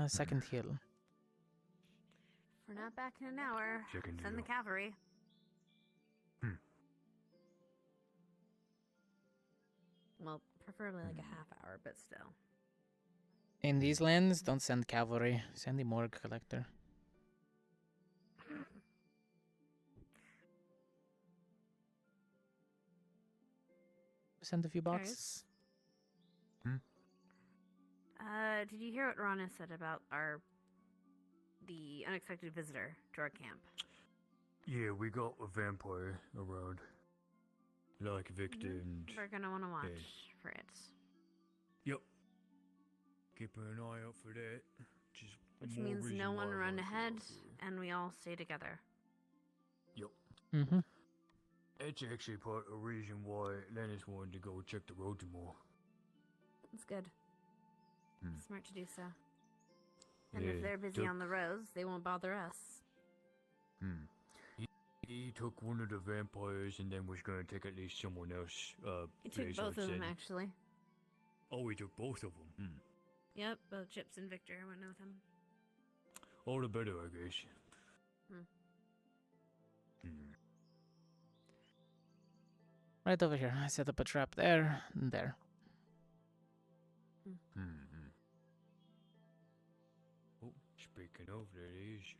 second heal. We're not back in an hour. Second Send the heal. cavalry. Well, preferably like a half hour, but still. In these lands, don't send cavalry. Send the morgue collector. Send a few boxes. Did you hear what Rana said about the unexpected visitor to our camp? Yeah, we got a vampire around. Like Victor and... We're gonna want to watch Ben. for it. Yep. Keeping an eye out for that. Just Which more means reason no one why I run like it ahead, out here. and we all stay together. Yep. Mm-hmm. It's actually part of the reason why Lennis wanted to go check the roads more. It's good. Smart to do so. And Yeah, if they're busy on the roads, they won't bother us. He took one of the vampires and then was gonna take at least someone else. He took both of them, actually. Oh, he took both of them. Yep, both Chips and Victor went with him. All the better, I guess. Right over here. I set up a trap there and there. Oh, speaking of, that is.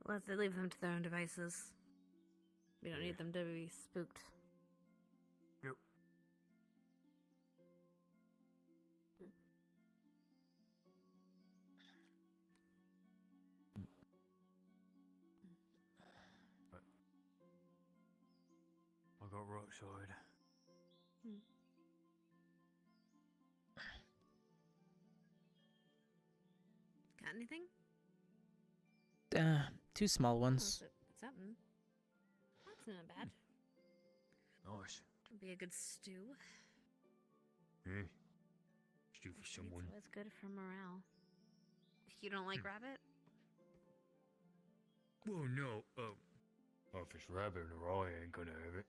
Let's leave them to their own devices. We don't need them to be spooked. Yep. I got right side. Got anything? Two small ones. Something. That's not bad. Nice. It'll be a good stew. Hey. Stew for someone. It's always good for morale. You don't like rabbit? Well, no. If it's rabbit or I ain't gonna have it.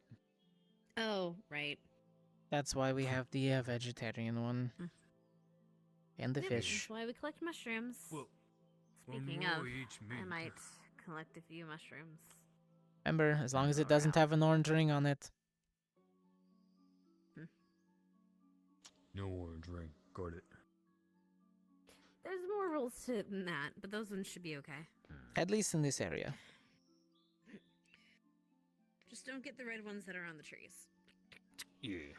Oh, right. That's why we have the vegetarian one. And the Yep, fish. That's why we collect mushrooms. Well, Speaking Roy of, eats meat. I might collect a few mushrooms. Remember, as long as it doesn't Wow. have an orange ring on it. No orange ring. Got it. There's more rules to it than that, but those ones should be okay. At least in this area. Just don't get the red ones that are on the trees. Yeah.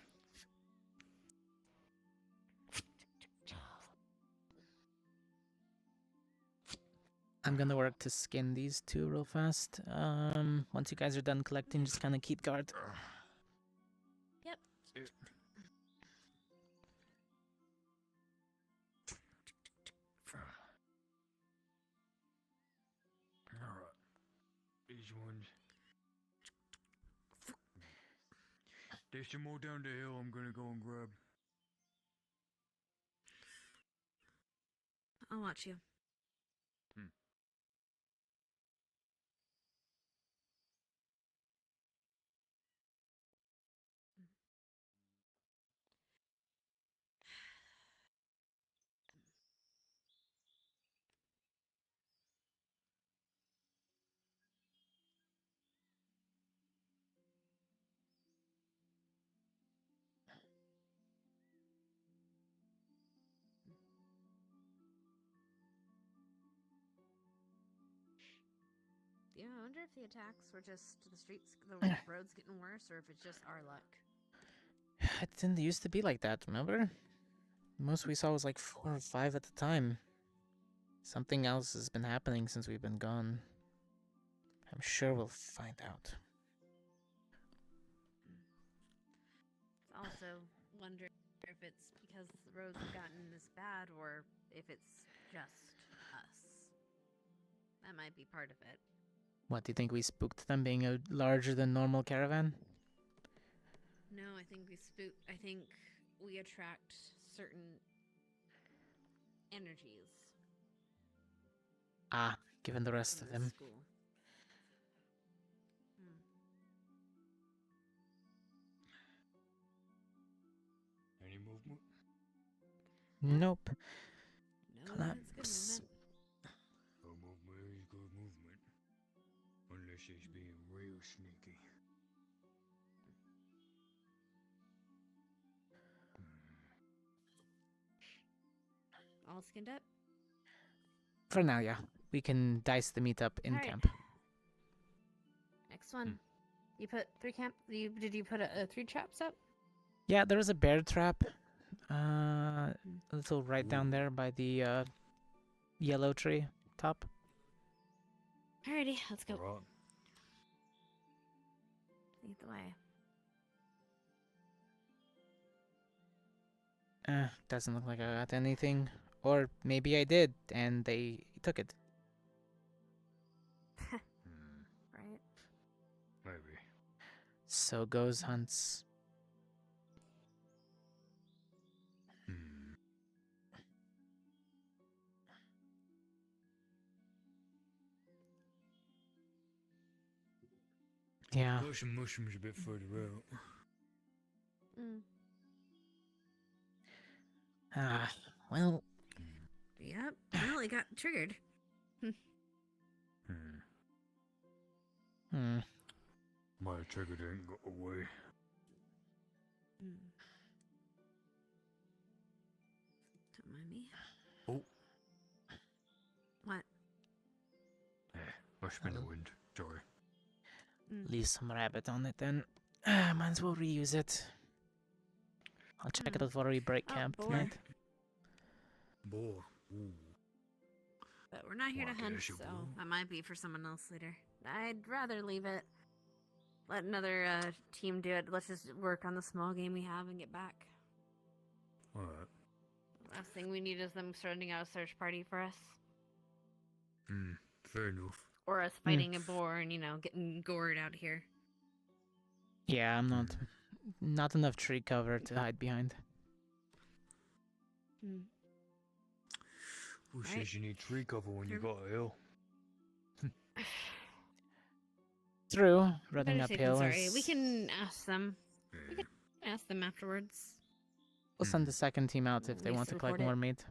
I'm gonna work to skin these two real fast. Once you guys are done collecting, just kind of keep guard. Yep. Alright. These ones. There's some more down the hill I'm gonna go and grab. I'll watch you. Yeah, I wonder if the attacks were just the roads getting worse, or if it's just our luck. It didn't used to be like that, remember? Most we saw was like 4 or 5 at a time. Something else has been happening since we've been gone. I'm sure we'll find out. Also, wonder if it's because the roads have gotten this bad, or if it's just us. That might be part of it. What, do you think we spooked them being a larger than normal caravan? No, I think we attract certain energies. Ah, given the rest of them. School. Any movement? Nope. It's good Laps. movement. Her movement is good movement. Unless she's being real sneaky. All skinned up. For now, yeah. We can dice the meat up in Alright. camp. Next one. You put 3 camp. Did you put a 3 traps up? Yeah, there was a bear trap. A little right down there by the yellow tree top. Alrighty, let's go. Right. Lead the way. Doesn't look like I got anything. Or maybe I did, and they took it. Right. Maybe. So goes hunts. Yeah. Got some mushrooms a bit further out. Well, Yep. Well, it got triggered. My trigger didn't go away. Don't mind me. Oh. What? Must have been the wind. Sorry. leave some rabbit on it then. Might as well reuse it. I'll check it out before we break Oh, camp boar. tonight. Boar. Ooh. But we're not here Well, to I hunt, guess you so will. that might be for someone else later. I'd rather leave it. Let another team do it. Let's just work on the small game we have and get back. Alright. Last thing we need is them starting out a search party for us. Fair enough. Or us fighting a boar and, getting gored out here. Yeah, I'm not enough tree cover to hide behind. Who Right. says you need tree cover when you got a hill? True, running Better safe than uphill sorry. is... We can ask them. We Yeah. could ask them afterwards. We'll send the second team out if At they want least to collect report it. more meat.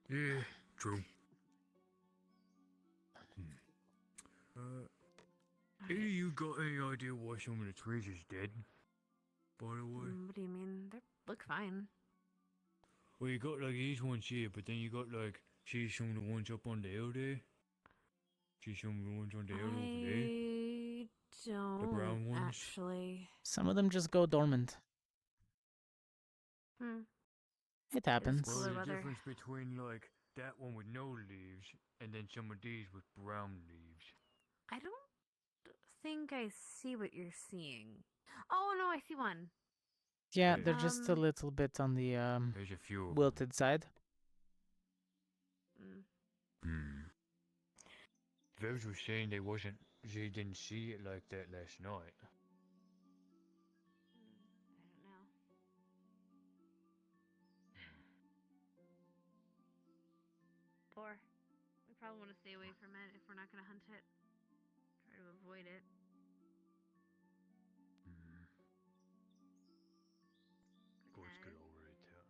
Yeah, true. Either you got any idea why some of the trees is dead? By the way? What do you mean? They look fine. Well, you got like these ones here, but then you got like, see some of the ones up on the hill there? See some of the ones on the hill over there? I don't brown ones? actually. Some of them just go dormant. It happens. Well, Cooler the weather. difference between like that one with no leaves and then some of these with brown leaves. I don't think I see what you're seeing. Oh no, I see one. Yeah, Yeah. they're just a little bit on the There's a few. of 'em. wilted side. Vevs was saying they didn't see it like that last night. I don't know. Or we probably want to stay away from it if we're not going to hunt it. Try to avoid it. Goats could already tell.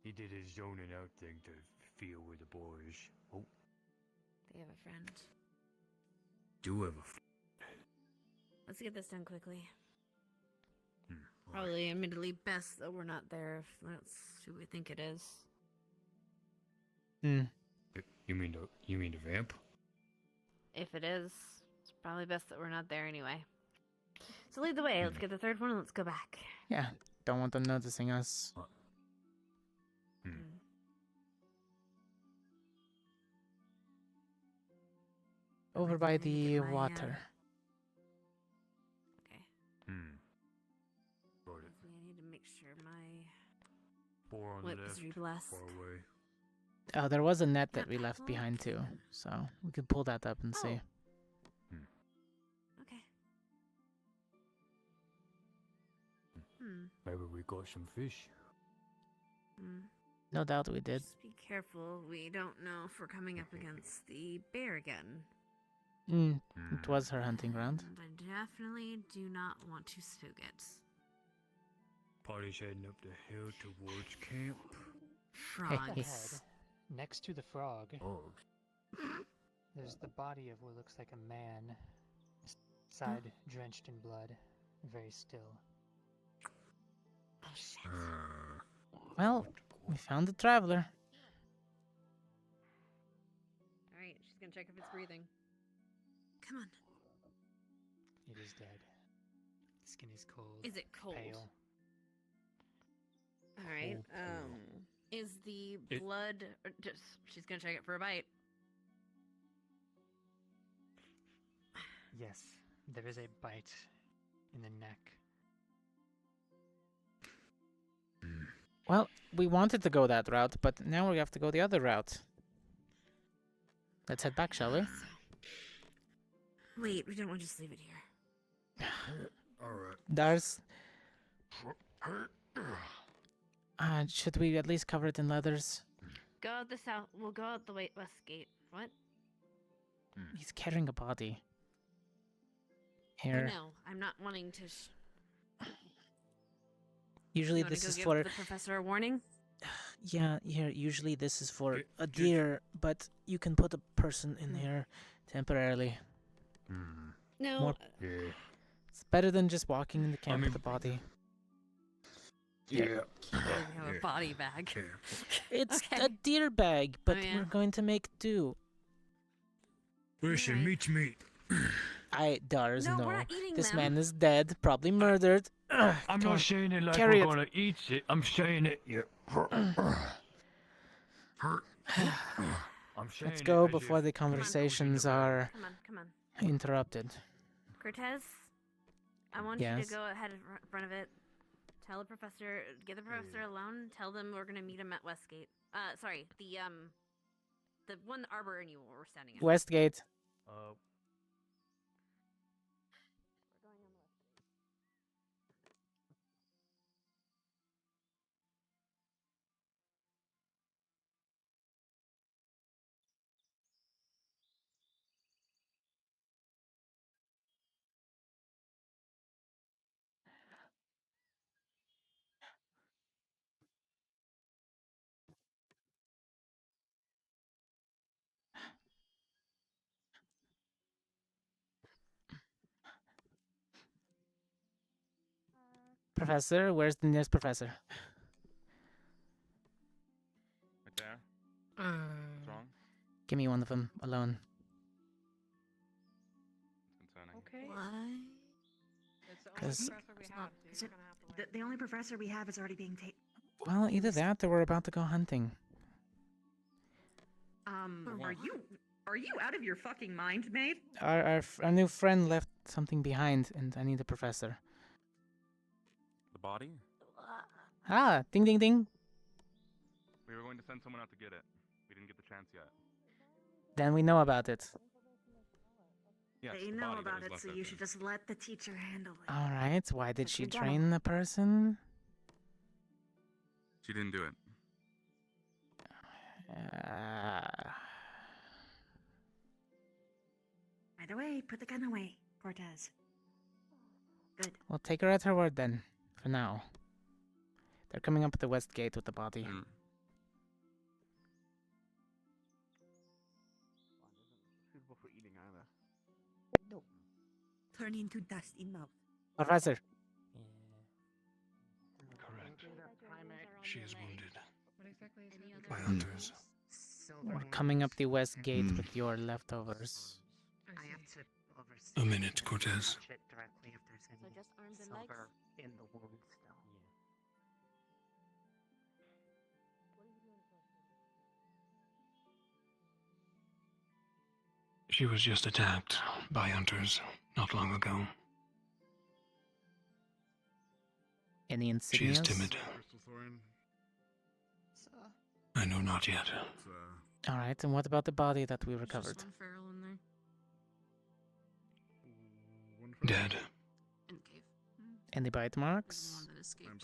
He did his zoning out thing to feel with the boys. Oh, They have a friend. do have a Let's get this done quickly. alright. Probably admittedly best that we're not there if that's who we think it is. You mean the vamp? If it is, it's probably best that we're not there anyway. So lead the way. Let's get the third one and let's go back. Yeah, don't want them noticing us. Over by Let me get the my, water. Okay. Got it. I need to make sure my Four on whip the is left, re-blessed. far away. Oh, there was a net that Yeah, we left well, behind too, so we could pull that up and see. Okay. Maybe we got some fish. No doubt we did. Just be careful. We don't know if we're coming up against the bear again. It was her hunting ground. And I definitely do not want to spook it. body's heading up the hill towards camp. Frogs. Ahead, next to the frog, Oh. there's the body of what looks like a man, side drenched in blood, very still. Oh shit. Well, we found the traveler. Alright, she's gonna check if it's breathing. Come on. It is dead. Skin is cold. Is it cold? Pale. Alright, Cold, pale. is the It- blood... just, she's gonna check it for a bite. Yes, there is a bite in the neck. Well, we wanted to go that route, but now we have to go the other route. Let's head back, shall we? Wait, we don't want to just leave it here. Alright. Dars, should we at least cover it in leathers? Go out the south... We'll go out the west gate. What? He's carrying a body. I Here. know. I'm not wanting to... Usually You wanna this go is give for... the professor a warning? Yeah, here, usually this is for Ju- a ju- deer, but you can put a person in here temporarily. No. More- Yeah. It's better than just walking in the camp mean- with a body. Yeah. We have a body bag. It's Okay. a deer bag, but yeah. we're going to make do. Listen, Alright. meat's meat. Dars, No, no. we're not eating This them. man is dead, probably murdered. Ugh, I'm come on. not saying it like Carry we're it. gonna eat it. I'm saying it. Yeah. I'm saying Let's it go as before if the it goes in conversations the are Come on. interrupted. Cortez, I want you Yes? to go ahead in front of it. Tell the professor, get the professor alone. Tell them we're gonna meet him at Westgate. Sorry, the one Arbor and you were standing at. Westgate. Professor, where's the nearest professor? Right there. What's wrong? Give me one of them alone. It's concerning. Okay. What? It's the only 'Cause- professor we It's have, not- so is you're it- gonna have to wait. The only professor we have is already being taken. Well, either that or we're about to go hunting. Are you out of your fucking mind, mate? Our new friend left something behind, and I need a professor. The body? Ah, ding ding ding. We were going to send someone out to get it. We didn't get the chance yet. Then we know about it. Yes, They the know body that about was it, left so out you there. should just let the teacher handle it. All right. Why did But she we don't. train the person? She didn't do it. By the way, put the gun away, Cortez. Good. We'll take her at her word then. For now. They're coming up at the west gate with the body. Mm. Suitable for eating either. Turn into dust in mouth. Professor, Correct. She She is wounded What exactly is Any happening? other by clues? hunters. we're coming up the west gate Mm. with your leftovers. I I have see. to oversee. A minute, Cortez. Touch it directly if there's any So just arms and legs? silver in the wound still. She was just attacked by hunters not long ago. Any She is insignias? timid. I know not yet. All right. And what about the body that we There's just recovered? one feral in there. Dead. In the cave. Any bite The marks? one that escaped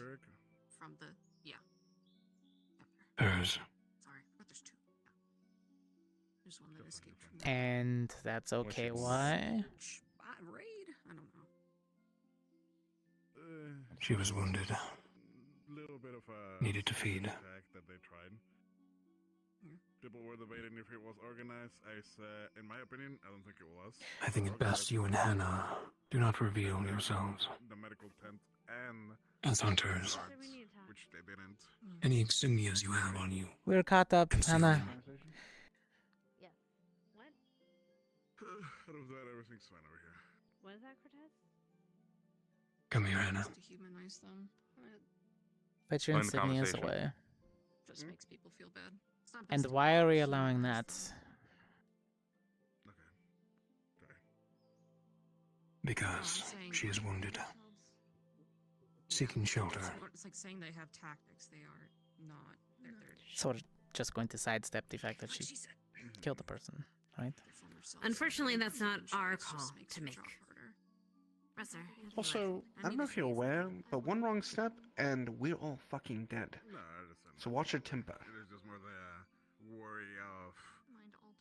from the... Yeah. Up there. Hers. Sorry, but there's two. Yeah. There's one that escaped from the... And that's okay. Why? Raid? I don't know. She was wounded. little bit of a Needed to feed. attack that they tried. People were debating if it was organized. In my opinion, I don't think it was. I think it best you and Hannah do not reveal yourselves The medical tent and as hunters. So we need to talk. which they didn't. Any insignias you have on you, We're caught up, conceal Hannah. them. Yes. What? Other than that, everything's fine over here. What is that, Cortez? Come here, Hannah. To humanize them. It Put your Find the insignias conversation. away. just makes people feel bad. It's not And best to why are we humanize allowing that? them. Okay. Sorry. Because saying she is wounded, themselves. seeking shelter. It's like saying they have tactics. They are not. They're Sort of just going to sidestep the fact that like she she said. killed the person, right? Their former selves. Unfortunately, that's not Eventually, our it just call makes to your make. job harder. Professor. Also, I don't know if you're aware, but one wrong step and we're all fucking dead. No, I understand. So watch your temper. It is just more the worry of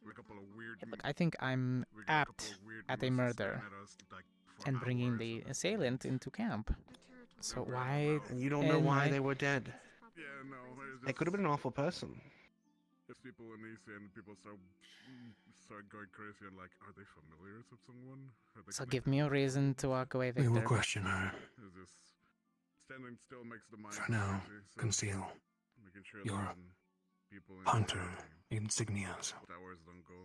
a couple of weird. Look, I think I'm we got a apt couple of weird at a mooses murder staring at us, like, for and bringing hours, the and assailant into camp. So We're why? And you don't know And why my- they were dead. Yeah, no, it's They could have been an awful person. It's people in East and people start going crazy and like, are they familiars of someone? Are they So connected give me a to reason someone? to walk away, We will Victor. question her. It's just standing still makes the mind For go now, crazy, so conceal making sure your that people in hunter insignias. towers don't go.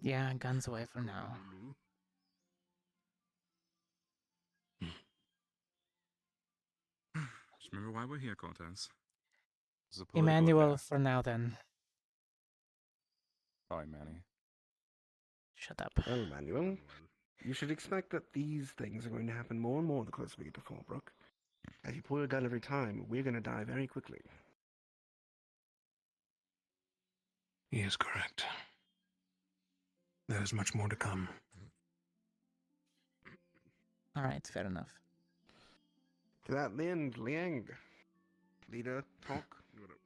Yeah, guns away for now. Lulu. Just remember why we're here, Cortez. This is a political Emmanuel affair. for now then. Sorry, Manny. Shut up. Well, Manuel, you should expect that these things are going to happen more and more the closer we get to Fallbrook. As you pull your gun every time, we're going to die very quickly. He is correct. There is much more to come. Alright, fair enough. To that end, Liang, leader, talk. What up?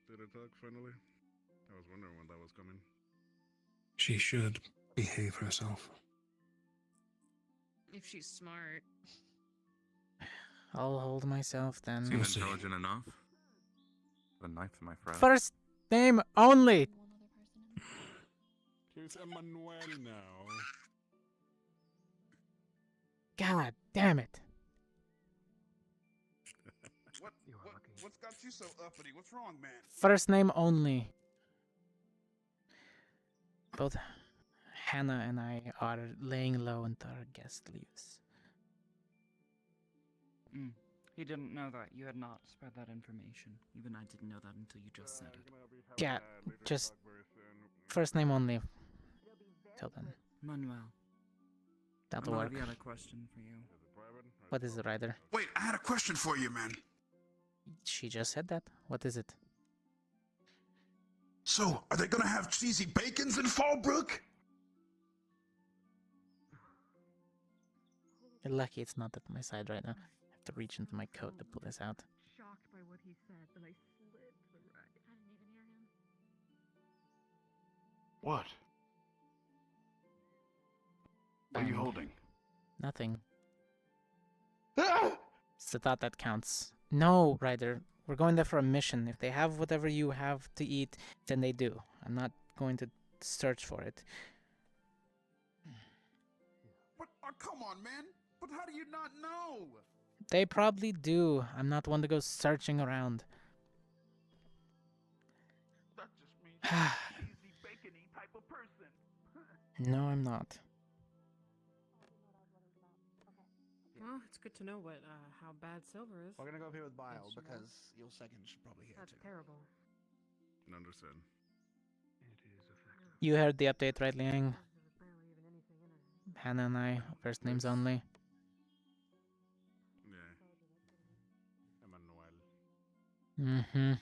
Did I talk finally? I was wondering when that was coming. She should behave herself. If she's smart. I'll hold myself then. Seem You'll see. intelligent enough. The knife to my friend. First name only! Here's Emmanuel now. God damn it. What's got you so uppity? What's wrong, man? First name only. Both Hannah and I are laying low until our guest leaves. He didn't know that. You had not spread that information. Even I didn't know that until you just said it. Yeah, just first name only. Till then. Manuel. That'll I work. have a question for you. What is it, Ryder? Wait, I had a question for you, man. She just said that. What is it? So, are they gonna have cheesy bacons in Fallbrook? You're lucky it's not at my side right now. I have to reach into my coat to pull this out. Shocked by what he said, and I slid to the right. I didn't even hear him. What? What are you Bang. holding? Nothing. Ah! It's the thought that counts. No, Ryder. We're going there for a mission. If they have whatever you have to eat, then they do. I'm not going to search for it. But come on, man. But how do you not know? They probably do. I'm not one to go searching around. That just means you're a cheesy bacony type of person. No, I'm not. Well, it's good to know what how bad Silver is. We're gonna go up here with Bile Yes, you because your second should probably hear That's too. terrible. Understood. You heard the update, right, Liang? Hannah and I, first names only. Yeah. Emmanuel. Mm-hmm.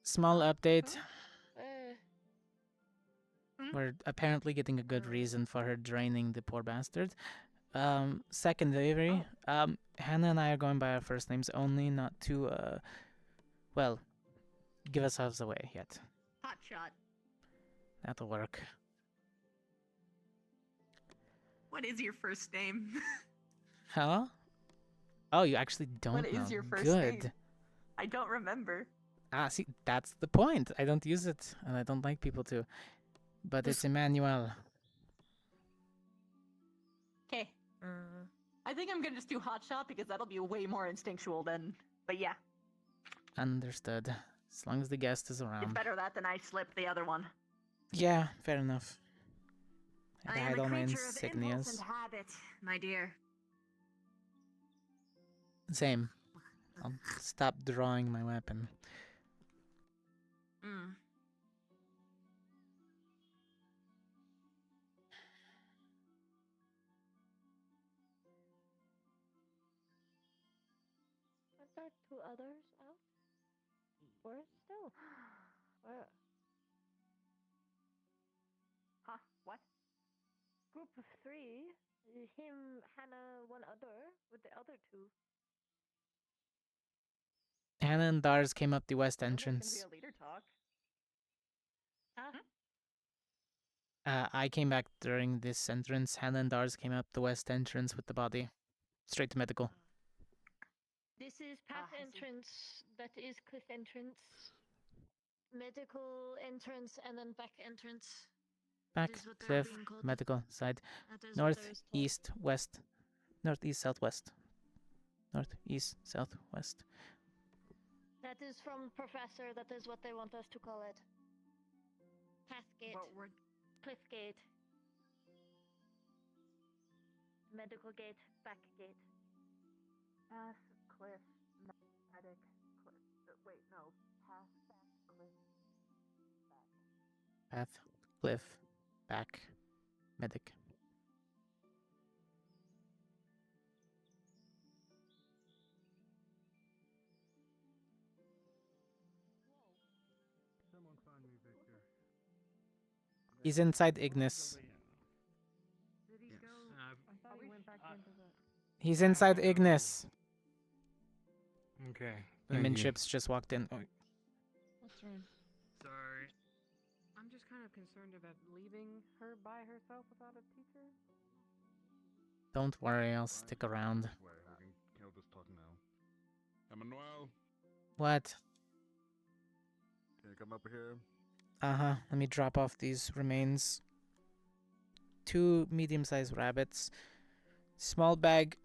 Small update. We're apparently getting a good reason for her draining the poor bastard. Second delivery. Hannah and I are going by our first names only, not to, well, give ourselves away yet. Hot shot. That'll work. What is your first name? Huh? Oh, you actually don't What know. is your first Good. name? I don't remember. Ah, see, that's the point. I don't use it, and I don't like people to. But it's Emmanuel. Okay. I think I'm gonna just do hotshot because that'll be way more instinctual than. But yeah, Understood. As long as the guest is it's around. better that than I slip the other one. Yeah, fair enough. I hide am a all my creature of impulse and insignias. habit, my dear. Same. I'll stop drawing my weapon. Mm. Aren't there two others out? Where still? Where? Huh? What? Group of three. Him, Hannah, one other, with the other two. Hannah and Dars came up the west I know there's entrance. gonna be a leader talk. I came back during this entrance. Hannah and Dars came up the west entrance with the body. Straight to medical. This is path I see. entrance. That is cliff entrance. Medical entrance and then back entrance. Back, is what they're cliff, being called. medical, side. That is what North, there is told. east, west. North, east, southwest. North, east, southwest. That is from Professor. That is what they want us to call it. Path gate. What word? Cliff gate. Medical gate. Back gate. Path, cliff, medic, cliff. Wait, no. Path, back, cliff, back. Path, cliff, back, medic. Someone find me Victor. He's inside Ignis. Did he go? I thought he went back into the. He's inside Ignis. Okay. Human Thank you. ships just walked in. Oh, What's wrong? Sorry. I'm just kind of concerned about leaving her by herself without a teacher. don't worry, I'll stick around. This way, we can kill this talk now. Emmanuel, What? can you come up here? Uh-huh. Let me drop off these remains. 2 medium-sized rabbits. Small bag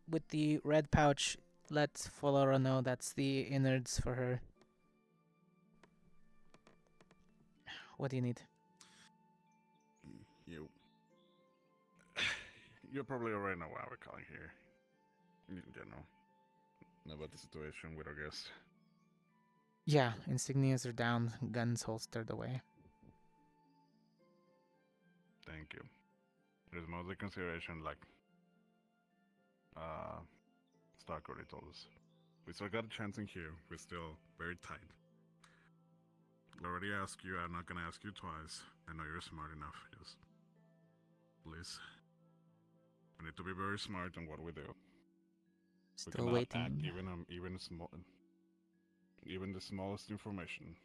with the red pouch. Let Flora know that's the innards for her. What do you need? You probably already know why we're calling here. In general. Know about the situation with our guest. Yeah, insignias are down, guns holstered away. Thank you. It is mostly consideration like Stark already told us. We still got a chance in here. We're still very tight. I already asked you, I'm not gonna ask you twice. I know you're smart enough. Just please. We need to be very smart in what we do. We Still cannot waiting. act even the smallest information.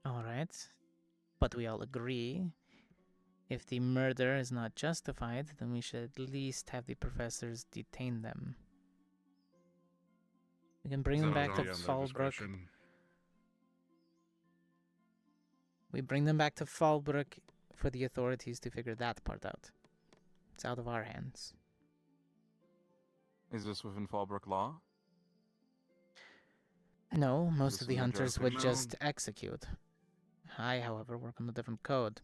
Alright. But we all agree, if the murder is not justified, then we should at least have the professors detain them. We can bring them back to Fallbrook. We bring them back to Fallbrook for the authorities to figure that part out. It's out of our hands. Is this within Fallbrook law? No, most This of the is hunters majority would no. just execute. I, however, work on a different code.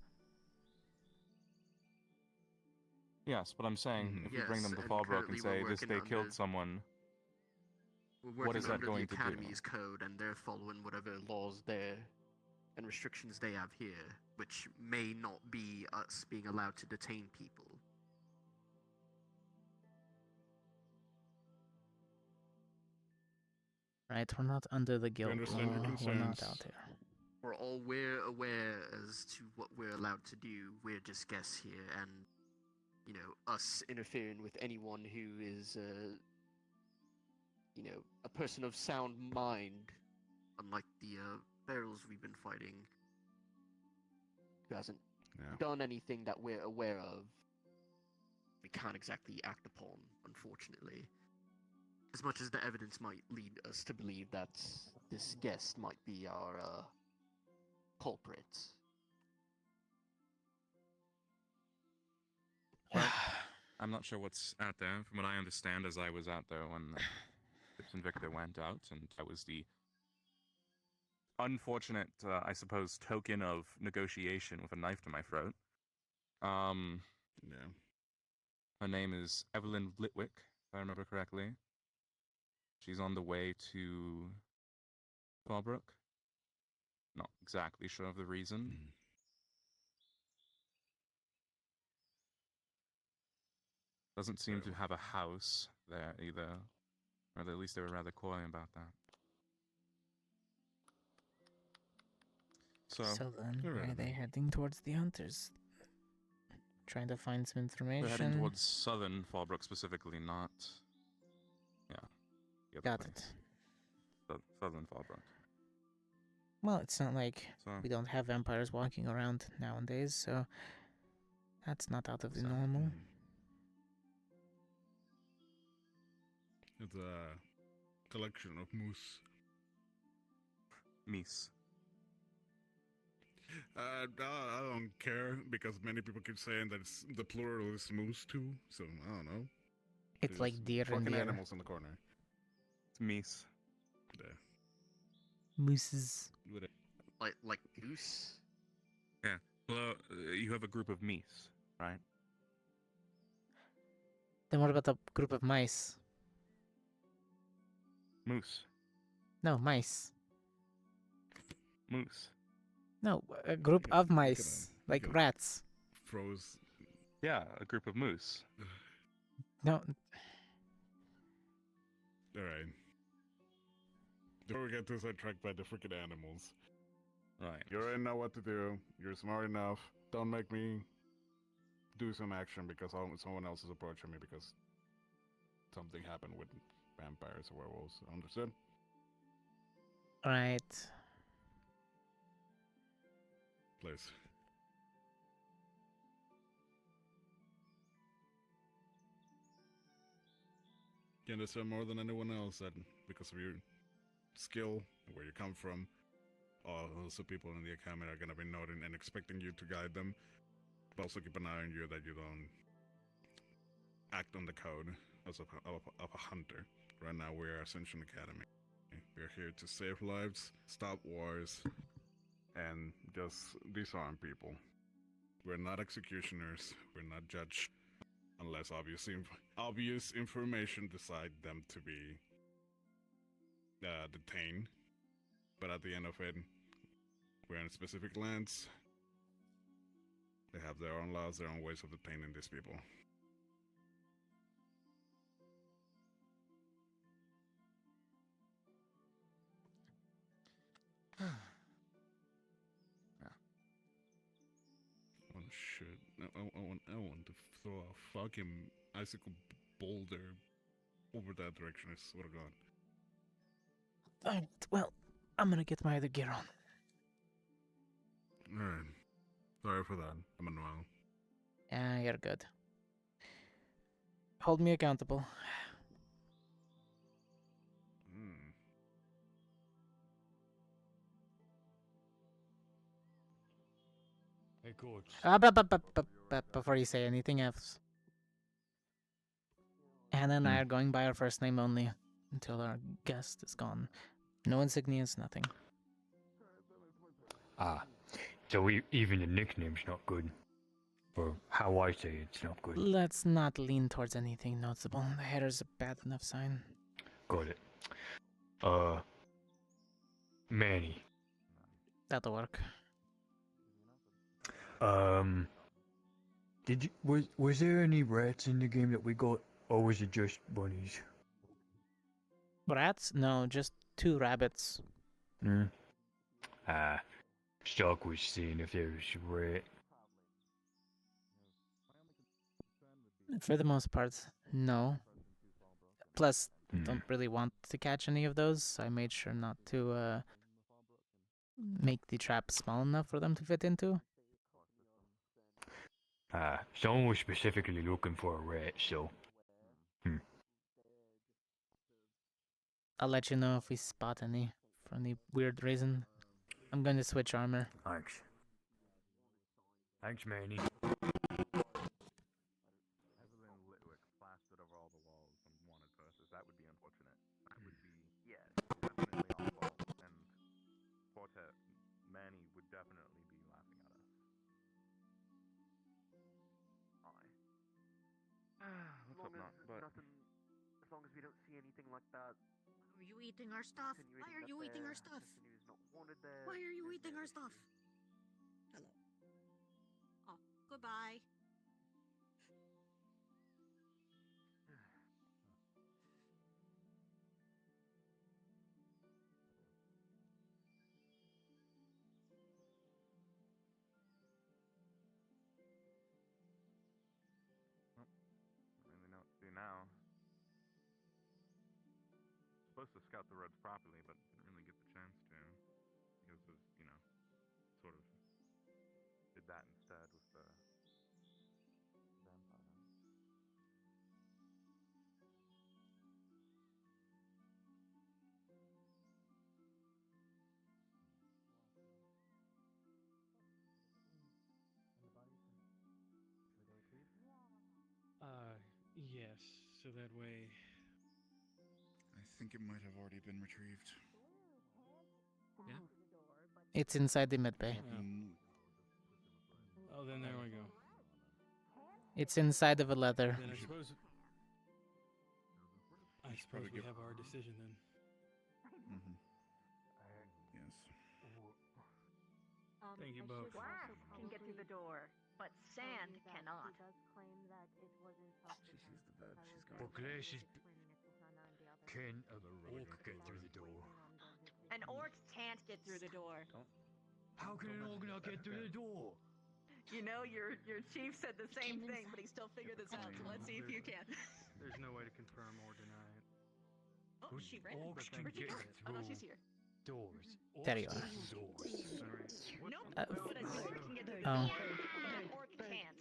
Yes, but I'm saying if we bring them to and Fallbrook currently and we're say this working they under- killed someone, We're what is working that under going the to do? Academy's code, and they're following whatever laws there and restrictions they have here, which may not be us being allowed to detain people. Right, we're not under the guild understand your law. We're not concerns. out here. We're aware as to what we're allowed to do. We're just guests here, and us interfering with anyone who is, a person of sound mind, unlike the barrels we've been fighting, who hasn't Yeah. done anything that we're aware of, we can't exactly act upon, unfortunately. As much as the evidence might lead us to believe that this guest might be our culprit. Well, I'm not sure what's out there. From what I understand, as I was out there when Tips and Victor went out, and I was the unfortunate, I suppose, token of negotiation with a knife to my throat. Yeah. Her name is Evelyn Litwick, if I remember correctly. She's on the way to Fallbrook. Not exactly sure of the reason. Doesn't seem to have a house there either. Or at least they were rather coy about that. So then, Alright where are they then. heading towards the hunters? Trying to find some They're heading information. towards southern Fallbrook specifically, not... Yeah. The other Got place. it. Southern Fallbrook. Well, it's not like So, we don't have vampires walking around nowadays, so that's not out of the So, normal. It's a collection of moose. Meese. I don't care because many people keep saying that the plural is moose too. So I don't know. It's like deer and fucking deer. animals in the corner. It's meese. Yeah. Mooses. Like goose. Yeah. Well, you have a group of meese, right? Then what about the group of mice? Moose. No, mice. Moose. No, a group of mice. Like rats. Froze. Yeah, a group of moose. No. Alright. Before we get too sidetracked by the freaking animals. Right. You already know what to do. You're smart enough. Don't make me do some action because someone else is approaching me because something happened with vampires or werewolves. Understood? Right. Please. You understand more than anyone else that because of your skill, where you come from, also people in the academy are gonna be noting and expecting you to guide them, but also keep an eye on you that you don't act on the code as of a hunter. Right now we are Ascension Academy. We're here to save lives, stop wars, and just disarm people. We're not executioners, we're not judge, unless obvious information decide them to be detained. But at the end of it, we're in specific lands. They have their own laws, their own ways of detaining these people. Yeah. Oh shit! I want to throw a fucking icicle boulder over that direction. I swear to God. Alright, well, I'm gonna get my other gear on. Alright. Sorry for that, Emmanuel. Yeah, you're good. Hold me accountable. Hey, coach. Before you say anything else. Hannah and I are going by our first name only until our guest is gone. No insignias, nothing. Ah, so even the nickname's not good. Or how I say it's not good. Let's not lean towards anything noticeable. The header's a bad enough sign. Got it. Manny. That'll work. Did you was there any rats in the game that we got, or was it just bunnies? Rats? No, just 2 rabbits. Stock was seeing if there was a rat. For the most part, no. Plus, don't really want to catch any of those, so I made sure not to make the trap small enough for them to fit into? Someone was specifically looking for a rat, so. I'll let you know if we spot any for any weird reason. I'm going to switch armor. Thanks. Thanks, Manny. Evelyn Litwick plastered over all the walls on wanted versus. That would be unfortunate. That would be, yeah, definitely our fault. And Quartet, Manny would definitely be laughing at us. Let's hope not, but... As long as we don't see anything like that. Why are you eating our stuff? Why are you eating our stuff? Why are you eating our stuff? Hello. Oh, goodbye. Well, I don't really know what to do now. Supposed to scout the roads properly, but didn't really get the chance to. Because of, you know, sort of did that instead with the vampire. Yes, so that way. I think it might have already been retrieved. Yeah? It's inside the medbay. Oh, then there we go. It's inside of a leather. Then I suppose we have our decision then. Mm-hmm. Yes. Thank you both. Glass can get through the door, but sand cannot. She sees the bed. But glass is. Can a orc get through the door? An orc can't get through the door. How can an orc not get through the door? You know, your chief said the same thing, but he still figured this out. So let's see if you can. There's no way to confirm or deny it. Oh, she ran. Orcs can Where'd she get go? Oh, no, she's here. doors. There you are. Doors. Nope, Uh, but an orc can get through the oh. door. An orc can't.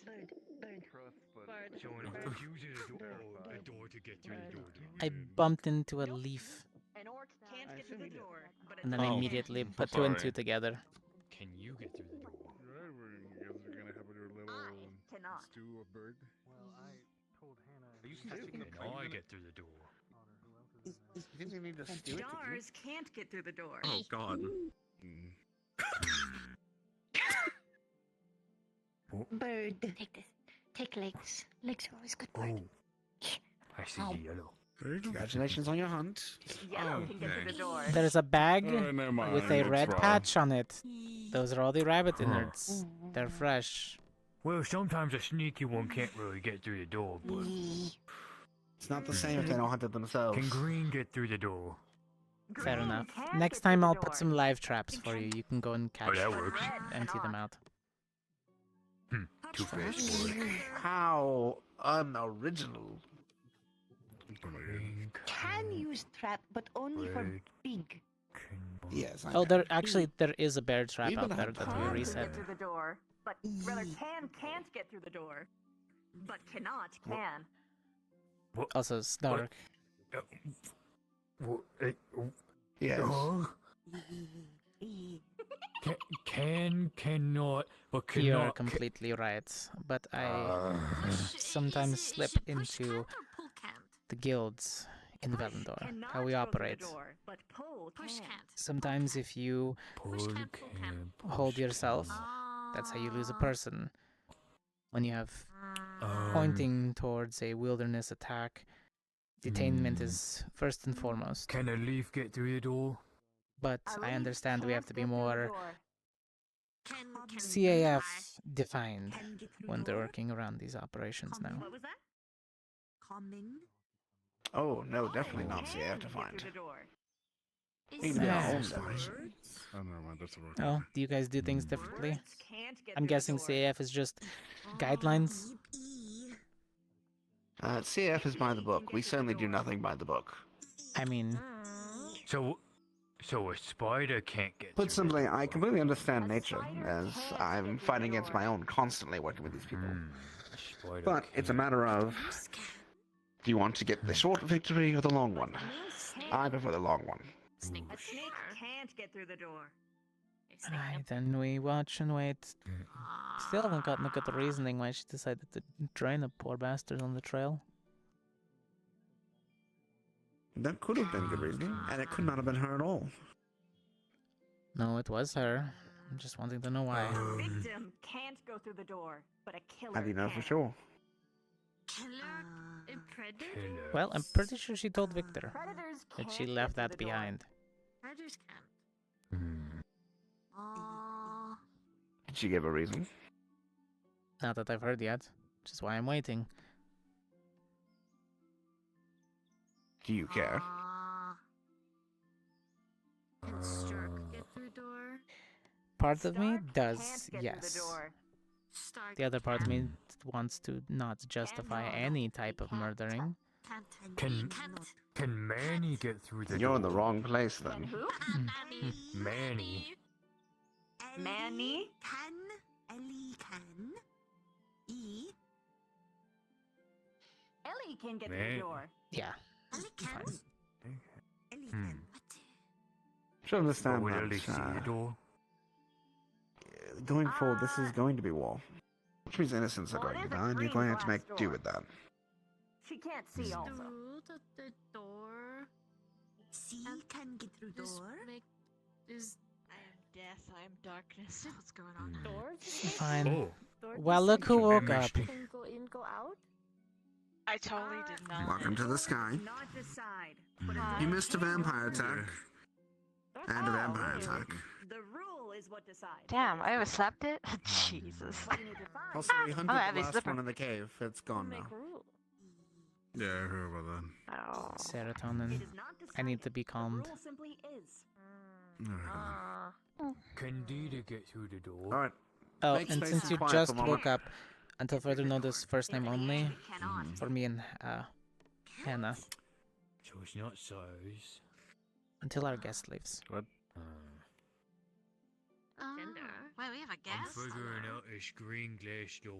So an orc uses a door to get through the door. I bumped into a leaf An orc can't get through the door, but and then I immediately put two and two together. Can you get through the door? You guys are gonna have your little cannot. stew of bird. Well, I told Hannah. Are you suggesting the Can I get through the door? You think you need to stew it? Stars can't get through the door. Oh God. Bird. Take this. Take legs. Legs are always good. Bird. I see yellow. Congratulations on your hunt. Yellow can get through the door. There's a bag never mind. with a What's red wrong? patch on it. Those are all the rabbit innards. They're fresh. Well, sometimes a sneaky one can't really get through the door, but It's not the same if they don't hunt it themselves. can green get through the door? Fair Green enough. can't Next get through time the I'll door. put some live traps for you. You can go and catch that works. empty them out. Two-faced boy. How unoriginal. Green Can use trap, but only for red big. Yes. I Oh, know. there is a bear trap We've out been there out that there. we Can reset. get through the door, but rather can't get through the door, but cannot can. Also, Snark. Yes. Cannot, but cannot. You're completely right, but I sometimes slip into the guilds in Valendor, Cannot how we go through operate. the door, but pull Push can. can't. Sometimes if you hold yourself, that's how you lose a person. When you have pointing towards a wilderness attack, detainment is first and foremost. Can a leaf get through the door? But A I leaf understand we have can't to be get through the more door. Can CAF defined Can get through when door? they're working around these operations now. What was that? Coming. Oh, no, definitely not Can CF get defined. through the door. Even in our own Yes. definition. Oh, never mind. That's a word. Oh, do you guys do things differently? Birds can't get I'm through guessing the door. CAF is just guidelines. CF is by the book. We certainly do nothing by the book. I mean, So So a spider can't get Put through. simply, I completely understand nature, as I'm fighting against my own constantly working with these people. Spider But it's a matter of, do you want to get the short victory or the long one? I prefer the long one. A snake can't get through the door. Right, then we watch and wait. Still haven't gotten a good reasoning why she decided to drain the poor bastard on the trail. That could have been good reasoning, and it could not have been her at all. No, it was her. I'm just wanting to know why. A victim can't go through the door, but a killer How do you know can. for sure? Killer? A predator? Well, I'm pretty sure she told Victor Predators that she can't left get through that the door. behind. Predators can't. Did she give a reason? Not that I've heard yet, which is why I'm waiting. Do you care? Can Stark get through door? Part of me Stark does, can't get through yes. the door. Stark The other part of can. me wants to not justify any type of murdering. Can Manny get through the You're door? in the wrong place then. Who? Manny. Manny? Can. Ellie can. E. Ellie can get through Man. the door. Yeah. Ellie can. Fine. Ellie can. Should understand Will that. Ellie see the door? Going forward, this is going to be war. Which means innocents are Well, going it to is a die, and you're green going to have to glass make do door. with that. She can't see also. Through the door. C can get through This door. is I am death, I am darkness. what's going on? Doors? Fine. Oh. Doors Well, look who woke up. can go in, go out? I totally did not. Welcome to the sky. Not decide. You missed a vampire attack. And a vampire really? attack. The rule is what decides. Damn, I overslept it? Jesus. What you need to find. Also, we hunted Oh, the heavy last slipper. one in the cave. It's gone now. Yeah, I heard about that. Oh. Serotonin. It is not decided. I need to be calmed. The rule simply is. Candida get through the door? Alright. Oh, Make and space since and you quiet just for a moment. woke up, until further notice, first name only for me and Hannah, So it's not size. until our guest leaves. What? Wait, we have a I'm guest? figuring out this green glass door.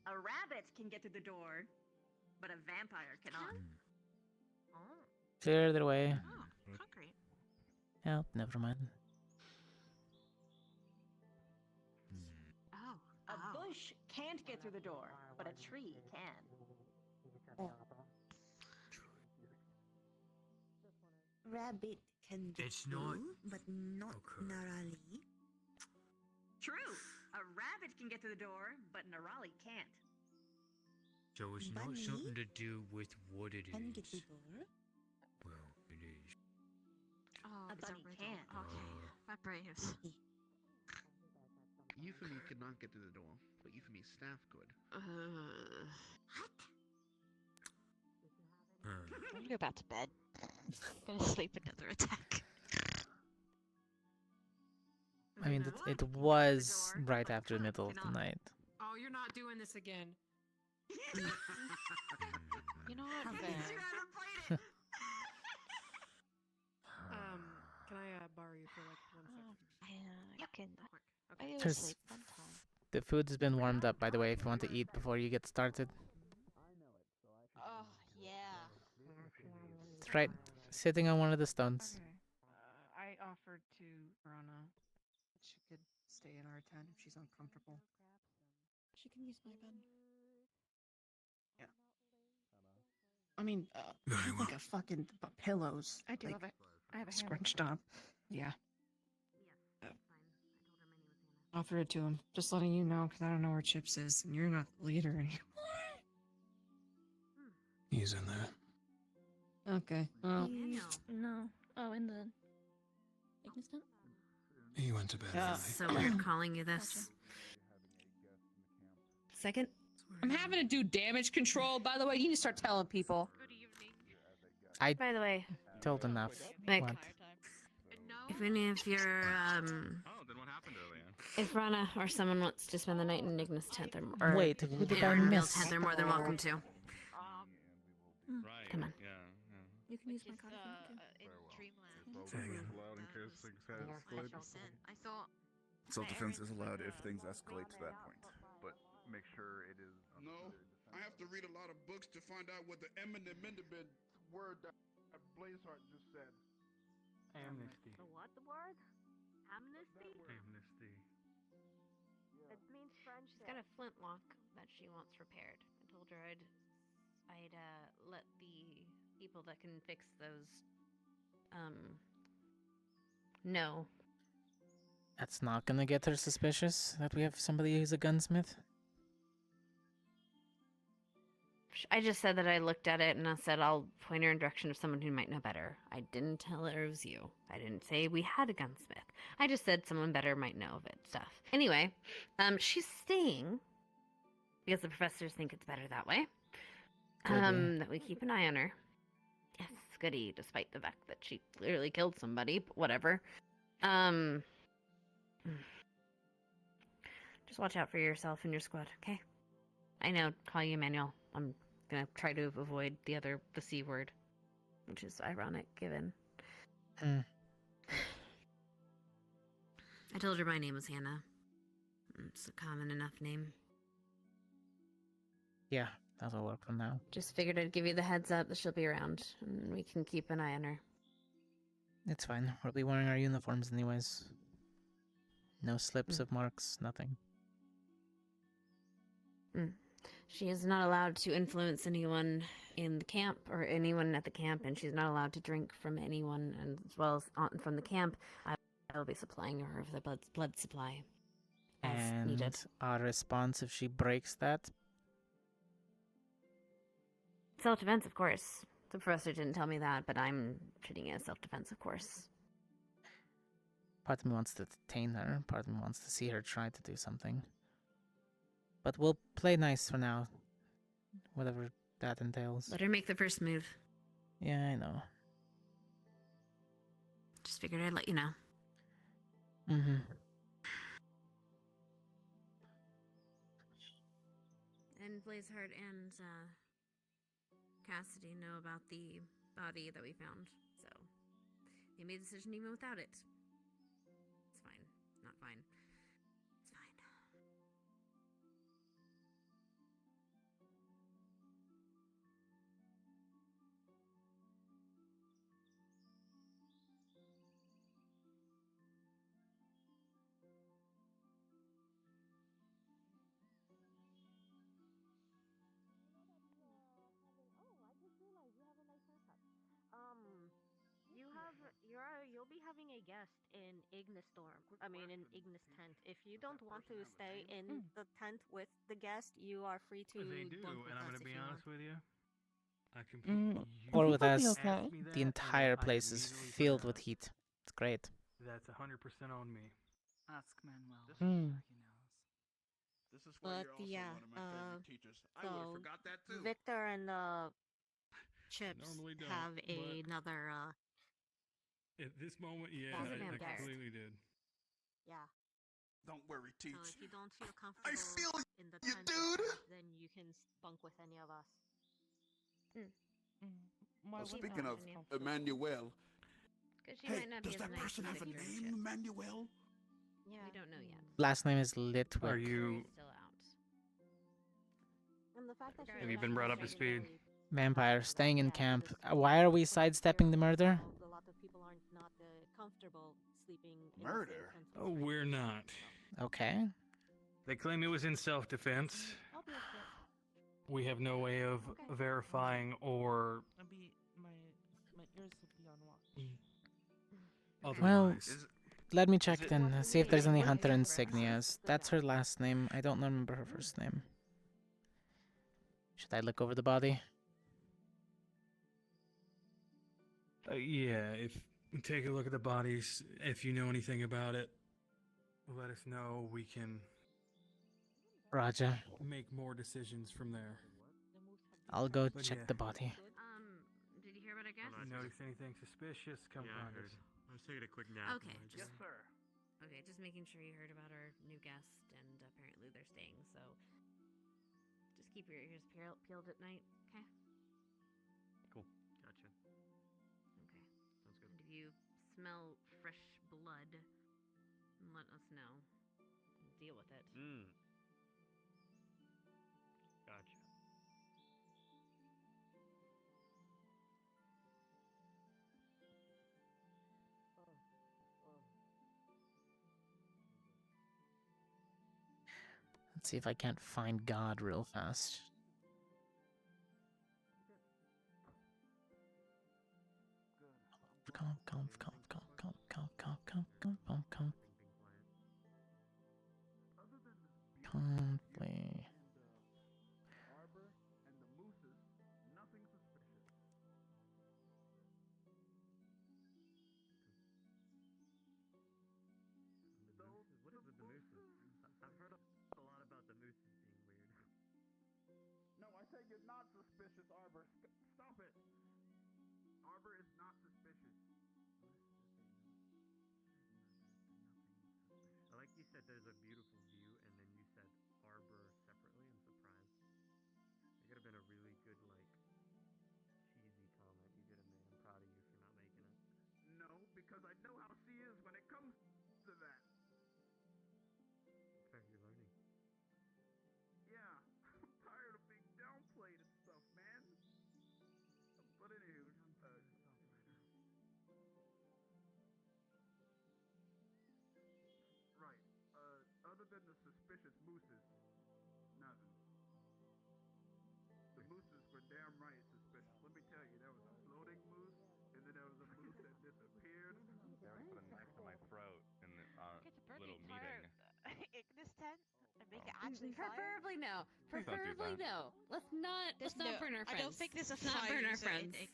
A rabbit can get through the door, but a vampire cannot. Clear their way. Oh, concrete. Oh, never mind. Oh. A bush can't get through the door, but a tree can. Rabbit can get It's not- through, but not Okay. Narali. True. A rabbit can get through the door, but Nerali can't. So it's not Bunny something to do with what it Can get is. through door. Well, it is. Oh, A it's bunny riddle. can't. Okay. My braves. Euphemy could not get through the door, but Euphemy's staff could. I'm gonna go back to bed. Gonna sleep another attack. I mean, it was right after the middle of the night. Oh, you're not doing this again. You know what? Fair. Can I borrow you for like 1 second? You can. I go to There's- sleep one time. The food's been warmed up, by the way, if you want to eat before you get started. Oh, yeah. It's right, sitting on one of the stones. I offered to Rana that she could stay in our tent if she's uncomfortable. She can use my bed. Yeah. I mean, I have like a fucking pillows. I do like, have it. I have a hammock. scrunched up. Yeah. Offer it to him. Just letting you know, because I don't know where Chips is, and you're not the leader anymore. He's in there. Okay. Well, No. Oh, in the Ignis tent? He went to bed early. So weird calling you this. second. I'm having to do damage control, by the way. You need to start telling people. I By the way, told enough. Like, What? even if you're, Oh, then what happened earlier? if Rana or someone wants to spend the night in Ignis tent, or Wait, who did in I Ardenvale miss? tent, they're more than welcome to. Right. Come on. Yeah. You can use my It's, card if you want to. in Dreamland. Self-defense allowed in case things escalate. 5%. I thought. Self-defense is Aaron allowed said, if things escalate to that point, but make sure it is. No, I have to read a lot of books to find out what the eminent mendement word that Blazeheart just said. Amnesty. The what? The word? Amnesty? Amnesty. It means friendship. She's got a flintlock that she wants repaired. I told her I'd let the people that can fix those know. That's not gonna get her suspicious that we have somebody who's a gunsmith. I just said that I looked at it and I said I'll point her in direction of someone who might know better. I didn't tell her it was you. I didn't say we had a gunsmith. I just said someone better might know of it stuff. Anyway, she's staying because the professors think it's better that way. That we keep an eye on her. Yes, goody, despite the fact that she clearly killed somebody, but whatever. Just watch out for yourself and your squad, okay? I know, call you Emmanuel. I'm gonna try to avoid the C word, which is ironic given. I told her my name was Hannah. It's a common enough name. Yeah, that'll work for now. Just figured I'd give you the heads up that she'll be around, and we can keep an eye on her. It's fine. We'll be wearing our uniforms anyways. No slips of marks, nothing. She is not allowed to influence anyone in the camp or anyone at the camp, and she's not allowed to drink from anyone, and as well as from the camp. I will be supplying her with the blood supply as And needed. our response if she breaks that? Self-defense, of course. The professor didn't tell me that, but I'm treating it as self-defense, of course. Part of me wants to detain her, part of me wants to see her try to do something. But we'll play nice for now, whatever that entails. Let her make the first move. Yeah, I know. Just figured I'd let you know. Mm-hmm. And Blazeheart and Cassidy know about the body that we found, so they made a decision even without it. It's fine. Not fine. It's fine. You'll be having a guest in Ignis Storm. I mean, in Ignis tent. If you don't want to stay in the tent with the guest, you are free to They do, bunk with and I'm us gonna if be you honest want. with you. I can. Or with us, asked me that, the and entire I place is immediately filled forgot. with heat. It's great. That's 100% on me. Ask Manuel. This I'm is- sure he knows. This is why you're also one of my favorite teachers. I would have forgot that too. Victor and Chips normally don't, have but- another. At this moment, yeah, He's a I vampire. completely did. Yeah. Don't worry, Teach. So if you don't feel comfortable feel in the you, tent, dude. then you can bunk with any of us. Well, speaking of Emmanuel, Because she hey, might not be does as that nice person as have a Victor and name, Chip. Emmanuel? Yeah. We don't know yet. Last name is Litwick. Are you? Still out. And the fact that Have you been brought up to speed? Vampire, staying in camp. Why are we sidestepping the murder? A lot of people aren't not comfortable sleeping in Murder? the same tent with Oh, we're not. Okay. They claim it was in self-defense. I'll be okay. We have no way of verifying or My ears will be on watch. Well, otherwise. let me check then, see if there's any hunter insignias. That's her last name. I don't remember her first name. Should I look over the body? Yeah, if take a look at the bodies, if you know anything about it, let us know. We can Roger. make more decisions from there. I'll go But check yeah. the body. Did you hear what I guessed? If you notice anything suspicious, come find us. I was taking a quick nap. Okay, and I just just- sir. Okay, just making sure you heard about our new guest, and apparently they're staying. So just keep your ears peeled at night, okay? Cool. Gotcha. smell fresh blood, let us know. Deal with it. Gotcha. Let's see if I can't find God real fast. Come. Comply. Arbor and the mooses, nothing suspicious. What is with the mooses? I've heard a lot about the mooses being weird. No, I said you're not suspicious, Arbor. Stop it. Arbor is not suspicious. Like you said, there's a beautiful view, and then you said arbor separately. I'm surprised. It could have been a really good, like, cheesy comment you could have made. I'm proud of you for not making it. No, because I know how she is when it comes to that. Okay, you're learning. Yeah, I'm tired of being downplayed and stuff, man. But anywho, right. Other than the suspicious mooses, nothing. The mooses were damn right suspicious. Let me tell you, there was a floating moose, and then there was a moose that disappeared. They already put a knife to my throat in the little Fire meeting. Ignis tent and make it actually fire. Preferably no. Please don't do Preferably that. no. Let's not burn our friends. I don't think there's a Let's not fire burn our user in friends.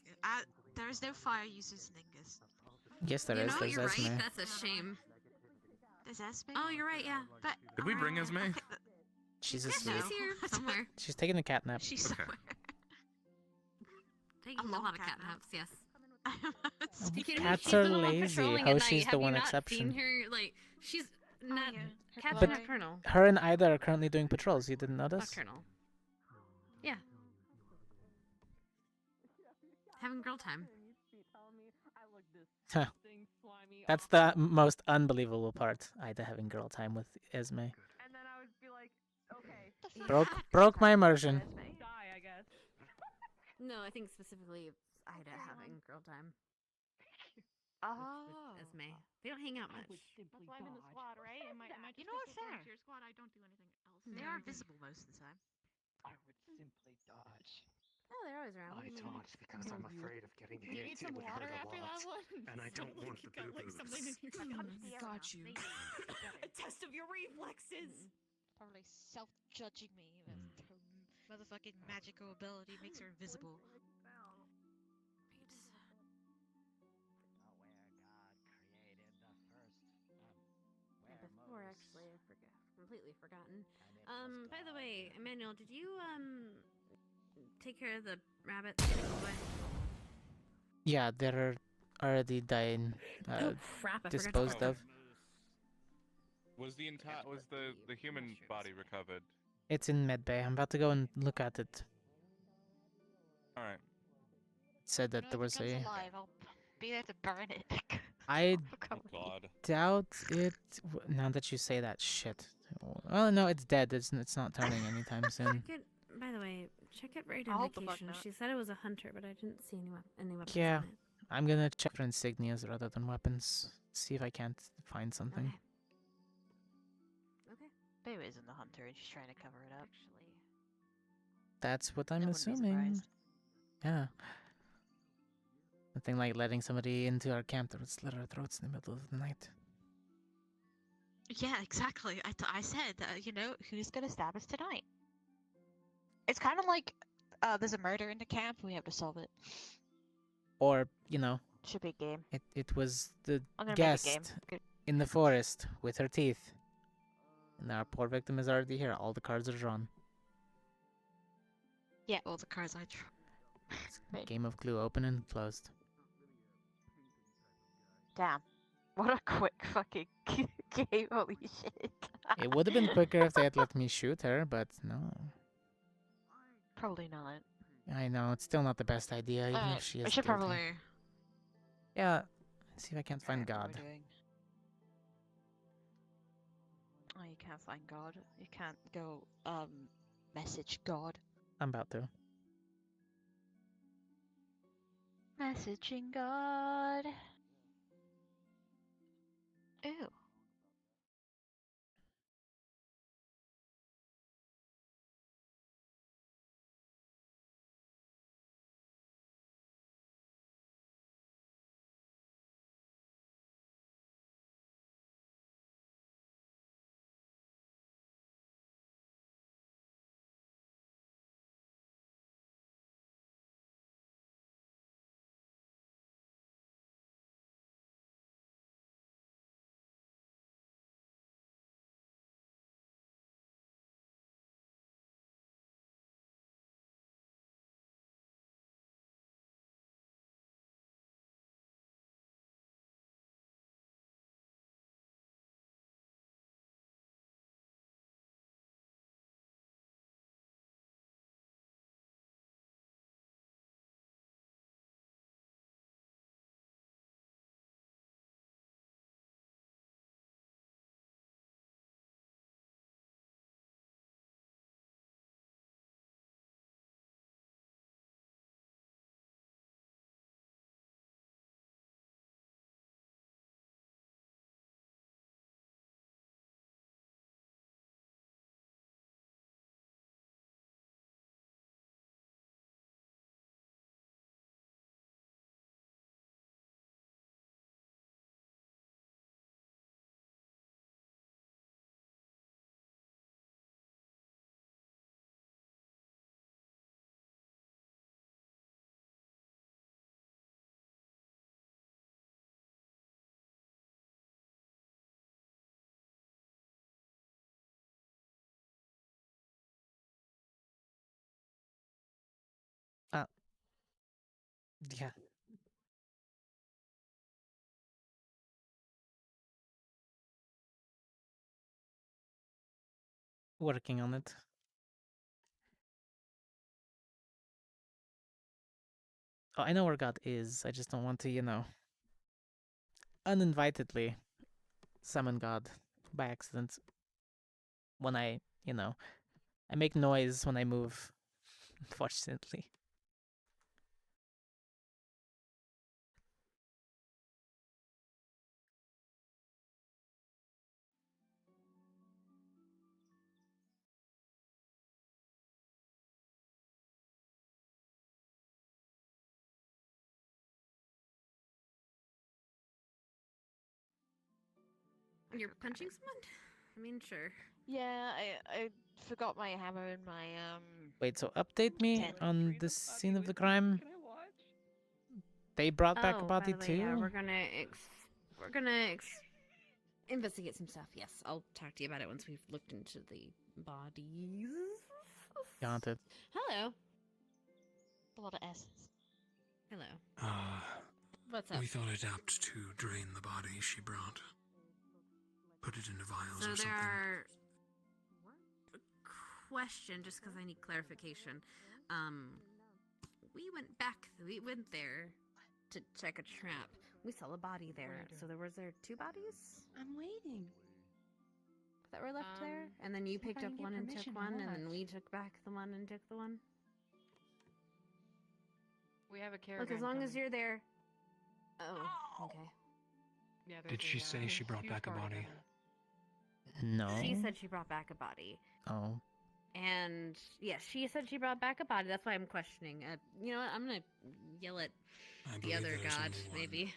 there is no fire users in Ingus. Yes, there You is. know, There's you're Esme. right. That's a shame. There's Esme. Oh, you're right. Yeah. But Did we bring Esme? She's Yeah, asleep. she's here somewhere. She's taking a cat nap. She's Okay. somewhere. Taking a lot of cat naps. Yes. Cats She's are the one lazy. patrolling at night. Hoshi's the Have you one not exception. seen her? Like, she's not. Cats But are nocturnal. her and Ida are currently doing patrols. You didn't notice? Nocturnal. Yeah. Having girl time. Huh. That's the most unbelievable part. Ida having girl time with Esme. And then I would be like, okay. Broke my immersion. Die, I guess. No, I think specifically Ida having girl time. Oh. With Esme. They don't hang out much. That's why I'm in the squad, right? Am I You know what? Fair. your squad? I don't do anything else. They are visible most of the time. I would simply dodge. Oh, they're always around. I dodge because I'm afraid of getting You hit. need some It would water hurt a after lot. that one? And I don't want the boo-boos. Got you. A test of your reflexes. Probably self-judging me. Her motherfucking magical ability makes her invisible. Before, actually, I completely forgotten. By the way, Emmanuel, did you take care of the rabbits? Yeah, they're already dying. Oh, crap, I forgot to disposed put of. Was the human body recovered? It's in medbay. I'm about to go and look at it. All right. It said that there was a. Alive, I'll be there to burn it. I Oh God. doubt it. Now that you say that shit. Oh no, it's dead. It's not turning anytime soon. Check it, by the way, check it right I hope the fuck indication. not. She said it was a hunter, but I didn't see any weapons Yeah, on it. I'm gonna check for insignias rather than weapons. See if I can't find something. Okay. Maybe it isn't the hunter and she's trying to cover it up. Actually. That's what I'm I wouldn't be assuming. surprised. Yeah. Nothing like letting somebody into our camp that would slit our throats in the middle of the night. Yeah, exactly. I said, who's gonna stab us tonight? It's kind of like, there's a murder in the camp, we have to solve it. Or, Should be a game. it was the I'm gonna make a game. guest Good. in the forest with her teeth. And our poor victim is already here. All the cards are drawn. Yeah, all the cards I drew. Game of Clue open and closed. Damn. What a quick fucking game, holy shit. It would have been quicker if they had let me shoot her, but no. Probably not. I know, it's still not the best idea, even if she is I should guilty. probably... Yeah, Let's see if I can't find Whatever God. we're doing. Oh, you can't find God. You can't go message God. I'm about to. Messaging God. Ew. Yeah. Working on it. Oh, I know where God is. I just don't want to, uninvitedly summon God by accident. When I make noise when I move, unfortunately. You're punching someone? I mean, sure. Yeah, I forgot my hammer in my Wait, so update me tent. on the scene of the crime? Can I watch? They brought back a Oh, by body the way, yeah, too? we're gonna investigate some stuff. Yes, I'll talk to you about it once we've looked into the bodies. Got it. Hello. A lot of S's. Hello. What's up? We thought it apt to drain the body she brought. Put it into vials So or there something. are question, just because I need clarification. We went there to check a trap. We saw a body there. So there two bodies I'm waiting. that were left there, and then you see if I picked up can get one and took permission to one, and then watch. we took back the one and took the one. We have a caravan. Look, as long as coming. you're there. Oh, okay. Yeah, Did she say she brought back a body? No. She said she brought back a body. Oh. And yes, she said she brought back a body. That's why I'm questioning. You know what? I'm gonna yell at I the believe other there's god. only one. Maybe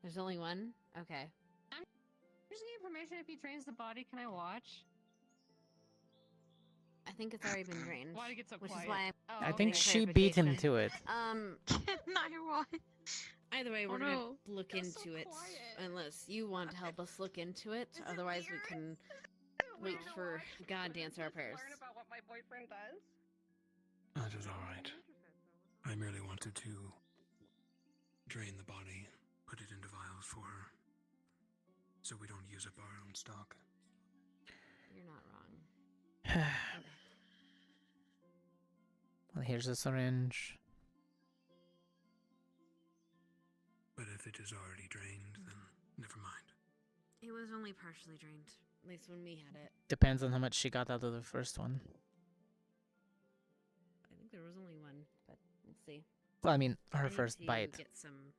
there's only one. Okay. I'm just need permission if he drains the body. Can I watch? I think it's already been drained. Why'd it get so which quiet? is why I'm I think getting she beat him clarification. to it. Not your wife. Either way, we're Oh, gonna no. look into it. Unless you want to help us look into it. Otherwise, we can wait for God to answer our prayers. Learn about what my boyfriend does. That is all right. I merely wanted to drain the body, put it into vials for her, so we don't use up our own stock. You're not wrong. Okay. Well, here's a syringe. But if if it is already drained, then never mind. It was only partially drained, at least when we had it. Depends on how much she got out of the first one. I think there was only one, but we'll see. Well, I mean, her I need first to bite. Get some.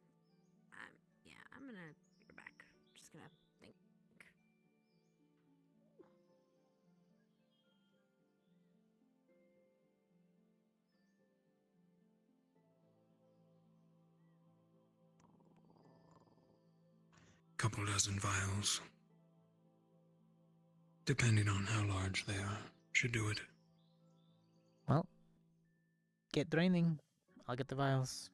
Yeah, I'm gonna be right back. Just gonna think. Couple dozen vials. Depending on how large they are, should do it. Well, get draining. I'll get the vials.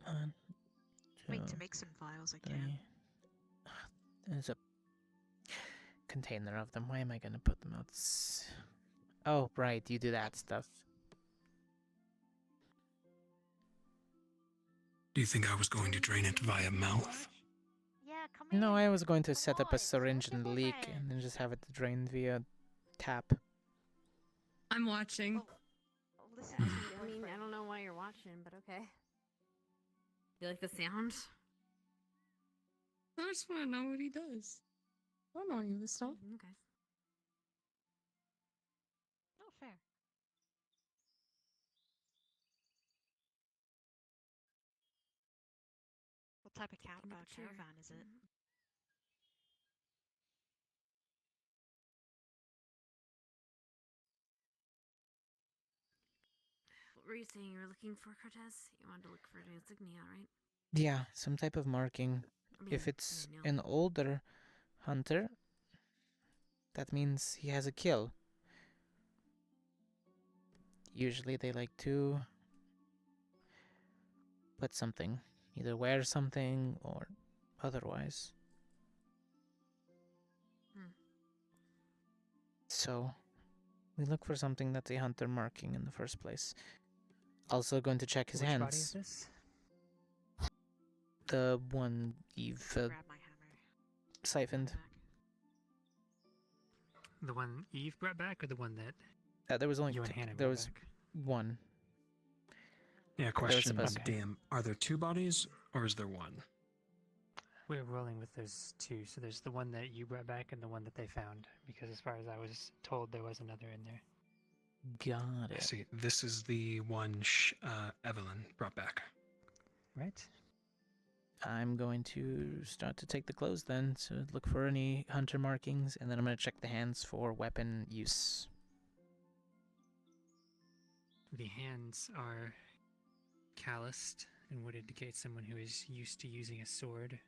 One, Wait, two, to make some vials, I three. can. There's a container of them. Why am I gonna put them out? Oh, right, you do that stuff. Do you think I was going to drain it via mouth? Yeah, come No, I was going to set up a syringe and leak and then just have it drained via tap. I'm watching. Listen I to mean, I don't know why you're watching, but okay. You like the sound? I just want to know what he does. I don't know any of this stuff. Okay. Oh, fair. What type of caravan is it? What were you saying? You were looking for, Cortez? You wanted to look for an insignia, right? Yeah, some type of marking. If it's an older hunter, that means he has a kill. Usually they like to put something, either wear something or otherwise. So, we look for something that's a hunter marking in the first place. Also going to check his Which hands. body is this? The one you've Grab my hammer. siphoned. The one Eve brought back, or the one that There was only you and Hannah there brought was back? one. Yeah, There was question. supposed to be. DM, are there two bodies or is there one? We're rolling with those two. So there's the one that you brought back and the one that they found. Because as far as I was told, there was another in there. Got I it. see. This is the one Evelyn brought back. Right. I'm going to start to take the clothes then, to look for any hunter markings, and then I'm going to check the hands for weapon use. The hands are calloused and would indicate someone who is used to using a sword.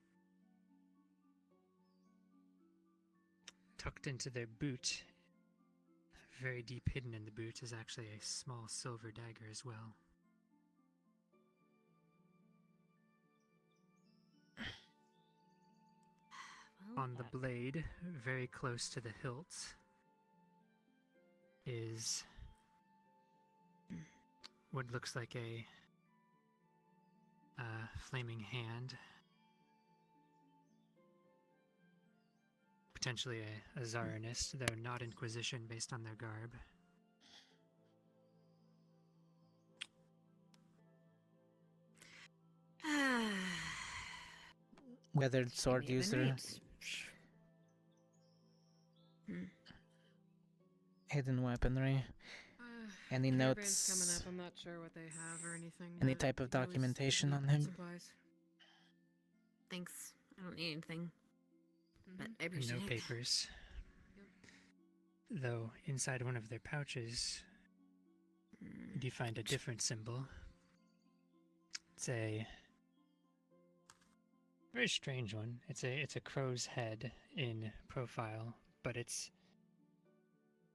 Tucked into their boot, very deep hidden in the boot, is actually a small silver dagger as well. On the blade, very close to the hilt, is what looks like a flaming hand. Potentially a Zarinist, though not Inquisition based on their garb. Weathered sword Give me a user. minute. Hidden weaponry. Any Caravan's notes? coming up. I'm not sure what they have or anything. Any but type of you can always documentation leave on him? Supplies. Thanks. I don't need anything. But I And appreciate no it. papers. Though inside one of their pouches, you do find a different symbol. It's a very strange one. It's a crow's head in profile, but it's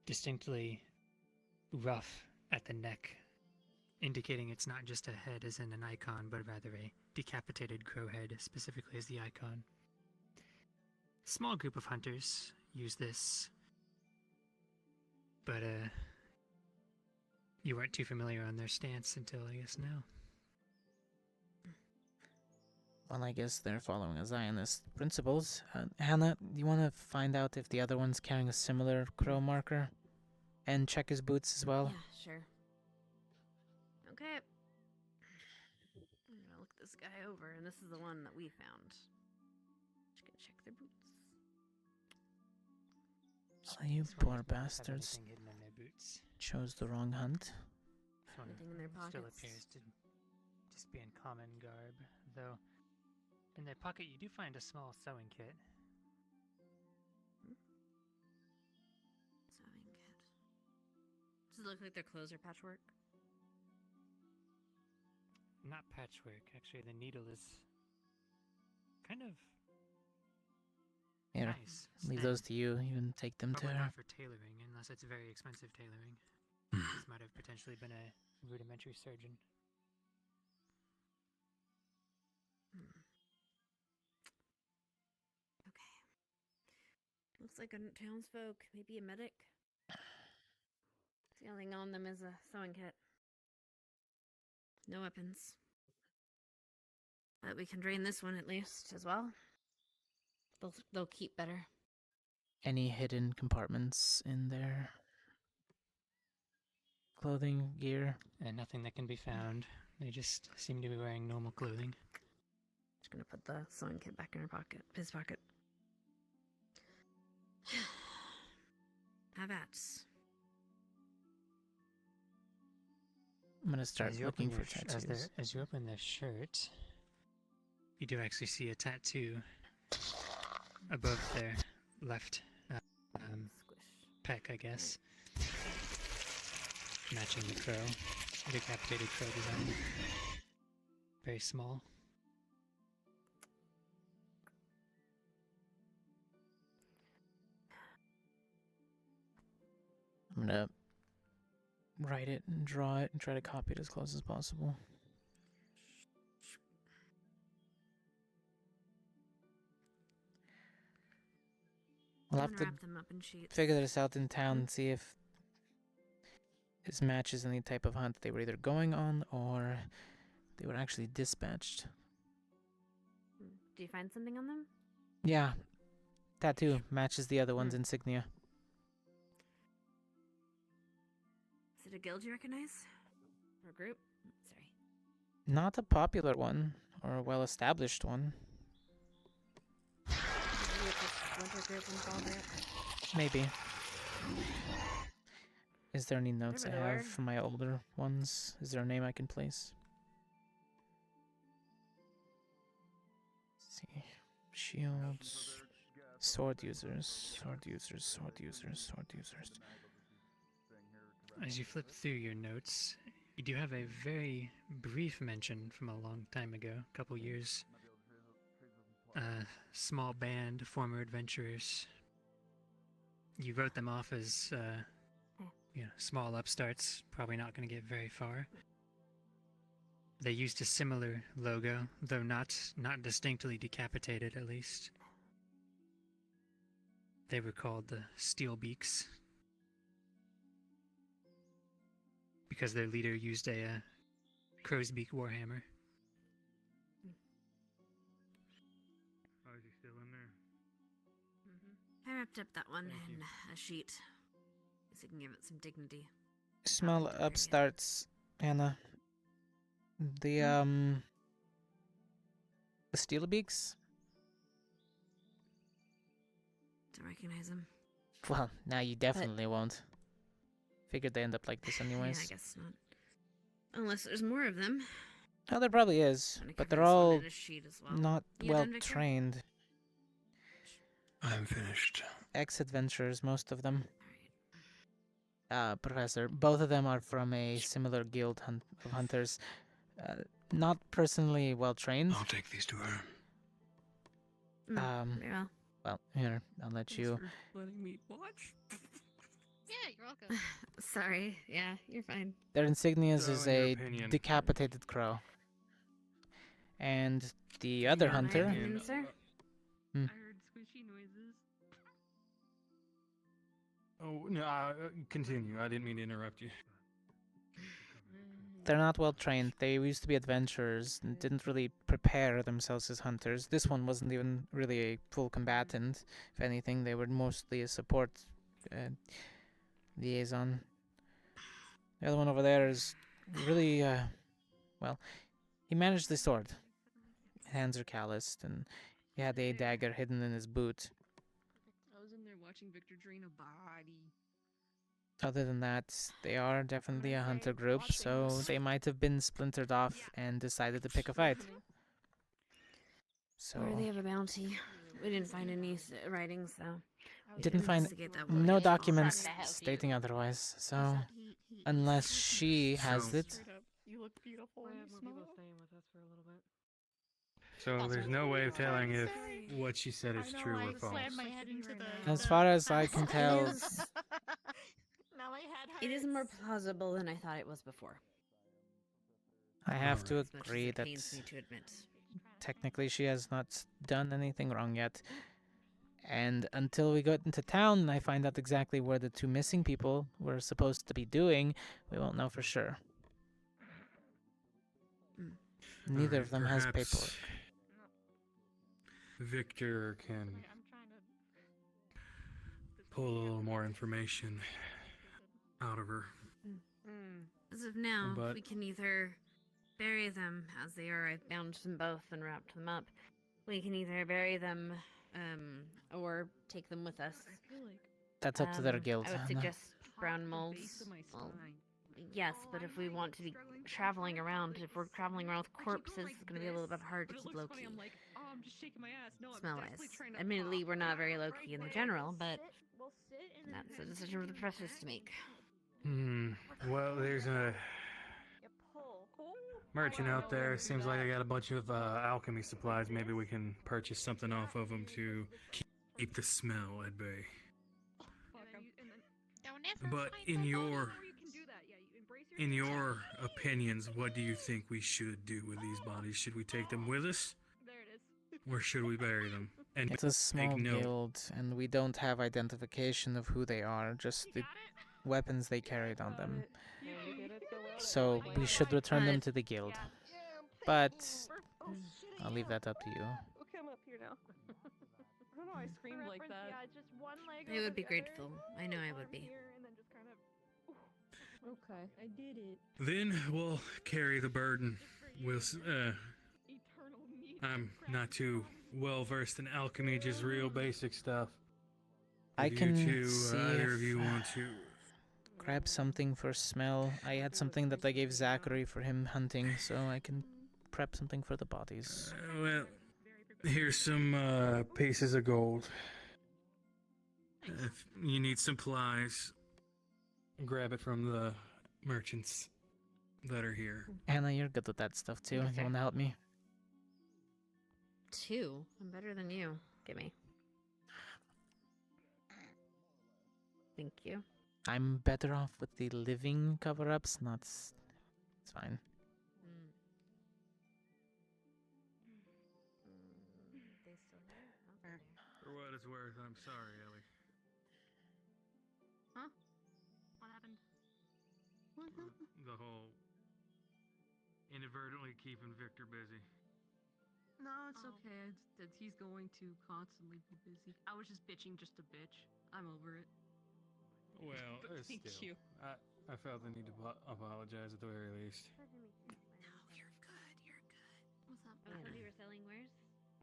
distinctly rough at the neck, indicating it's not just a head as in an icon, but rather a decapitated crow head specifically as the icon. Small group of hunters use this, but you weren't too familiar on their stance until I guess now. Well, I guess they're following a Zionist principles. Hannah, do you want to find out if the other one's carrying a similar crow marker? And check his boots as well. Yeah, sure. Okay. I'm gonna look this guy over, and this is the one that we found. Just gonna check their boots. So you This one poor does not have bastards anything hidden in their boots. chose the wrong hunt. This one Anything in their still pockets? appears to just be in common garb, though in their pocket you do find a small sewing kit. Sewing kit. Does it look like their clothes are patchwork? Not patchwork, actually. The needle is kind of Here, nice. leave thin. those to you. You can take them to Probably her. not for tailoring, unless it's very expensive tailoring. This might have potentially been a rudimentary surgeon. Okay. Looks like a townsfolk, maybe a medic. The only thing on them is a sewing kit. No weapons. But we can drain this one at least as well. They'll keep better. Any hidden compartments in their clothing, gear? And nothing that can be found. They just seem to be wearing normal clothing. Just gonna put the sewing kit back in her pocket. His pocket. Have at. I'm gonna start As you looking open for your tattoos. as you open the shirt, you do actually see a tattoo above their left pec, I guess, matching the crow, decapitated crow design. Very small. I'm gonna write it and draw it and try to copy it as close as possible. We'll I'm have gonna to wrap them up in sheets. figure this out in town and see if this matches any type of hunt they were either going on or they were actually dispatched. Do you find something on them? Yeah, tattoo matches the other one's insignia. Is it a guild you recognize? Or a group? Sorry. Not a popular one or a well-established one. Maybe it's a winter group and fall group. Maybe. Is there any notes I Whatever they have were. from my older ones? Is there a name I can place? Let's see. Shields. Sword users. Sword users. Sword users. Sword users. As you flip through your notes, you do have a very brief mention from a long time ago, a couple years. A small band, former adventurers. You wrote them off as, small upstarts, probably not going to get very far. They used a similar logo, though not distinctly decapitated, at least. They were called the Steelbeaks, because their leader used a crow's beak warhammer. Oh, is he still in there? I wrapped up that one in a sheet. Guess I can give it some dignity. Small upstarts, Anna. The Steelbeaks? Don't recognize him. Well, now you definitely won't. Figured they end up like this anyways. Yeah, I guess not. Unless there's more of them. Oh, there probably is, Gonna but cover they're this one all in a sheet as well. not You well done, Victor? trained. I'm finished. Ex-adventurers, most of them. Professor, both of them are from a similar guild of hunters. Not personally well trained. I'll take these to her. Yeah. Well, here, I'll let you. Letting me watch. Yeah, you're welcome. Sorry. Yeah, you're fine. Their insignias So, is in your a opinion- decapitated crow. And the other In my hunter. opinion, sir. I heard squishy noises. Oh, no, continue. I didn't mean to interrupt you. They're not well trained. They used to be adventurers and didn't really prepare themselves as hunters. This one wasn't even really a full combatant. If anything, they were mostly a support. liaison. The other one over there is really, well, he managed the sword. Hands are calloused, and he had a dagger hidden in his boot. I was in there watching Victor drain a body. Other than that, they are definitely a hunter group, so they might have been splintered off and decided to pick a fight. So Or they have a bounty. We didn't find any writings, though. didn't find no documents stating otherwise. So unless she has it, You look beautiful. We have more people staying with us for a little bit. So there's no way of telling if what she said is true or false. Slammed my head into the. as far as I can tell, Now my head hurts. It is more plausible than I thought it was before. I have to As much as agree it that pains me to admit. technically she has not done anything wrong yet. And until we go into town and I find out exactly where the two missing people were supposed to be doing, we won't know for sure. Neither of them has Perhaps paperwork. Victor can pull a little more information out of her. As of now, But- we can either bury them as they are. I've bound them both and wrapped them up. We can either bury them, or take them with us. That's up to their guild. I would suggest brown molds. Well, yes, but if we want to be traveling around, if we're traveling around with corpses, it's going to be a little bit hard to keep low key. I'm like, oh, I'm just shaking my ass. No, Smell I'm wise. definitely trying to. Admittedly, we're not very low key in the general, but We'll sit and that's a decision for the professors to make. Well, there's a merchant out there. Seems like I got a bunch of alchemy supplies. Maybe we can purchase something off of them to keep the smell at bay. But in your opinions, what do you think we should do with these bodies? Should we take them with us, or should we bury them? And It's a small take note. guild, and we don't have identification of who they are, just the weapons they carried on them. So we should return them to the guild. But I'll leave that up to you. We'll come up here now. I don't know, I screamed like that. Yeah, just one leg. I would be grateful. I know I would be. Okay, I did it. Then we'll carry the burden. I'm not too well versed in alchemy, just real basic stuff. I If can you two, see either if of you want to. grab something for smell. I had something that I gave Zachary for him hunting, so I can prep something for the bodies. Well, here's some pieces of gold. If you need supplies, grab it from the merchants that are here. Anna, you're good with that stuff too. Yes, You sir. want to help me? 2. I'm better than you. Give me. Thank you. I'm better off with the living cover-ups, not... It's fine. They still there? For what it's worth, I'm sorry, Ellie. Huh? What happened? What happened? The whole inadvertently keeping Victor busy. No, it's okay. He's going to constantly be busy. I was just bitching just to bitch. I'm over it. Well, Thank still, you. I felt the need to apologize at the very least. No, you're good. You're good. What's up? Oh, so you were selling wares?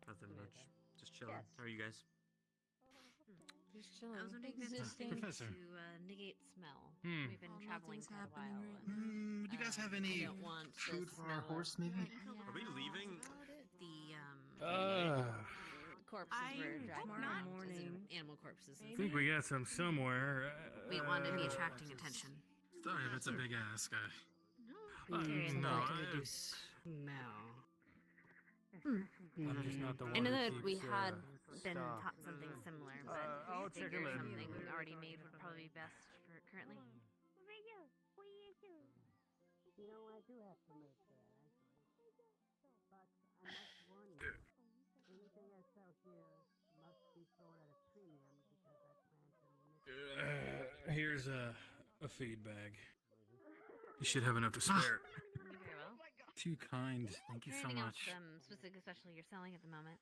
Nothing much. Just chilling. Yes. How are you guys? Just I was wondering if there's Existing. something Professor. to negate smell. Hmm. We've been traveling nothing's quite a happening while. right and, Do you guys have I any don't want food the for our smell horse, of maybe? Are we leaving? The corpses were dragging tomorrow out, as in morning. animal corpses. I think we got some somewhere. We want to be attracting attention. Sorry if it's a big ass guy. Curious no, what I- to do smell. I'm just not the one I know who that we keeps, had been stuff. taught something similar, but I'll I check figure him in. something already made would probably be best for currently. You know, I do have to make that, but I must warn you, anything I sell here must be sold at a premium because I plan to mix Here's a feed bag. You should have enough to spare. Very well. Too kind. Thank you so Anything much. else, specific, especially you're selling at the moment?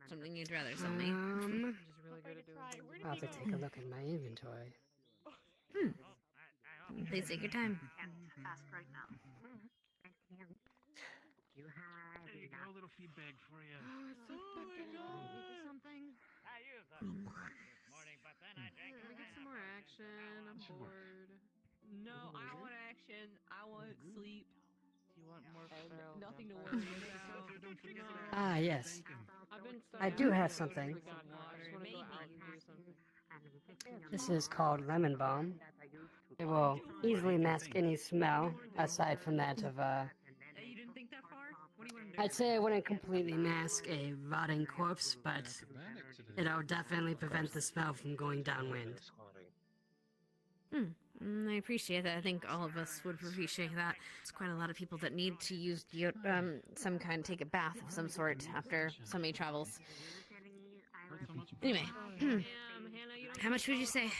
Something you'd rather sell me? Just really good at doing things. I'll have to take a look at my inventory. Please take your time. Ask right now. Thank you. You have There you go, a little feed bag for you. Oh, my god. Need do something. I used that this morning, but then I drank Let me get some more action. I'm bored. No, I want action. I want sleep. Do you want more And feral nothing to vampires? worry about. Ah, yes. I've been I studying do for have this something. week. I just want to go out and do something. This is called lemon balm. It will easily mask any smell, aside from that of, Hey, you didn't think that far? What do you want to do? I'd say it wouldn't completely mask a rotting corpse, but it'll definitely prevent the smell from going downwind. I appreciate that. I think all of us would appreciate that. There's quite a lot of people that need to use some kind, take a bath of some sort after so many travels. Anyway, how much would you say?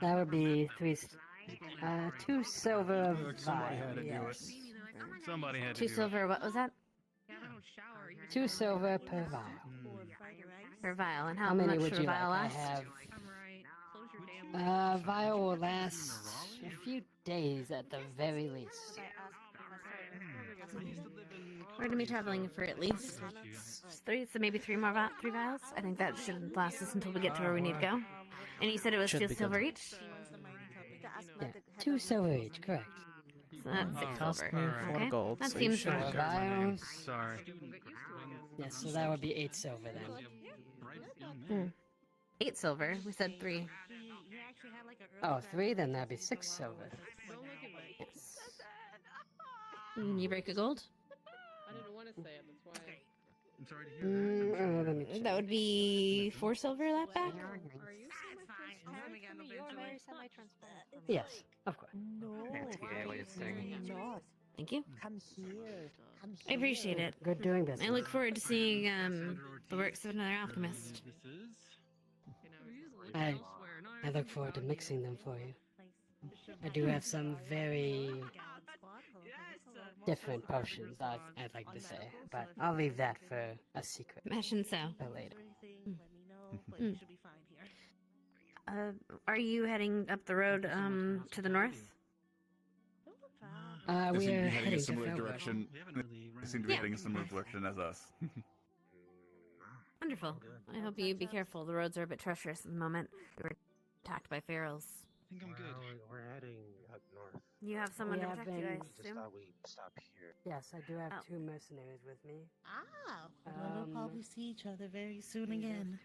That would be 2 silver Somebody had to do it. yes. Somebody had to 2 do silver, what was that? 2 silver per vial. Per vial, and How how many much would would a you like? vial I last? have. Vial will last a few days at the very least. We're gonna be traveling for at least 3, so maybe 3 more 3 vials. I think that should last us until we get to where we need to go. And you said it was Should 2 be silver good. each? Yeah, 2 silver each, correct. So that's 6 Cost silver. me 4 Okay, gold, that so you seems should be Four good. vials. Sorry. Yes, so that would be 8 silver then. 8 silver. We said 3. Oh, 3? Then that'd be 6 silver. Yes. You break a gold? I didn't want to say it, that's why. I'm sorry to hear Let me check. That would be 4 silver that back? Are you Yes, of course. Thank you. Come here. Come I appreciate it. Good doing business. I look forward to seeing the works of another alchemist. I look forward to mixing them for you. I do have some very different potions, I'd like to say, but I'll leave that for a secret. Mash and so. For later. Are you heading up the road to the north? They We seem to are be heading heading in a to similar Philbrook. direction. They seem to be heading in a similar direction as us. Wonderful. I hope you be careful. The roads are a bit treacherous at the moment. We were attacked by ferals. I think I'm good. We're heading up north. You have someone We to have protect you, I been- assume? Thought we'd stop here. Yes, I do have Oh. 2 mercenaries with me. Ah, well, we'll probably see each other very soon again.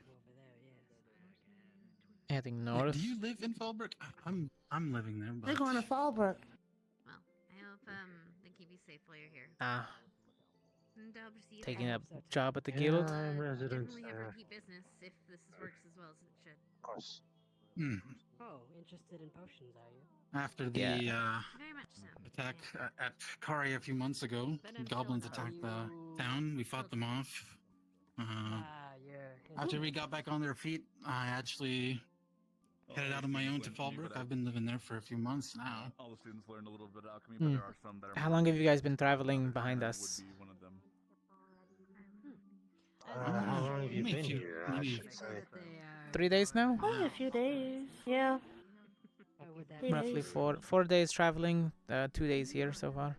Heading north. Do you live in Fallbrook? I'm living there, but They're going to Fallbrook. Well, I hope they keep you safe while you're here. Ah, And I'll proceed. taking a job at the guild. I'm resident. Definitely have repeat business if this works as well as it should. Of course. Oh, interested in potions, are you? after the Very much so. attack at Kari a few months ago, goblins attacked the town. We fought them off. After we got back on their feet, I actually headed out on my own to Fallbrook. I've been living there for a few months now. All the students learned a little bit of alchemy, but Hmm. there are some that are. How long have you guys been traveling behind would us? be one of them. How long have you maybe been a few- here? I maybe- should say. 3 days now? Only a few days. Yeah. Roughly 4 days traveling, 2 days here so far.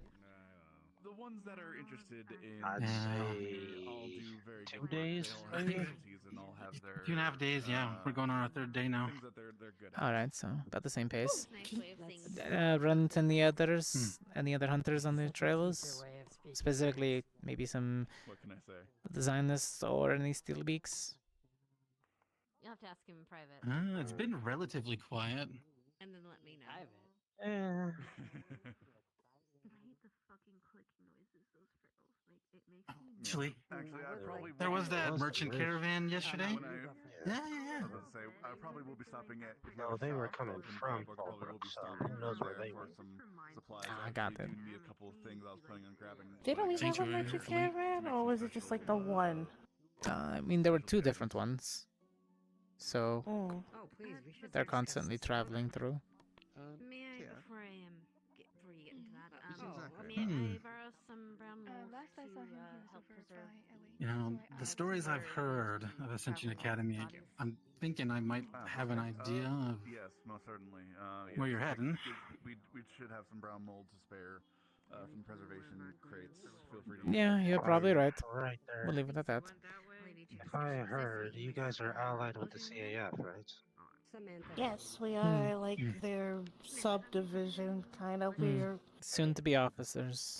The ones that are interested in I'd say all do very 2 different. days, They all have maybe? specialties and all have their 2.5 days, yeah. We're going on our 3rd day now. things that they're good at. Alright, so about the same pace. Nice way of saying Run into any others? Any other hunters on the trails? Specifically, maybe some What can I say? designers or any steel beaks? You'll have to ask him in private. It's been relatively quiet. And then let me know. Eh. I hate the fucking clicking noises those ferals make. It makes me Actually, Actually, I probably there was that Most merchant of it. caravan yesterday. Yeah. Yeah. I was gonna say I probably will be stopping at. if you No, have a they were shop coming in from Fallbrook, probably will be Fallbrook, so stopping who knows where there they for went. some supplies. I got actually it. do need a couple of things I was planning on grabbing. Didn't we have a Sanctuary, merchant hopefully. caravan, or was it just like the one? I mean, there were 2 different ones. So, Oh. please, we should they're constantly traveling through. May I, before you get into that, exactly. may I borrow some brown wool last I to saw him, he was help over preserve? by Ellie. You know, the stories I've heard of Ascension Academy, thinking I might have an idea of Yes, most certainly. where you're heading. We should have some brown mold to spare from preservation crates. Feel free to. Yeah, you're probably right. Right there. We'll leave it at that. If I heard, you guys are allied with the CAF, right? Yes, we are like their subdivision, kind of weird. Soon to be officers.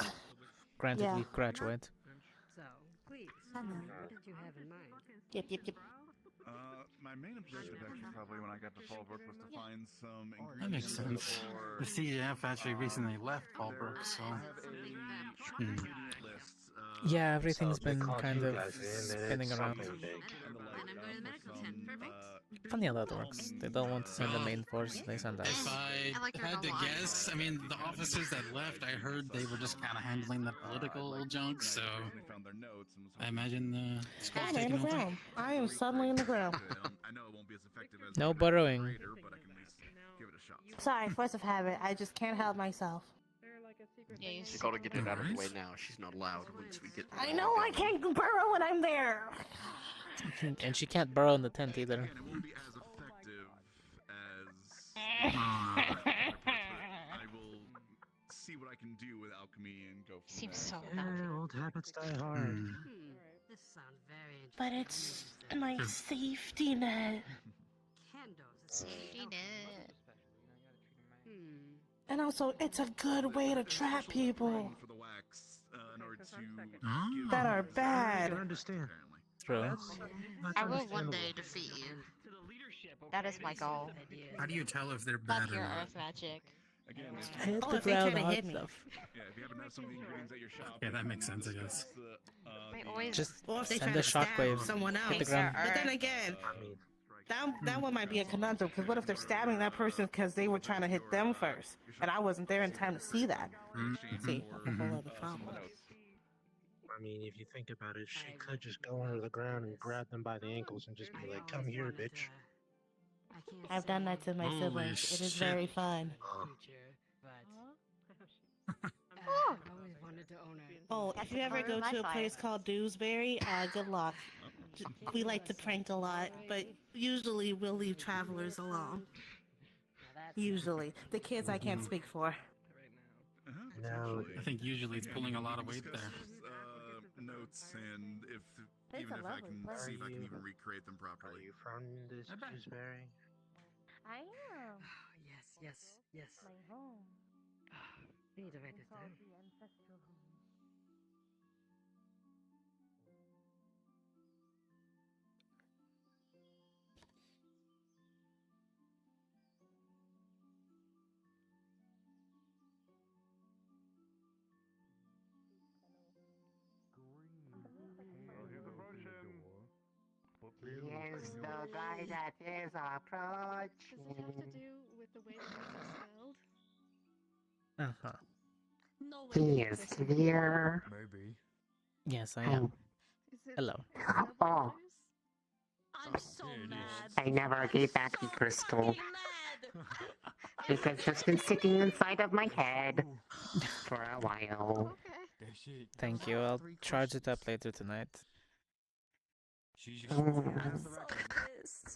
Granted, Yeah. we graduate. So, please, what did you have in mind? Yep. My main objective, actually, probably when I got to Fallbrook, was to find some ingredients. That makes sense. For, The CAF actually recently left Fallbrook, so. I have a ingredient list. Yeah, everything's So they been called kind you of guys in, and spinning it's around. something big. Funny how that works. They don't want to send the main force, they send us. If I had to guess, I mean, the officers that left, I heard they were just kind of handling the political junk, so I imagine the squad's I'm in taking the over. ground. I am suddenly in the ground. I know it won't be as effective as No burrowing. but I can at least give it a shot. Sorry, force of habit. I just can't help myself. Yeah, you You gotta get it out of the way now. She's not allowed once we get. I know I can't burrow when I'm there. And she can't burrow in the tent either. Again, it won't be as effective as. I will see what I can do with alchemy and go from Seems so Yeah, old habits die hard. This sounds very interesting. But it's my safety net. Safety net. And also, it's a good way to trap people for the wax in order to that are bad. I understand. True. I will one day defeat you. That is my goal. How do you tell if they're bad Fuck or your not? earth magic. Again, Hit Oh, the if they ground try to hard hit me. stuff. yeah, if you happen to have some of the ingredients at your shop. Yeah, that makes sense, I guess. Just Or if they send try a to stab shockwave. someone Hit else. the ground. But then again, that one might be a conundrum, because what if they're stabbing that person because they were trying to hit them first, and I wasn't there in time to see that? See, that's a whole other problem. I mean, if you think about it, she could just go under the ground and grab them by the ankles and just be like, "Come here, bitch." I've done that to my Holy siblings. It is shit. very fun. always wanted to own it. Oh, if you ever go to a place called Dewsbury, good luck. We like to prank a lot, but usually we'll leave travelers alone. Usually. The kids I can't speak for. No, I think usually it's pulling a lot of weight there. Notes and if It's even a if I lovely can place. see if I can even recreate them properly. Are you from this Dewsbury? I am. Yes. My home. Need to write this down. The ancestral home. Here's the guy that is approaching. Does it have to do with the way the music smelled? Uh-huh. No way. He is here. Maybe. Yes, I am. Hello. Oh, I'm so mad. I never gave back the crystal. Because it's been sitting inside of my head for a while. Thank you. I'll charge it up later tonight.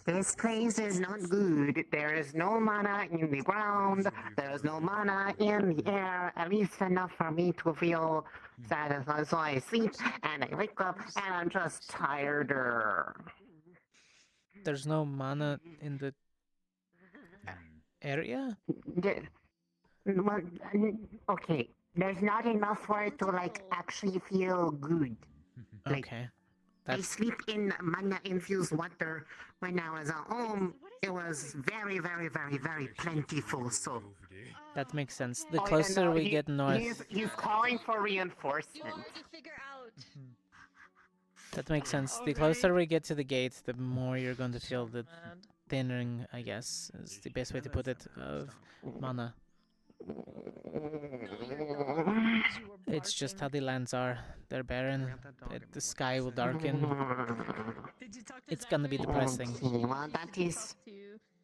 This place is not good. There is no mana in the ground. There is no mana in the air. At least enough for me to feel satisfied. So I sleep and I wake up and I'm just tireder. There's no mana in the area? Well, okay, there's not enough for it to like actually feel good. Okay. I sleep in mana infused water. When I was at home, it was very, very, very, very plentiful. So That makes sense. The Oh, yeah, closer no, we get north, he's calling for reinforcement. that makes sense. The closer we get to the gate, the more you're going to feel the thinning, I guess, is the best way to put it, of mana. It's just how the lands are. They're barren. The sky will darken. It's gonna be depressing. Okay,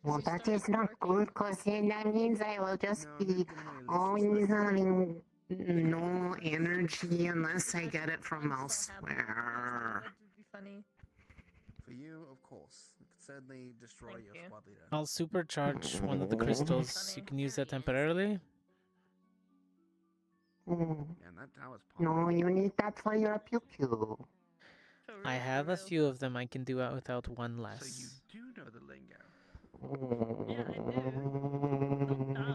well, that is not good, because then that means I will just be always having no energy unless I get it from elsewhere. That would be funny. For you, of course. We could certainly destroy Thank your you. squad leader. I'll supercharge one of the crystals. You can use that temporarily. Yeah, and that tower's No, you need that for your pew pew. I have a few of them. I can do without one So less. you do know the lingo. Yeah, I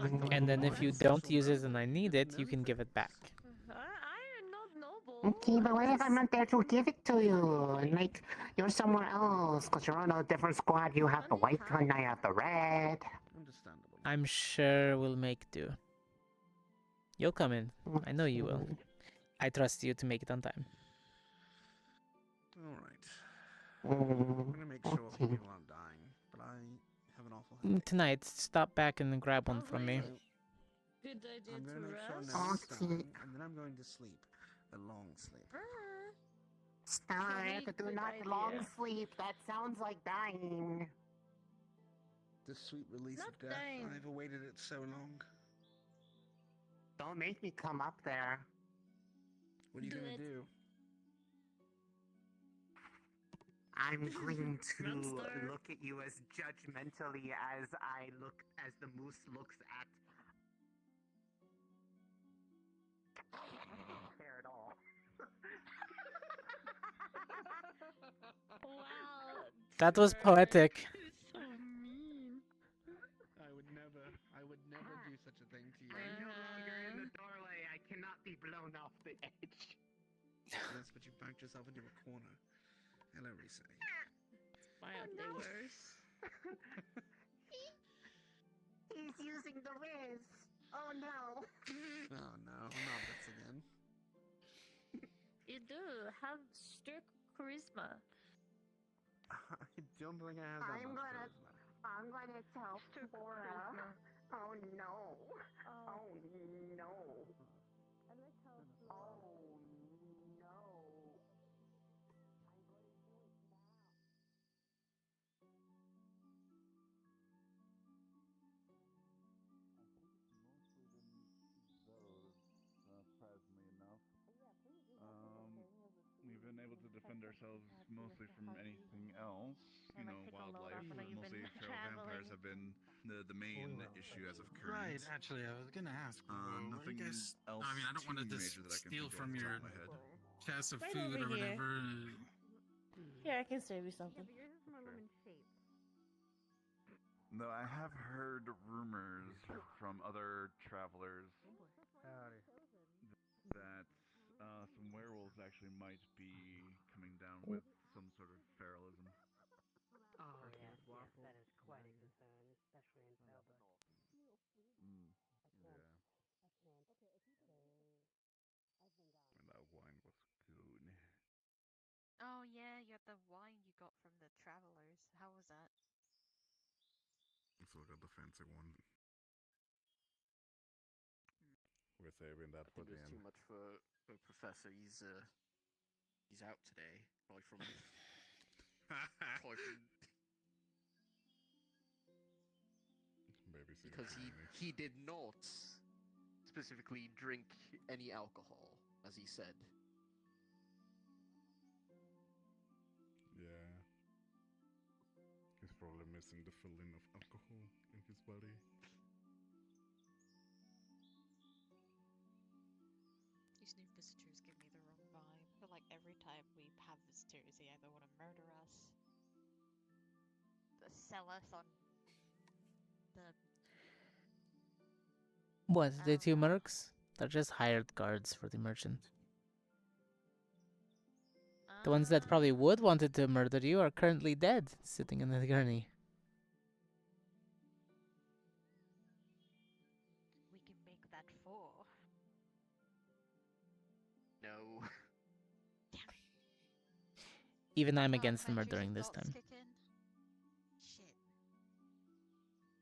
do. And then if you don't use it and I need it, you can give it back. I am not noble. Okay, but what if I'm not there to give it to you? And like, you're somewhere else, because you're on a different squad. You have the white gun, I have the red. Understandable. I'm sure we'll make do. You'll come in. I know you will. I trust you to make it on time. Alright. I'm gonna make sure people aren't dying, but I have an awful headache. Tonight, stop back and grab one from me. Good idea I'm to gonna make sure rest. no one's dying, and then I'm going to sleep. A long sleep. Stop, do good not idea. long sleep. That sounds like dying. The sweet release Not of death. dying. I've awaited it so long. Don't make me come up there. What are you Do gonna it. do? I'm going to Monster. look at you as judgmentally as the moose looks at care at all. Wow. That was poetic. So mean. I would never do such a thing to you. I'm no longer in the doorway. I cannot be blown off the edge. Yes, but you backed yourself into a corner. Hello, Risa. Mildly worse. He's using the whiz. Oh no. Oh no, not this again. You do have strict charisma. I don't think I have that much charisma. I'm gonna tell Cora. Oh no. Oh no. I like how Oh no. Surprisingly enough. We've been able to defend ourselves mostly from anything else. You know, wildlife. Mostly feral vampires have been the main issue as of current. Right, actually, I was gonna ask. Nothing I guess, else I mean, I don't want to too just major that I can steal think from of off the your top of my head. chest of Right food over or here. whatever. Here, I can save you something. Yours is more lemon shaped. Though I have heard rumors from other travelers that some werewolves actually might be coming down with some sort of feralism. Oh, yes, that is quite a concern, especially in Talbot. Yeah. And that wine was good. Oh yeah, you had the wine you got from the travelers. How was that? So I got the fancy one. We're saving that I for think the it was end. too much for Professor. He's out today. Probably from Baby because he did not specifically drink any alcohol, as he said. Yeah. He's probably missing the feeling of alcohol in his body. These new visitors give me the wrong vibe. I feel like every time we have visitors, they either want to murder us, sell us on the. What, the two mercs? They're just hired guards for the merchant. The ones that probably would wanted to murder you are currently dead, sitting in the gurney. We can make that 4. No. Even I'm against the murdering this time. Shit.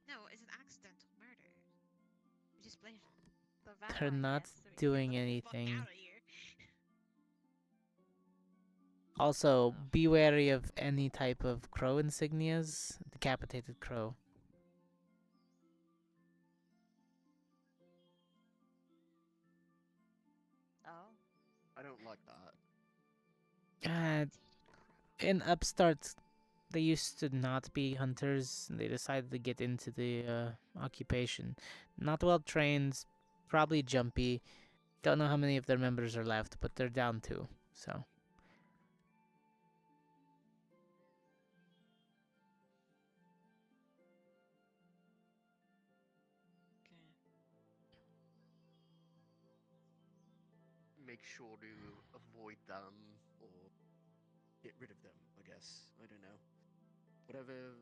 No, it's an accidental murder. We just blame the They're vampire not death so we can doing get the fuck anything. out of here. Also, be wary of any type of crow insignias. Decapitated crow. Oh. I don't like that. In upstart They used to not be hunters, and they decided to get into the occupation. Not well trained, probably jumpy. Don't know how many of their members are left, but they're down 2, so... Make sure to avoid them or get rid of them, I guess. I don't know. Whatever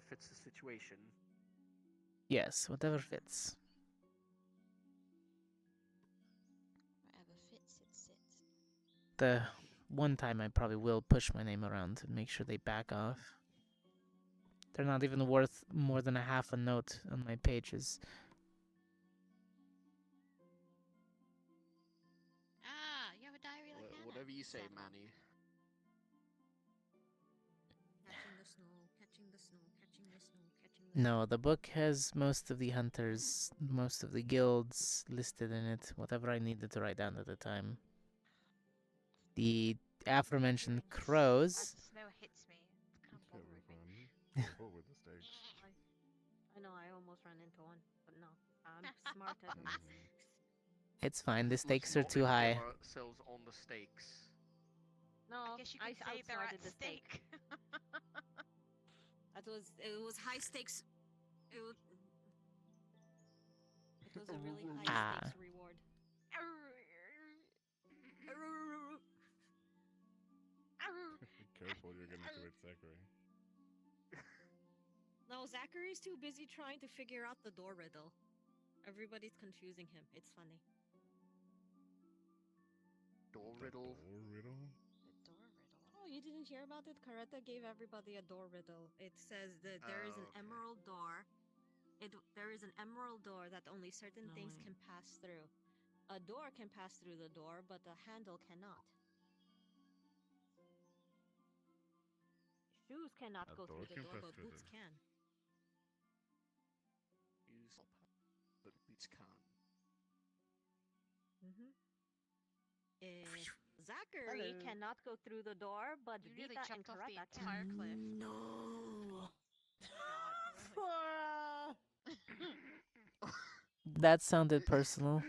fits the situation. Yes, whatever fits. Whatever fits, it sits. The one time I probably will push my name around and make sure they back off. They're not even worth more than a half a note on my pages. Ah, you have a diary like Hannah. Whatever you say, Manny. Catching the snow, catching the snow, catching the snow, catching the snow. No, the book has most of the hunters, most of the guilds listed in it, whatever I needed to write down at the time. The aforementioned crows. Snow hits me. Can't bother with me. Careful with the stakes. I know, I almost ran into one, but no. I'm smarter than that. It's fine, the Let's stakes are not too high. put ourselves on the stakes. No, I guess you could say they're outsmarted at the stake. It was high stakes. It was a really high stakes reward. Careful, you're gonna do it, Zachary. No, Zachary's too busy trying to figure out the door riddle. Everybody's confusing him. It's funny. Door riddle. Door riddle? The door riddle. Oh, you didn't hear about it? Kareta gave everybody a door riddle. It says that there is an emerald door. There is an emerald door that only certain things can pass through. A door can pass through the door, but a handle cannot. Shoes cannot go through the door, but boots can. Shoes, but boots can't. Zachary cannot go through the door, but You Vita really and jumped off the Kareta entire can. cliff. No. That sounded personal.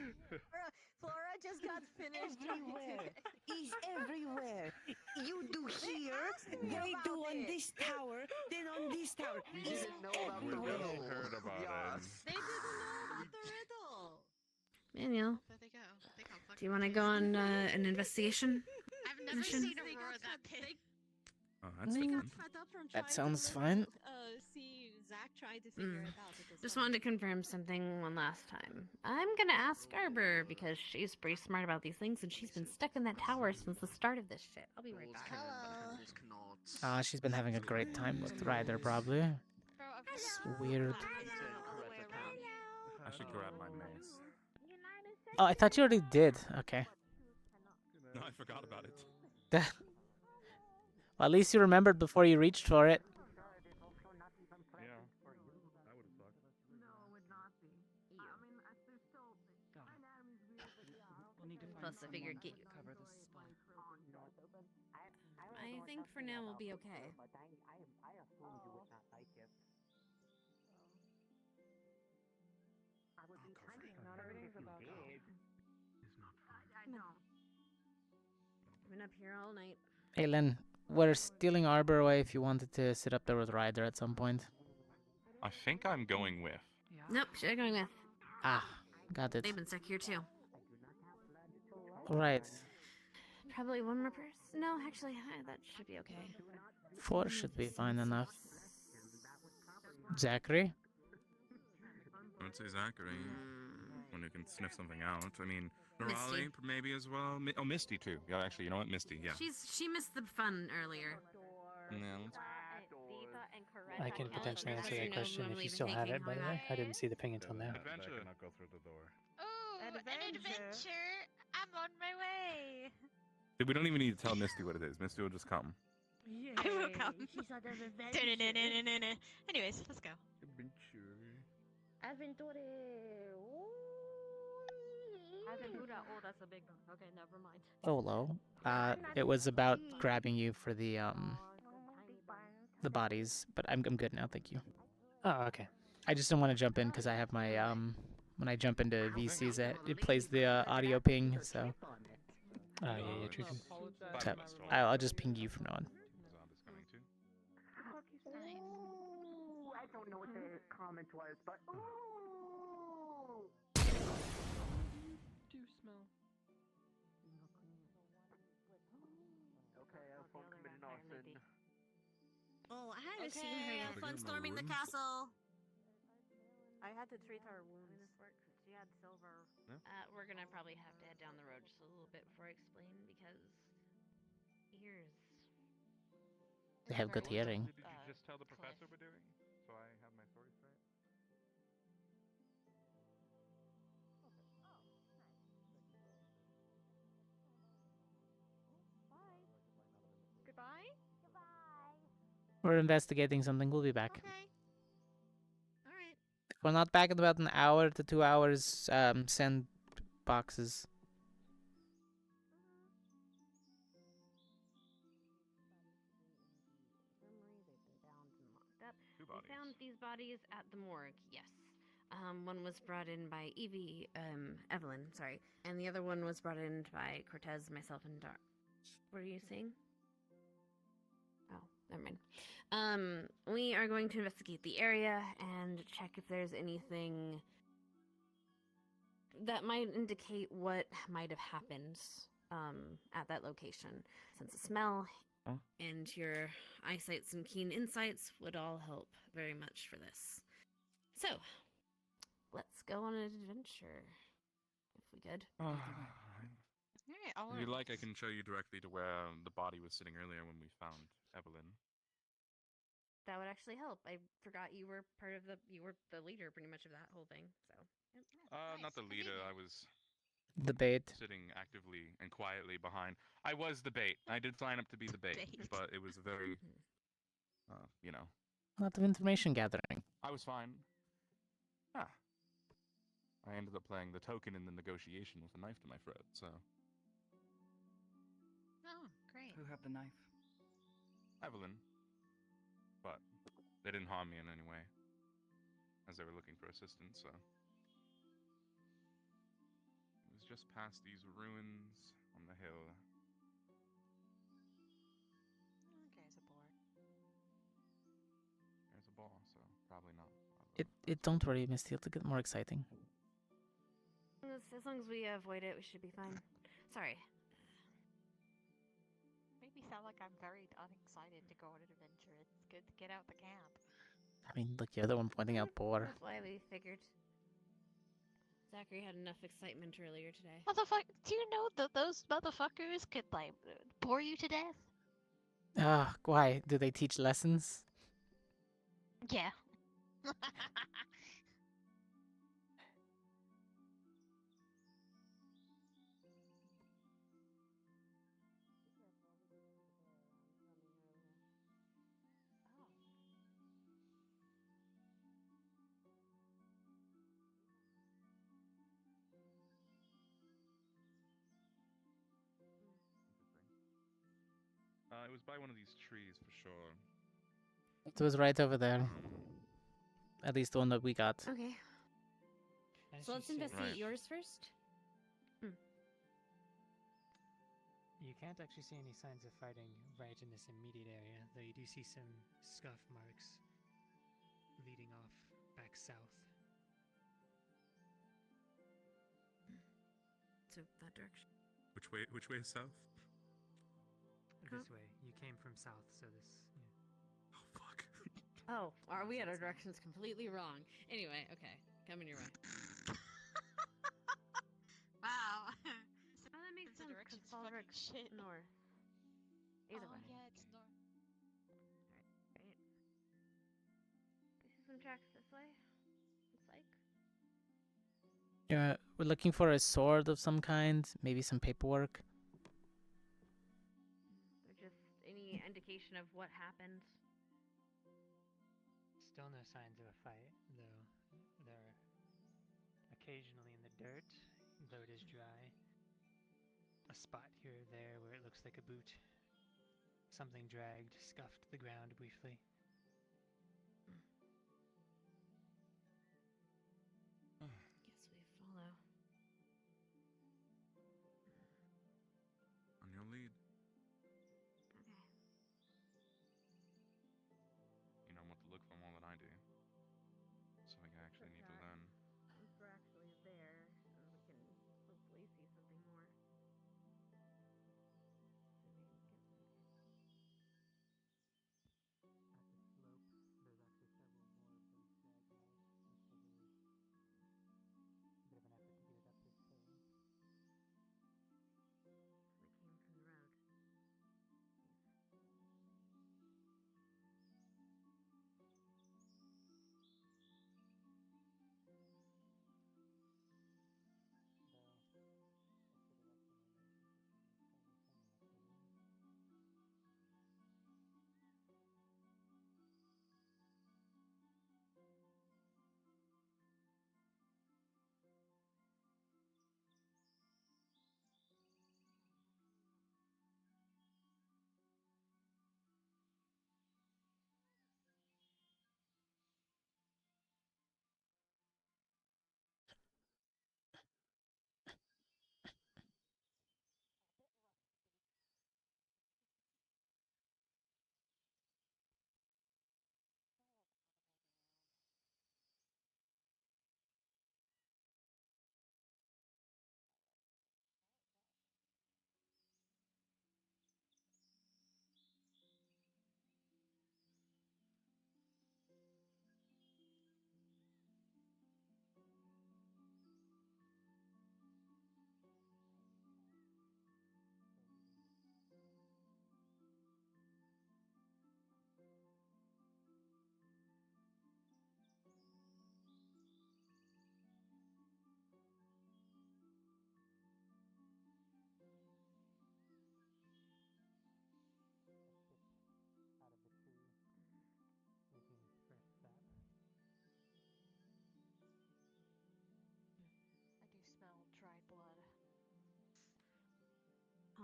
Flora just got finished. Everywhere. He's everywhere. You do here, they do on this tower, then on this tower. We He's didn't know about the everywhere. riddle. Heard about it. They didn't know about the riddle. Manuel, There they go. They got do you want to go on an investigation? I've never mission? seen Aurora that pissed. Oh, that's They got fun. fed up from That trying sounds to fine. see Zach trying to figure it out. It was Just fun. wanted to confirm something one last time. I'm gonna ask Arbor because she's pretty smart about these things and she's been stuck in that tower since the start of this shit. I'll be right Doors back. can, but handles cannot. Ah, she's been having a great time with Ryder, probably. It's weird. I should grab my mace. Oh, I thought you already did. Okay. No, I forgot about it. Well, at least you remembered before you reached for it. Yeah. That would suck. No, it would not be. I mean, there's still. Anatomy's weird, but yeah. We'll need to find Plus, I figured someone get to cover this spot. I think for now we'll be okay. Not everything's about that. I know. Been up here all night. Hey, Len, we're stealing Arbor away if you wanted to sit up there with Ryder at some point. I think I'm going with. Nope, she's going with. Ah, got it. They've been stuck here too. Right. Probably one more person. No, actually, that should be okay. 4 should be fine enough. Zachary? I would say Zachary. When you can sniff something out. I mean, Raleigh maybe as well. Oh, Misty too. Yeah, actually, you know what? Misty, yeah. She missed the fun earlier. Yeah, I can potentially answer that question if you still have it, by the way. I didn't see the ping until now. I cannot go through the door. Oh, an adventure! I'm on my way. We don't even need to tell Misty what it is. Misty will just come. I will come. Anyways, let's go. Aventure. Aventura. Oh, that's a big one. Okay, never mind. Solo. It was about grabbing you for the the bodies, but I'm good now. Thank you. Oh, okay. I just don't want to jump in because I have my when I jump into VCs, it plays the audio ping. So. Oh yeah, true. So I'll just ping you from now on. Zombie's coming too. I don't know what the comment was, but ooh. Do smell. Okay, I've committed arson. Oh, I hadn't Okay. seen her have Are they fun getting storming the maroons? castle. I had to treat her wounds. She had silver. We're gonna probably have to head down the road just a little bit before I explain because here's. They have good hearing. Did you just tell the professor we're doing? So I have my story straight? Goodbye. We're investigating something. We'll be back. Okay. All right. If we're not back in about an hour to 2 hours, send boxes. Two We bodies. found these bodies at the morgue. Yes. One was brought in by Evie, Evelyn, sorry, and the other one was brought in by Cortez, myself, and Dar. What are you saying? Oh, never mind. We are going to investigate the area and check if there's anything that might indicate what might have happened at that location. Sense of smell and your eyesight and keen insights would all help very much for this. So, let's go on an adventure, if we could. If you'd like, I can show you directly to where the body was sitting earlier when we found Evelyn. That would actually help. I forgot you were you were the leader pretty much of that whole thing. So, Not the leader. I was The bait. sitting actively and quietly behind. I was the bait. I did sign up to be the bait, but it was a very, you know. A lot of information gathering. I was fine. Ah. I ended up playing the token in the negotiation with a knife to my throat, so. Oh, great. Who had the knife? Evelyn. But they didn't harm me in any way, as they were looking for assistance, so. It was just past these ruins on the hill. Okay, it's a bore. There's a ball, so probably not. It don't worry, Misty. It'll get more exciting. as long as we avoid it, we should be fine. Sorry. Made me sound like I'm very unexcited to go on an adventure. It's good to get out the camp. I mean, look, you're the one pointing out bore. That's why we figured. Zachary had enough excitement earlier today. Motherfucker, do you know that those motherfuckers could, like, bore you to death? Ah, why? Do they teach lessons? Yeah. It was by one of these trees for sure. It was right over there. At least the one that we got. Okay. As So you let's say- investigate yours first. You can't actually see any signs of fighting right in this immediate area, though you do see some scuff marks leading off back south. So that direction. Which way is south? This way. You came from south, so this. Yeah. Oh, fuck. Oh, are we at our directions completely wrong? Anyway, okay. Coming your way. Wow. Oh, that makes sense. direction's Because fucking shit. north. Either way. Yeah, it's north. Right. I see some tracks this way. Looks like. Yeah, we're looking for a sword of some kind, maybe some paperwork. Or just any indication of what happened. Still no signs of a fight, though they're occasionally in the dirt, though it is dry. A spot here or there where it looks like a boot. Something dragged, scuffed the ground briefly.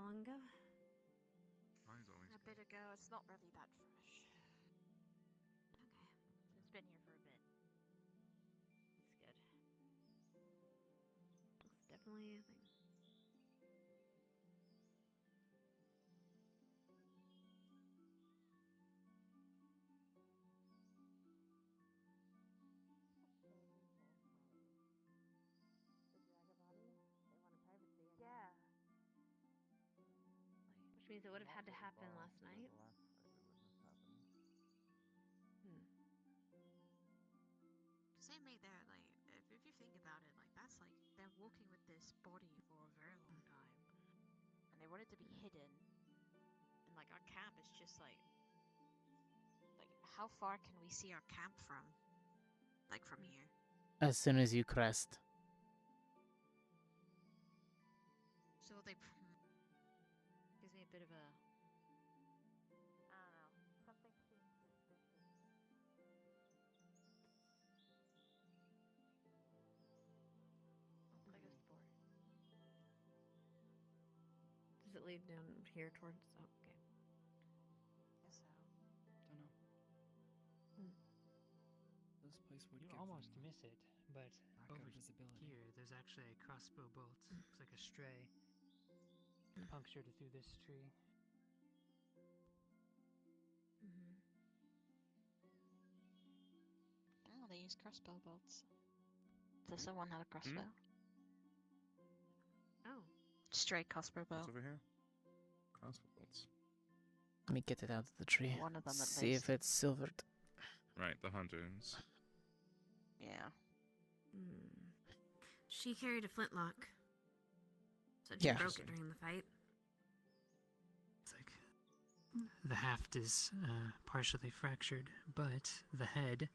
long ago? Mine's always A bit ago. It's not really that fresh. Okay. It's been here for a bit. It's good. It's definitely a thing. Yeah. Which means it would have had to happen last night. The last fight we witnessed happened. Same mate there, like, if you think about it, like, that's like, they're walking with this body for a very long time. And they want it to be hidden. And, like, our camp is just like, how far can we see our camp from? Like, from here? As soon as you crest. So they gives me a bit of a, I don't know, something seems suspicious. Like a spore. Does it lead down here towards? Oh, okay. Guess so. Don't know. This place would You give almost them miss it, but backup over visibility. here, there's actually a crossbow bolt. Looks like a stray. Punctured through this tree. Oh, they use crossbow bolts. Does someone have a crossbow? Oh. Straight crossbow bow. What's over here? Crossbow bolts. Let me get it out of the tree. One of them at See least. if it's silvered. Right, the hunters. Yeah. She carried a flintlock. So she Yeah. broke it during the fight. It's like the haft is partially fractured, but the head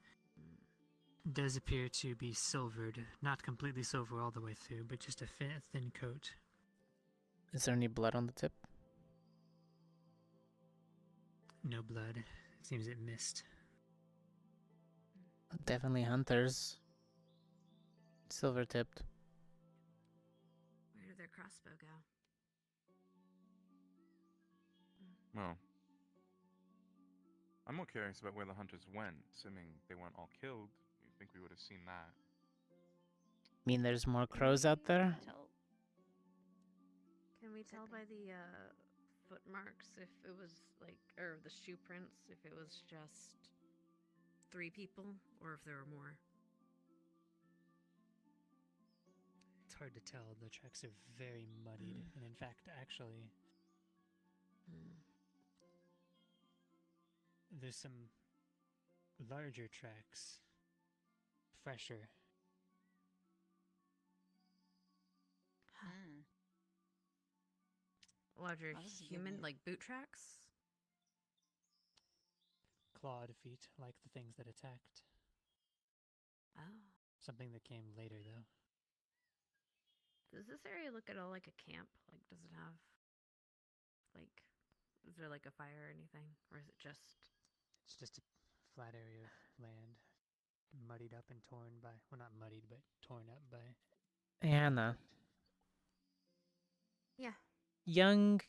does appear to be silvered. Not completely silver all the way through, but just a thin coat. Is there any blood on the tip? No blood. It seems it missed. Definitely hunters. Silver tipped. Where did their crossbow go? Well, I'm more curious about where the hunters went. Assuming they weren't all killed, you think we would have seen that. Mean there's more crows out there? Can we tell by the foot marks if it was like, or the shoe prints, if it was just 3 people or if there were more? It's hard to tell. The tracks are very muddied, and in fact, actually, there's some larger tracks, fresher. Larger Oh, this is human, good. like boot tracks? Clawed feet, like the things that attacked. Oh. Something that came later, though. Does this area look at all like a camp? Like, does it have, like, is there like a fire or anything? Or is it just... It's just a flat area of land, muddied up and torn by, well, not muddied, but torn up by. Anna. Yeah. Young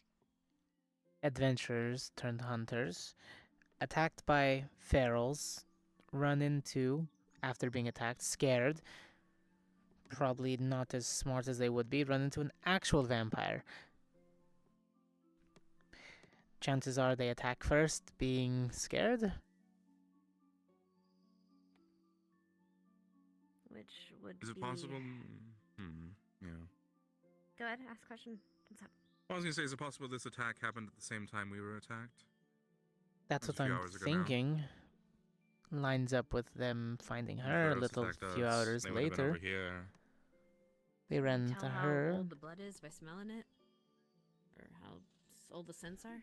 adventurers turned hunters, attacked by ferals, run into, after being attacked, scared, probably not as smart as they would be, run into an actual vampire. Chances are they attack first, being scared. Which would Is it be... possible? Yeah. Go ahead, ask a question. What's up? I was gonna say, is it possible this attack happened at the same time we were attacked? That's It was what a few I'm hours ago now. thinking. Lines up with them finding If her a Ferals little attacked few us, hours they would have been later. over here. They ran Tell to how her. old the blood is by smelling it? Or how old the scents are?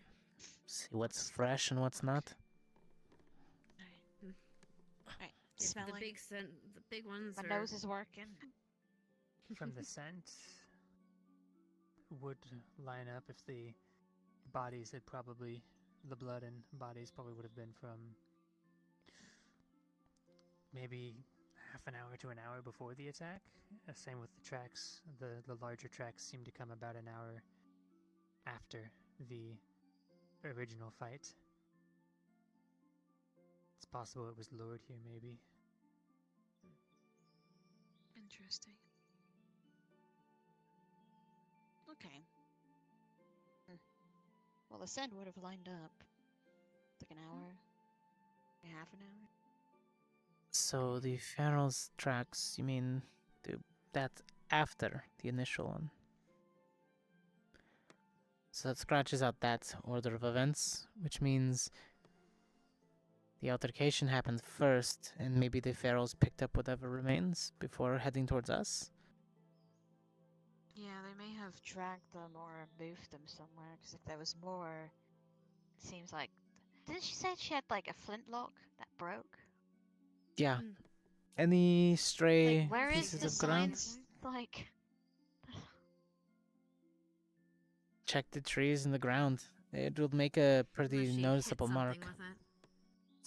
See what's fresh and what's not. Alright, If the smelling. the big ones My are... nose is working. From the scent, would line up if the bodies had probably, the blood and bodies probably would have been from maybe half an hour to an hour before the attack. Same with the tracks. The larger tracks seem to come about an hour after the original fight. It's possible it was lured here, maybe. Interesting. Okay. Well, the send would have lined up. Like an hour, half an hour. So the Pharaoh's tracks, you mean that's after the initial one? So that scratches out that order of events, which means the altercation happened first, and maybe the Pharaohs picked up whatever remains before heading towards us? Yeah, they may have dragged them or moved them somewhere, because if there was more, it seems like... Didn't she say she had, like, a flintlock that broke? Yeah. Any stray Like, where is pieces the of ground? signs? Like... Check the trees in the ground. It will make a pretty Unless she noticeable hit something mark. with it.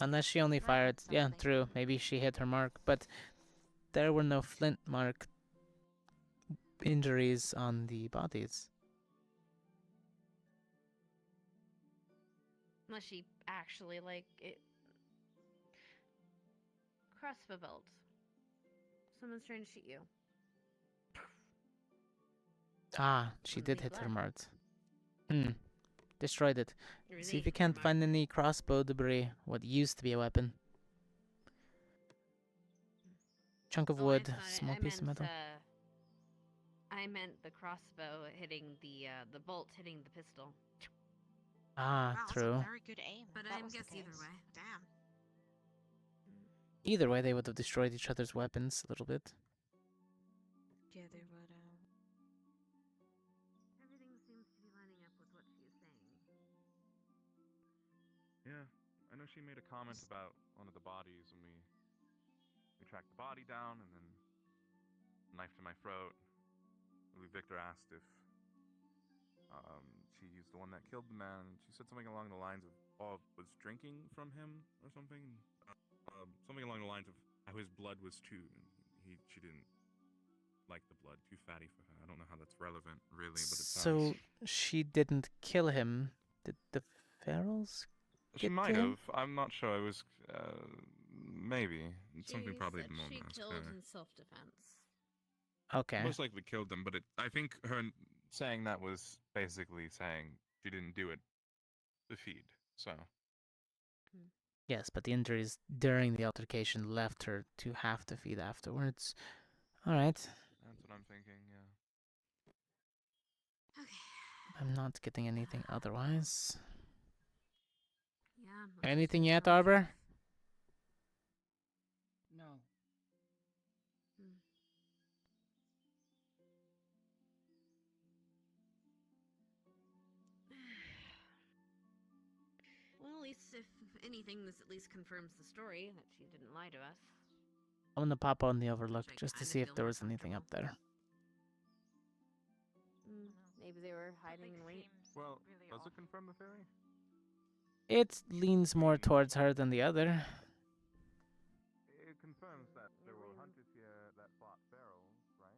Unless she only fired, yeah, true. Maybe she hit her mark, but there were no flint mark injuries on the bodies. Unless she actually, like, it... Crossbow bolt. Someone's trying to shoot you. Ah, she did hit her mark. Destroyed it. There was See if 8 you can't find any crossbow debris, what used to be a weapon. Chunk of wood, small piece of metal. I meant the crossbow hitting the bolt hitting the pistol. Ah, wow, true. That's a very good aim. But I I guess either way. Damn. Either way, they would have destroyed each other's weapons a little bit. Yeah, they would. Everything seems to be lining up with what she is saying. Yeah, I know she made a comment about one of the bodies when we tracked the body down, and then knife to my throat. Victor asked if she used the one that killed the man. She said something along the lines of was drinking from him or something. Something along the lines of how his blood was too. She didn't like the blood, too fatty for her. I don't know how that's relevant, really, but it So sounds... she didn't kill him. Did the Pharaohs She get to might him? have. I'm not sure. It was maybe something probably She the said she moment. killed in self-defense. Okay. Most likely killed them, but I think her saying that was basically saying she didn't do it to feed. So Yes, but the injuries during the altercation left her to have to feed afterwards. Alright. that's what I'm thinking, yeah. Okay. I'm not getting anything otherwise. Yeah. Anything yet, Arbor? No. Well, at least if anything, this at least confirms the story that she didn't lie to us. I'm gonna pop on the Overlook Which I just to kinda see if feel there more was anything up there. Maybe they were hiding in wait. Well, does it confirm the theory? It leans more towards her than the other. It confirms that there were hunters here that fought pharaohs, right?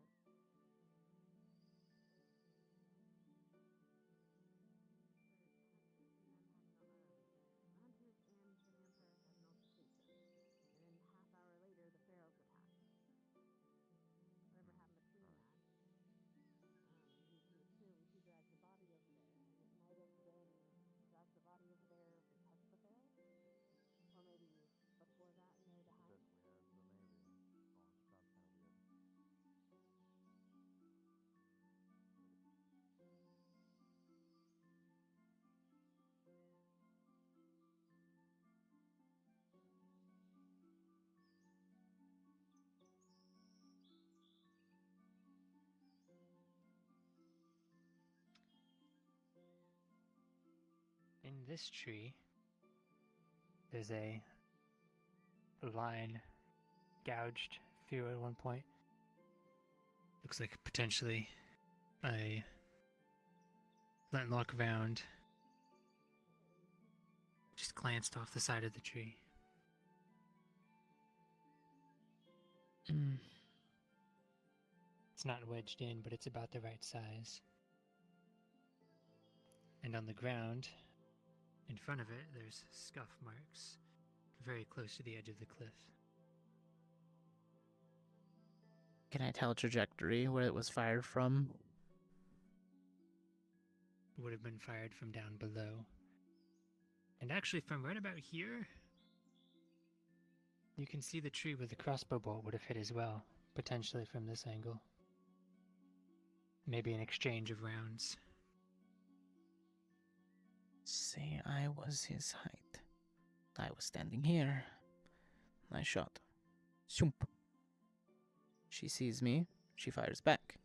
In this tree, there's a line gouged through at one point. Looks like potentially a flintlock round just glanced off the side of the tree. It's not wedged in, but it's about the right size. And on the ground, in front of it, there's scuff marks, very close to the edge of the cliff. Can I tell trajectory where it was fired from? Would have been fired from down below. And actually, from right about here, you can see the tree where the crossbow bolt would have hit as well, potentially from this angle. Maybe an exchange of rounds. Say I was his height. I was standing here. I shot. Shoomp. She sees me. She fires back.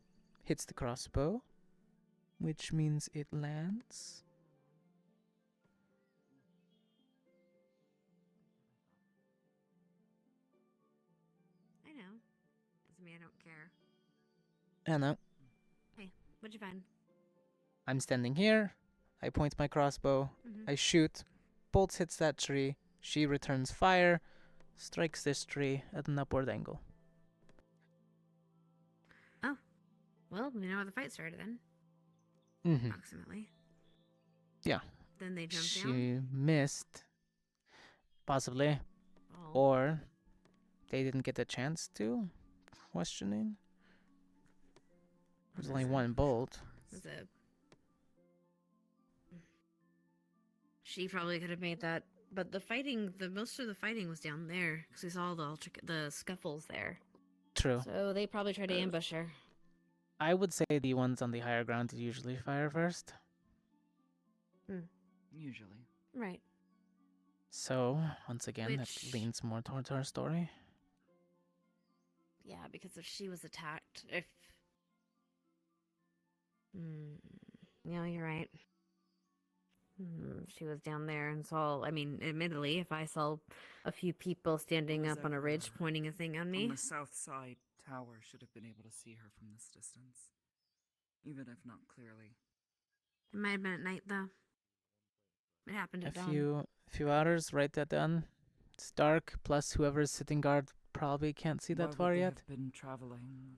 Hits the crossbow, which means it lands. I know. Doesn't mean I don't care. I know. Hey, what'd you find? I'm standing here. I point my crossbow. Mhm. I shoot. Bolt hits that tree. She returns fire. Strikes this tree at an upward angle. Oh. Well, we know how the fight started then. Mm-hmm. Approximately. Yeah. Then they jumped She down? missed. Possibly. Oh. Or they didn't get a chance to. Questioning. There's only one bolt. Was it? She probably could have made that, but the fighting, most of the fighting was down there because we saw the scuffles there. True. So they probably tried to ambush her. I would say the ones on the higher ground usually fire first. Usually. Right. So, once again, Which- that leans more towards our story. Yeah, because if she was attacked, yeah, you're right. She was down there and saw, I mean, admittedly, if I saw a few people standing up on a ridge pointing a thing on me. On the south side, tower should have been able to see her from this distance. Even if not clearly. It might have been at night, though. It happened A at dawn. few hours right at dawn. It's dark, plus whoever's sitting guard probably can't see that Why far would they yet. have been traveling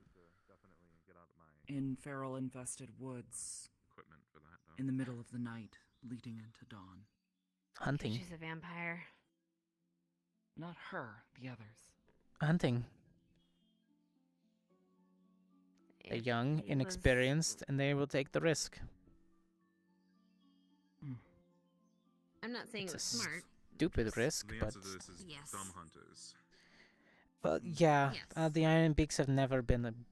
in feral-infested woods Equipment for that, though. in the middle of the night, leading into dawn? Hunting. She's a vampire. Not her, the others. Hunting. They're young, inexperienced, and they will take the risk. I'm not saying It's it was a smart. stupid risk, The but... answer to this is Yes. dumb hunters. Well, yeah, Yes. the Iron Beaks have never been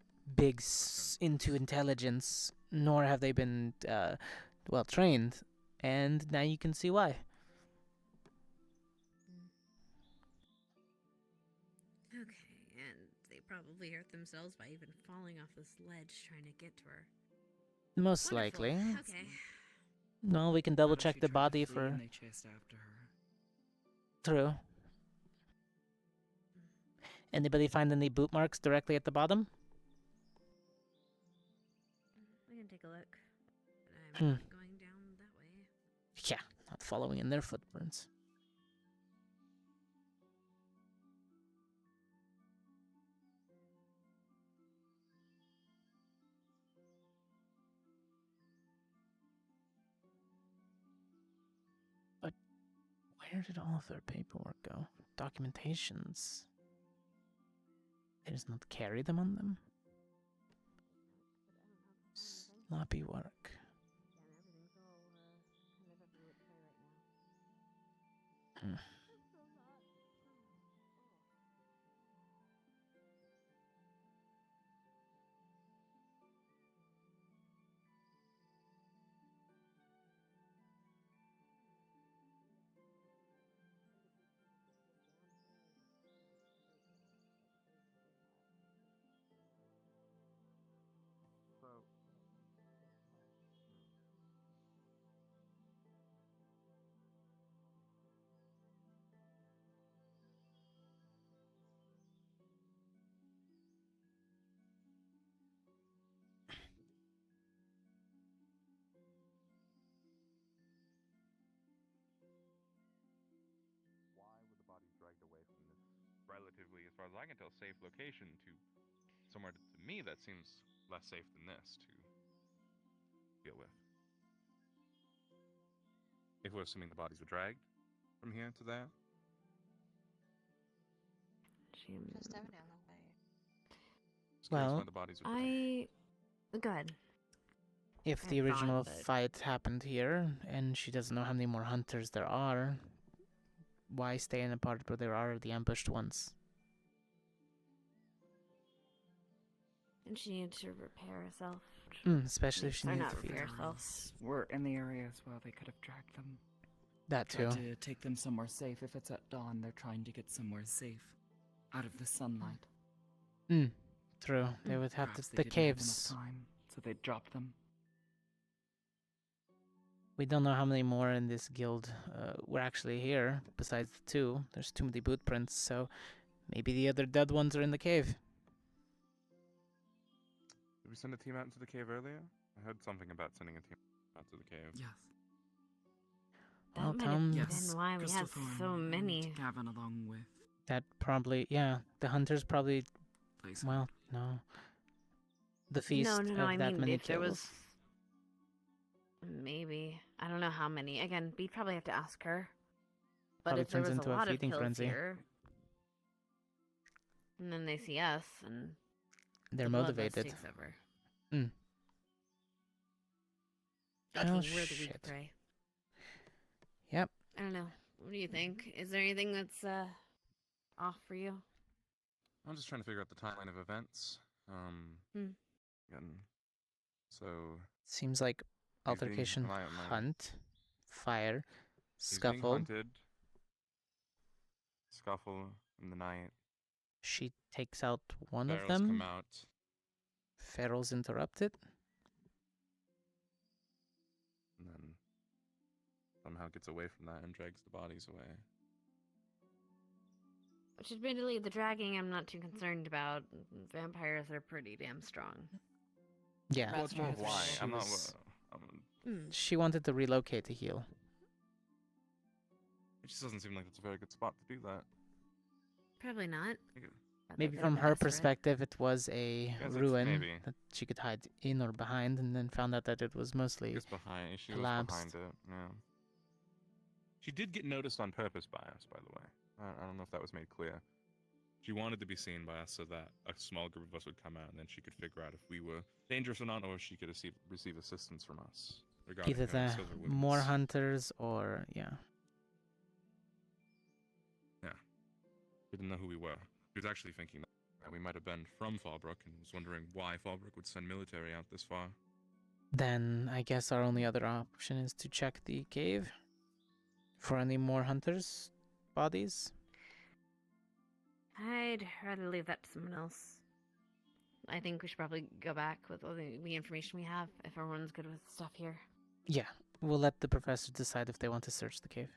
into intelligence, nor have they been, well trained, and now you can see why. Okay, and they probably hurt themselves by even falling off this ledge trying to get to her. Most Wonderful. likely. Okay. No, we can double check the body for... And they chased after her. True. Anybody find any boot marks directly at the bottom? We can take a look. But Hmm. I'm not going down that way. Yeah, not following in their footprints. But where did all of their paperwork go? Documentations. They just not carry them on them? Sloppy work. Hmm. Why were the bodies dragged away from this relatively, as far as I can tell, safe location to somewhere to me that seems less safe than this to deal with? if we're assuming the bodies were dragged from here to there. Just down a long way. Just curious why Well, the bodies were dragged. Go ahead. if I the thought, original but- fight happened here, and she doesn't know how many more hunters there are, why stay in a part where there are the ambushed ones? And she needed to repair herself. Especially if she Or needed not to feed. repair herself. We're in the area as well. They could have dragged them. That Tried too. to take them somewhere safe. If it's at dawn, they're trying to get somewhere safe, out of the sunlight. True. They would have Perhaps the they didn't have enough caves. time, so they dropped them. We don't know how many more in this guild were actually here, besides the two. There's too many boot prints, so maybe the other dead ones are in the cave. Did we send a team out into the cave earlier? I heard something about sending a team out to the cave. Yes. That Well, might have Tom, been why we had Crystalthorn so and many. Gavin along with. that probably, yeah, the hunters probably, Placeholder. well, no. The feast No, of I that mean, many if there kills. was... Maybe. I don't know how many. Again, we'd probably have to ask her. But Probably if there turns was into a a lot of feeding kills frenzy. here, and then they see us, and They're the bloodlust motivated. takes over. Mm. That's Oh, when we're the weak shit. prey. Yep. I don't know. What do you think? Is there anything that's off for you? I'm just trying to figure out the timeline of events. Again, so Seems like he's being- altercation, am I- hunt, fire, he's being scuffle. hunted. Scuffle in the night. She takes out one of Barrels them. come out. Ferals interrupted. And then somehow gets away from that and drags the bodies away. Which admittedly, the dragging I'm not too concerned about. Vampires are pretty damn strong. Yeah. Well, it's more of why. She I'm not. was- Mm. She wanted to relocate to heal. It just doesn't seem like it's a very good spot to do that. Probably not. But Maybe they from could've been her desperate. perspective, it was a Yes, it's ruin maybe. that she could hide in or behind, and then found out that it was mostly She was behind collapsed. it. Yeah. She did get noticed on purpose by us, by the way. I don't know if that was made clear. She wanted to be seen by us so that a small group of us would come out, and then she could figure out if we were dangerous or not, or if she could receive assistance from us regarding Either her the silver wounds. more hunters or yeah. Yeah. She didn't know who we were. She was actually thinking that we might have been from Fallbrook and was wondering why Fallbrook would send military out this far. Then I guess our only other option is to check the cave for any more hunters' bodies. I'd rather leave that to someone else. I think we should probably go back with all the information we have if everyone's good with stuff here. Yeah, we'll let the professor decide if they want to search the cave.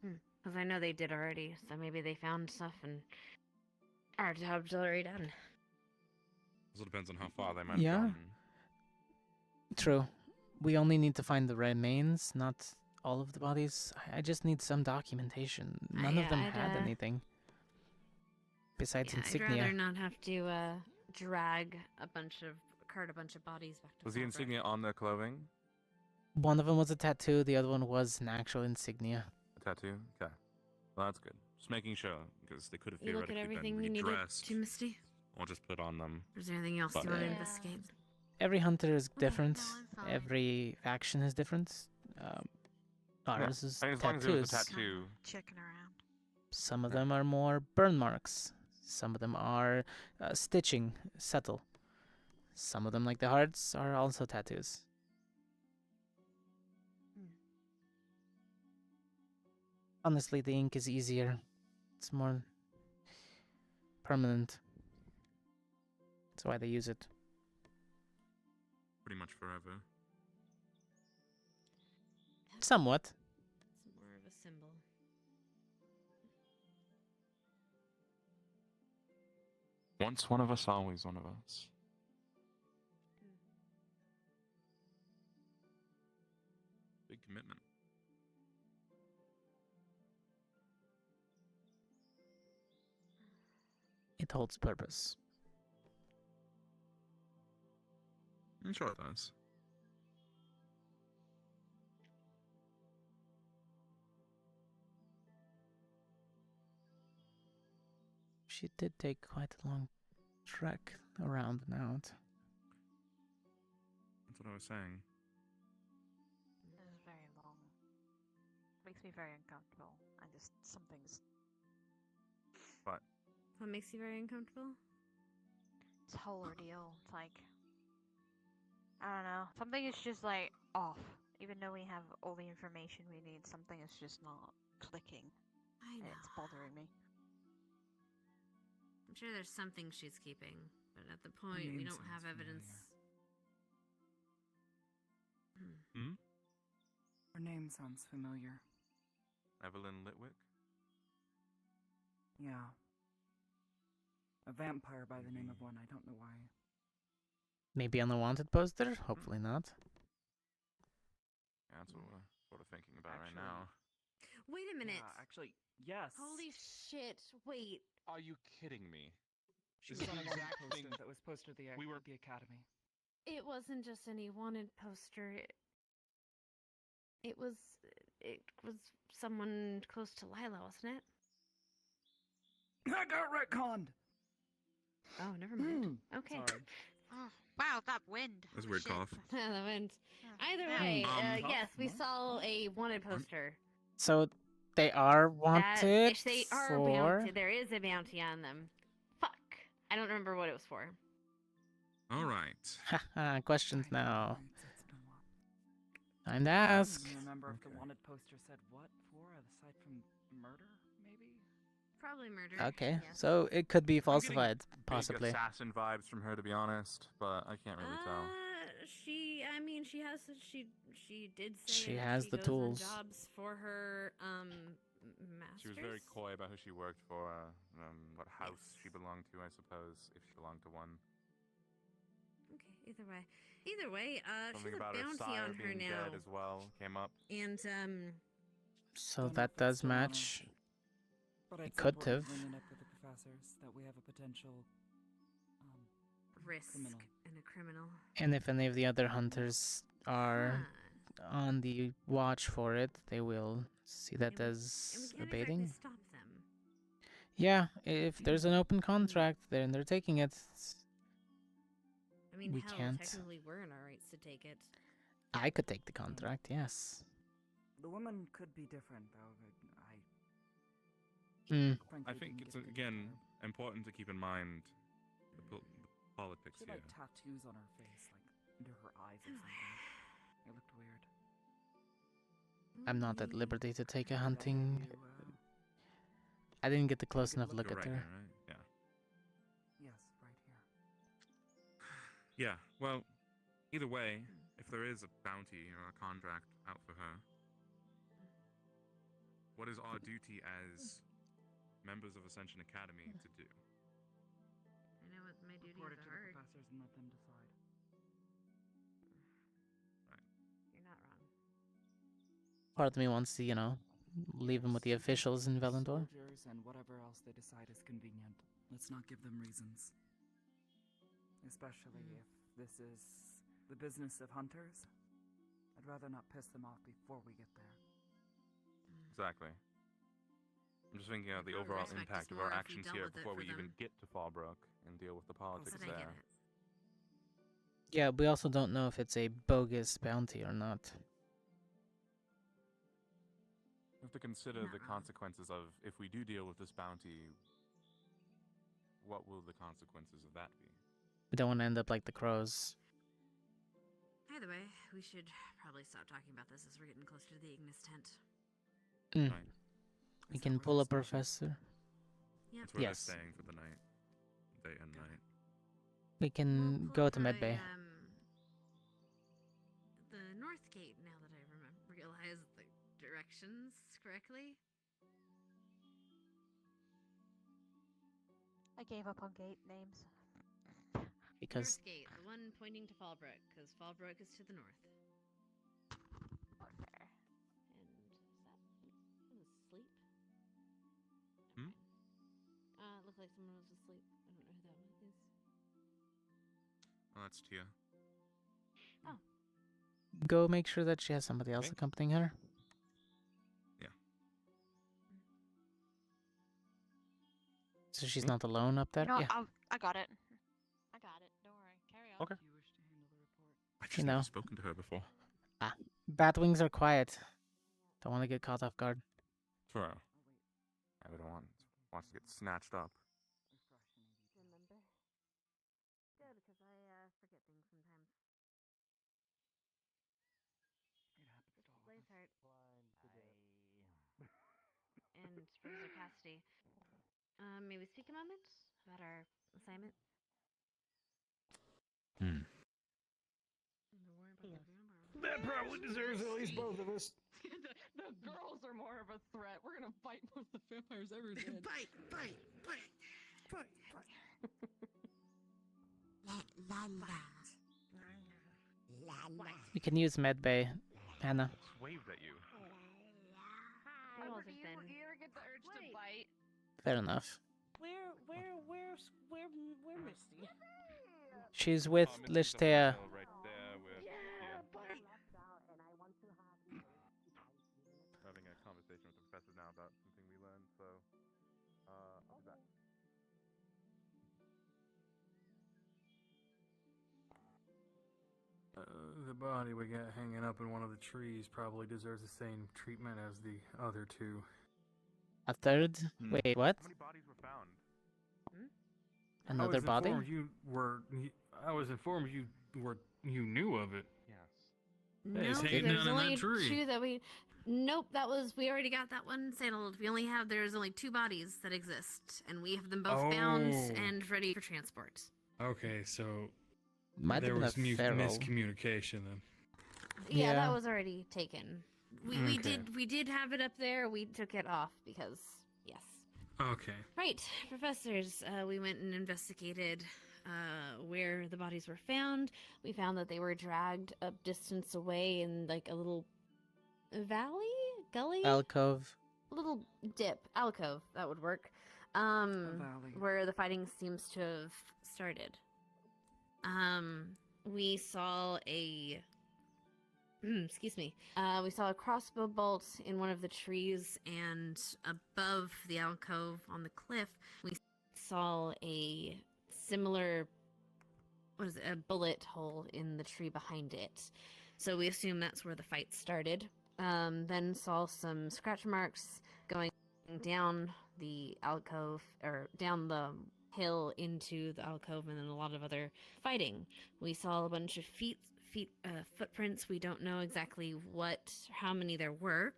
Because I know they did already, so maybe they found stuff and our job's already done. Also depends on how far they might have Yeah. gone. True. We only need to find the remains, not all of the bodies. I just need some documentation. None of them I'd, had anything. Besides I'd insignia. rather not have to cart a bunch of bodies back to Was the Fallbrook. insignia on their clothing? One of them was a tattoo, the other one was an actual insignia. A tattoo? Okay. Well, that's good. Just making sure, because they could have You look at theoretically everything been you needed redressed. to, Misty? Or just put on them. Or is there anything else you But- want to investigate? Every hunter is different. no, I'm fine. Every faction is different. Ours is I mean, as long as it was tattoos. a tattoo. Checking around. Some of them are more burn marks. Some of them are stitching, subtle. Some of them, like the hearts, are also tattoos. Honestly, the ink is easier. It's more permanent. That's why they use it. Pretty much forever. Somewhat. It's more of a symbol. Once one of us, always one of us. Big commitment. It holds purpose. I'm sure it does. she did take quite a long trek around and out. That's what I was saying. This is very long. Makes me very uncomfortable. Something's. But What makes you very uncomfortable? This whole ordeal. It's like, I don't know. Something is just like off. Even though we have all the information we need, something is just not clicking. I know. And it's bothering me. I'm sure there's something she's keeping, but at the point we don't have evidence. Hmm? Her name sounds familiar. Evelyn Litwick? Yeah. A vampire by the name of one, I don't know why. Maybe on the wanted poster? Hopefully not. Yeah, that's what we're sort of thinking about right now. Wait a minute. Yeah, actually, yes. Holy shit. Wait. Are you kidding me? She This was is on the a wanted exact poster thing that was posted at the academy. It wasn't just any wanted poster. It was someone close to Lila, wasn't it? I got retconned! Oh, never mind. Okay. Sorry. Oh, wow, that wind. That's a weird cough. The wind. Either Yeah. way, Cough? yes, we saw a wanted poster. So they are wanted If they are for... bounty, there is a bounty on them. Fuck. I don't remember what it was for. All right. Haha, questions now. It's been a while. Time to I ask. don't even remember if the wanted poster said what for, aside from murder, maybe? Probably murder. Okay, Yeah. so it could be I'm getting falsified, possibly. Big assassin vibes from her, to be honest, but I can't really tell. She did say She that has she the goes tools. on jobs for her masters. She was very coy about who she worked for, what house she belonged to, I suppose, if she belonged to one. Okay, either way, Something she's a about her bounty sire on her being now. dead as well came up. And So Don't know that if it's does still on her. match. But It it's could important have. to bring it up with the professors that we have a potential risk criminal. and a criminal. And if any of the other hunters are on the watch for it, they will see that as And we can't abating. exactly stop them. Yeah, if there's an open contract, then they're taking it. I mean, We hell, can't. technically we're in our rights to take it. I could take the contract, yes. The woman could be different, though. But I think it's, again, important to keep in mind the politics she here. had like tattoos on her face, like under her eyes or something. It looked weird. I'm not at liberty to take a Today, hunting. you, I didn't get the close enough look You're at right her. here, right? Yeah. Yes, right here. Yeah, well, either way, if there is a bounty or a contract out for her, what is our duty as members of Ascension Academy to do? I know what my duties Report it to the are. professors and let them decide. You're not wrong. Part of me wants to, leave him with the officials in Velendor. Soldiers and whatever else they decide is convenient. Let's not give them reasons. Especially if this is the business of hunters. I'd rather not piss them off before we get there. Exactly. I'm just thinking of the Probably overall respect us impact of more our if we actions dealt here with it before for we even them. get to Fallbrook and deal with the politics But I get there. it. Yeah, we also don't know if it's a bogus bounty or not. We have to consider the consequences of, if we do deal with this bounty, what will the consequences of that be? We don't want to end up like the crows. Either way, we should probably stop talking about this as we're getting closer to the Ignis tent. Right. We can pull a professor. Yep. That's where Yes. they're staying for the night. Day and night. We can go to Medbay. The north gate, now that I realize the directions correctly. I gave up on gate names. Because North gate, the one pointing to Fallbrook, because Fallbrook is to the north. Not fair. And is that someone asleep? Hmm? It looked like someone was asleep. I don't know who that is. Oh, that's Tia. Oh. Go make sure that she has somebody else accompanying her. Yeah. So she's not alone up there? You know, Yeah. I got it. I got it. Don't worry. Carry on. Okay. I You just know. never spoken to her before. Batwings are quiet. Don't want to get caught off guard. True. I would want to get snatched up. Remember? Good, because I forget things sometimes. Blazeheart. And Professor Cassidy. May we speak a moment about our assignment? That probably deserves at least both of us. the girls are more of a threat. We're gonna fight both the vampires ever did. Bite. We can use medbay, Anna. Just waved at you. You ever get the urge to bite? Fair enough. Where's Misty? She's with Lishtea. Right there with having a conversation with the professor now about something we learned, so I'll be back. The body we got hanging up in one of the trees probably deserves the same treatment as the other two. A third? Wait, what? How many bodies were found? Another body? I was informed you knew of it. Yes. Hey, it's Nope, hanging there's down in only that tree. two that we. Nope, we already got that one settled. There's only 2 bodies that exist, and we have them both bound and ready for transport. Okay, so Might there have was been a feral. miscommunication then. Yeah, that Yeah. was already taken. We Okay. did have it up there. We took it off because yes. Okay. Right, professors. We went and investigated where the bodies were found. We found that they were dragged a distance away in like a little gully, Alcove. a little dip, alcove. That would work. valley. Where the fighting seems to have started. We saw a excuse me. We saw a crossbow bolt in one of the trees, and above the alcove on the cliff, we saw a similar, a bullet hole in the tree behind it. So we assume that's where the fight started. Then saw some scratch marks going down the alcove, or down the hill into the alcove, and then a lot of other fighting. We saw a bunch of footprints. We don't know exactly how many there were.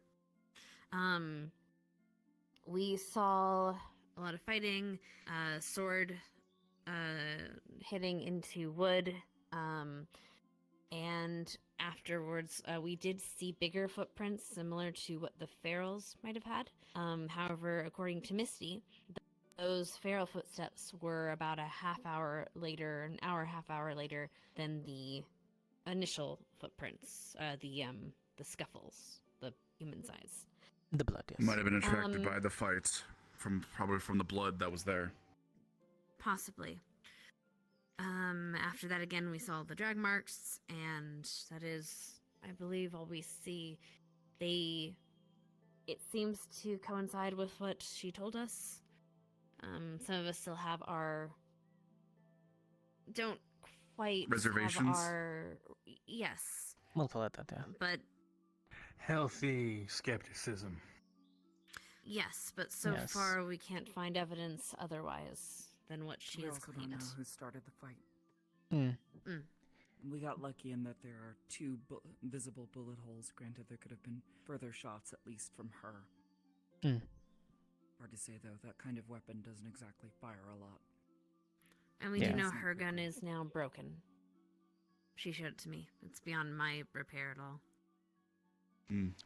We saw a lot of fighting, sword hitting into wood, and afterwards we did see bigger footprints similar to what the ferals might have had. However, according to Misty, those feral footsteps were about an hour, half hour later than the initial footprints, the scuffles, the human size. The blood, yes. Might have been attracted by the fights, probably from the blood that was there. Possibly. After that, again, we saw the drag marks, and that is, I believe, all we see. It seems to coincide with what she told us. Some of us still have don't quite reservations. Yes. We'll call it that, yeah. But Healthy skepticism. yes, but so Yes. far we can't find evidence otherwise than what she We has also claimed. don't know who started the fight. Mm. We got lucky in that there are 2 visible bullet holes. Granted, there could have been further shots, at least from her. Mm. Hard to say, though. That kind of weapon doesn't exactly fire a lot. And we Yeah. do know her gun is now broken. She showed it to me. It's beyond my repair at all.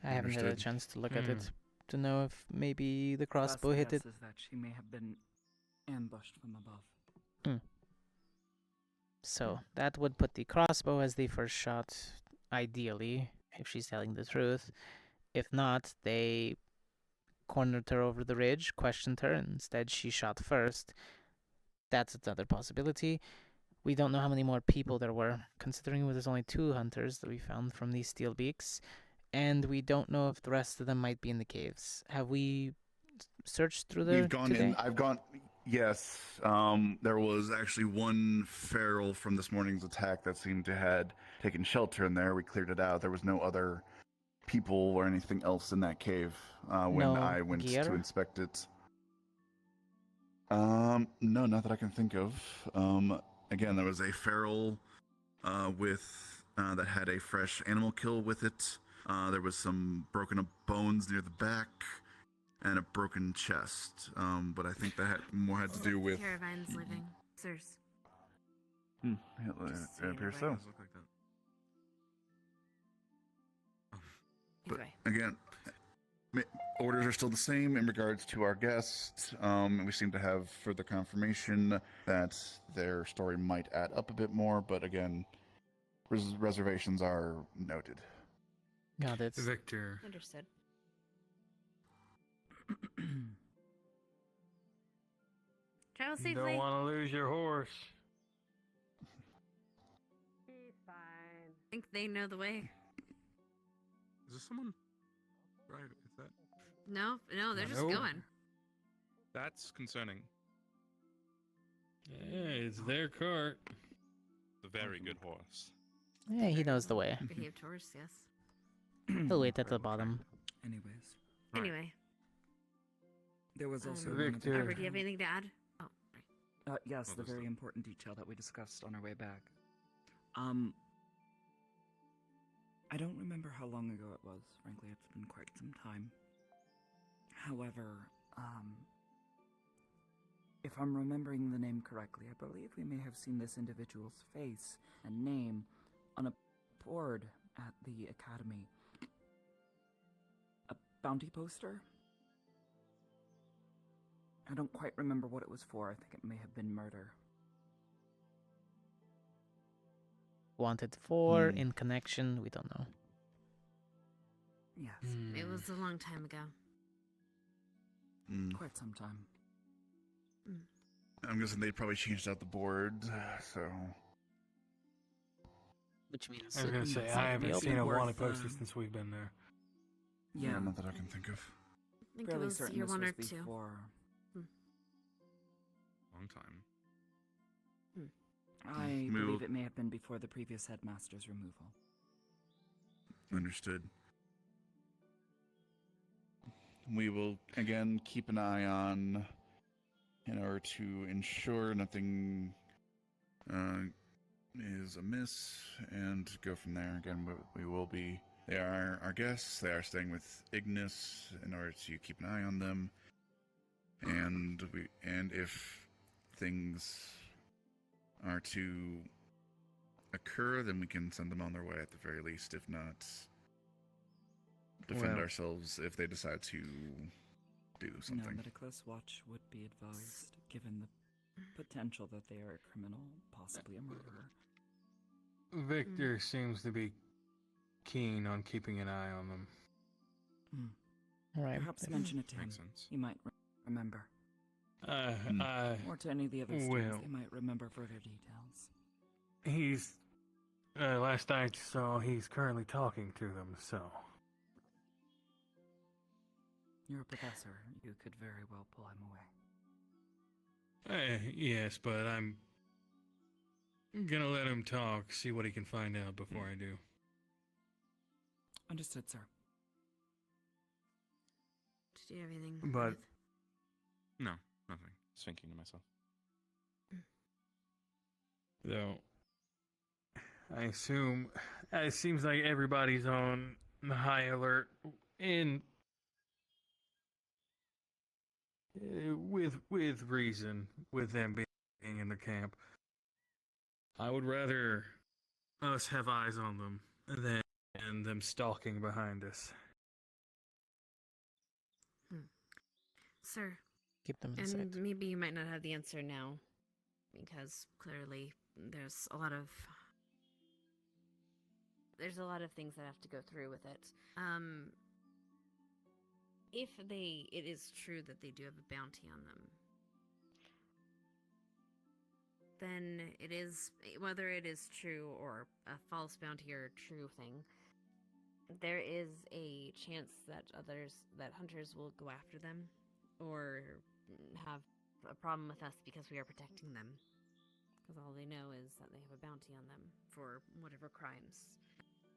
I haven't had a chance to look at it to know if maybe the crossbow Best hit guess it. is that she may have been ambushed from above. So that would put the crossbow as the first shot, ideally, if she's telling the truth. If not, they cornered her over the ridge, questioned her, and instead she shot first. That's another possibility. We don't know how many more people there were, considering there's only 2 hunters that we found from these steel beaks, and we don't know if the rest of them might be in the caves. Have we searched through there We've gone today? in. I've gone. Yes, there was actually one feral from this morning's attack that seemed to had taken shelter in there. We cleared it out. There was no other people or anything else in that cave when No I went to gear? inspect it. No, not that I can think of. Again, there was a feral that had a fresh animal kill with it. There was some broken up bones near the back and a broken chest. But I think that had to do with. Caravan's living. Sirs. Yeah, Just so it you're appears aware. so. Look like that. But Anyway. again, orders are still the same in regards to our guests. We seem to have further confirmation that their story might add up a bit more, but again, reservations are noted. Got it. Victor. Understood. Travel You safely. don't want to lose your horse. He's fine. I think they know the way. Is there someone? Right? Is that? No, they're just Nope. going. That's concerning. Yeah, it's their cart. It's a very good horse. Yeah, he knows the way. Behaved horse, yes. He'll wait at the bottom. Anyways, Anyway. there was also Victor. Arbor, do you have anything to add? Oh, right. yes, What the was very that? important detail that we discussed on our way back. I don't remember how long ago it was. Frankly, it's been quite some time. However, if I'm remembering the name correctly, I believe we may have seen this individual's face and name on a board at the academy. A bounty poster? I don't quite remember what it was for. I think it may have been murder. Wanted for, in connection, we don't know. Yes. It was a long time ago. Quite some time. I'm guessing they probably changed out the board, so. Which means I was gonna say I haven't seen a wanted poster since we've been there. Yeah, not that I can think of. I think it fairly was certain year this one was or two. before. Long time. I We will- believe it may have been before the previous headmaster's removal. Understood. We will again keep an eye on in order to ensure nothing is amiss and go from there. Again, we will be. They are our guests. They are staying with Ignis in order to keep an eye on them. And if things are to occur, then we can send them on their way at the very least. If not, defend Well- ourselves if they decide to do No, something. that a close watch would be advised, given the potential that they are a criminal, possibly a murderer. Victor seems to be keen on keeping an eye on them. Right. Perhaps mention it to him. Makes sense. He might remember. Or to any of the other students, they might remember further details. He's last I saw, he's currently talking to them. So You're a professor. You could very well pull him away. yes, but I'm gonna let him talk, see what he can find out before I do. Understood, sir. Did you have anything? But No, nothing. Just thinking to myself. though, I assume it seems like everybody's on high alert and with reason, with them being in the camp. I would rather us have eyes on them than them stalking behind us. Sir. Keep them in And sight. maybe you might not have the answer now, because clearly there's a lot of things that have to go through with it. If it is true that they do have a bounty on them, then it is, whether it is true or a false bounty or a true thing, there is a chance that hunters will go after them or have a problem with us because we are protecting them. Because all they know is that they have a bounty on them for whatever crimes,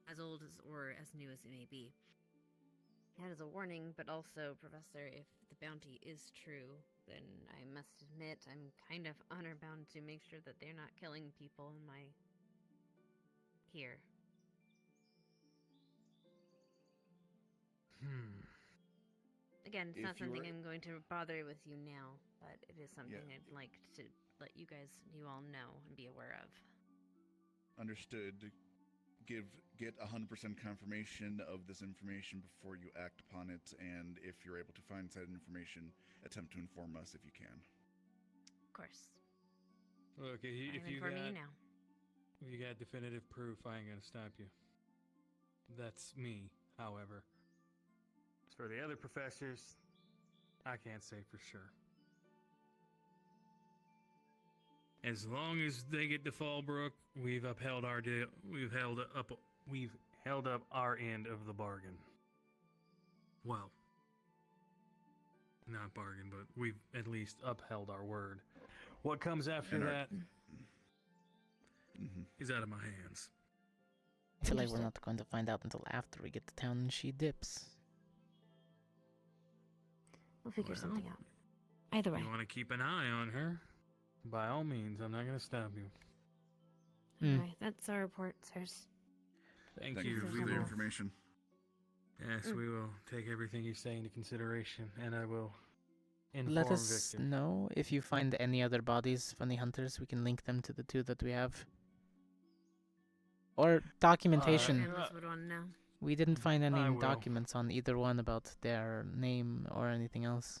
as old as or as new as it may be. That is a warning, but also, Professor, if the bounty is true, then I must admit I'm kind of honor-bound to make sure that they're not killing people in my... here. Again, it's not If you something were- I'm going to bother with you now, but it is something Yeah. I'd like to let you all know and be aware of. Understood. Get 100% confirmation of this information before you act upon it, and if you're able to find said information, attempt to inform us if you can. Of course. Look, if I'm you informing got you now. if you got definitive proof, I ain't gonna stop you. That's me, however. As for the other professors, I can't say for sure. As long as they get to Fallbrook, we've upheld our deal. We've held up our end of the bargain. Well, not bargain, but we've at least upheld our word. What comes after And our- that is out of my hands. I feel like we're not going to find out until after we get to town and she dips. We'll figure Well, something out. Either way. You want to keep an eye on her? By all means, I'm not going to stop you. Anyway, that's our report, sirs. Thank Thank you you for the information. Yes, we will take everything you say into consideration, and I will inform Let us Victor. know if you find any other bodies, funny hunters. We can link them to the two that we have. Or documentation. Families would want to know. We didn't find any I will. documents on either one about their name or anything else.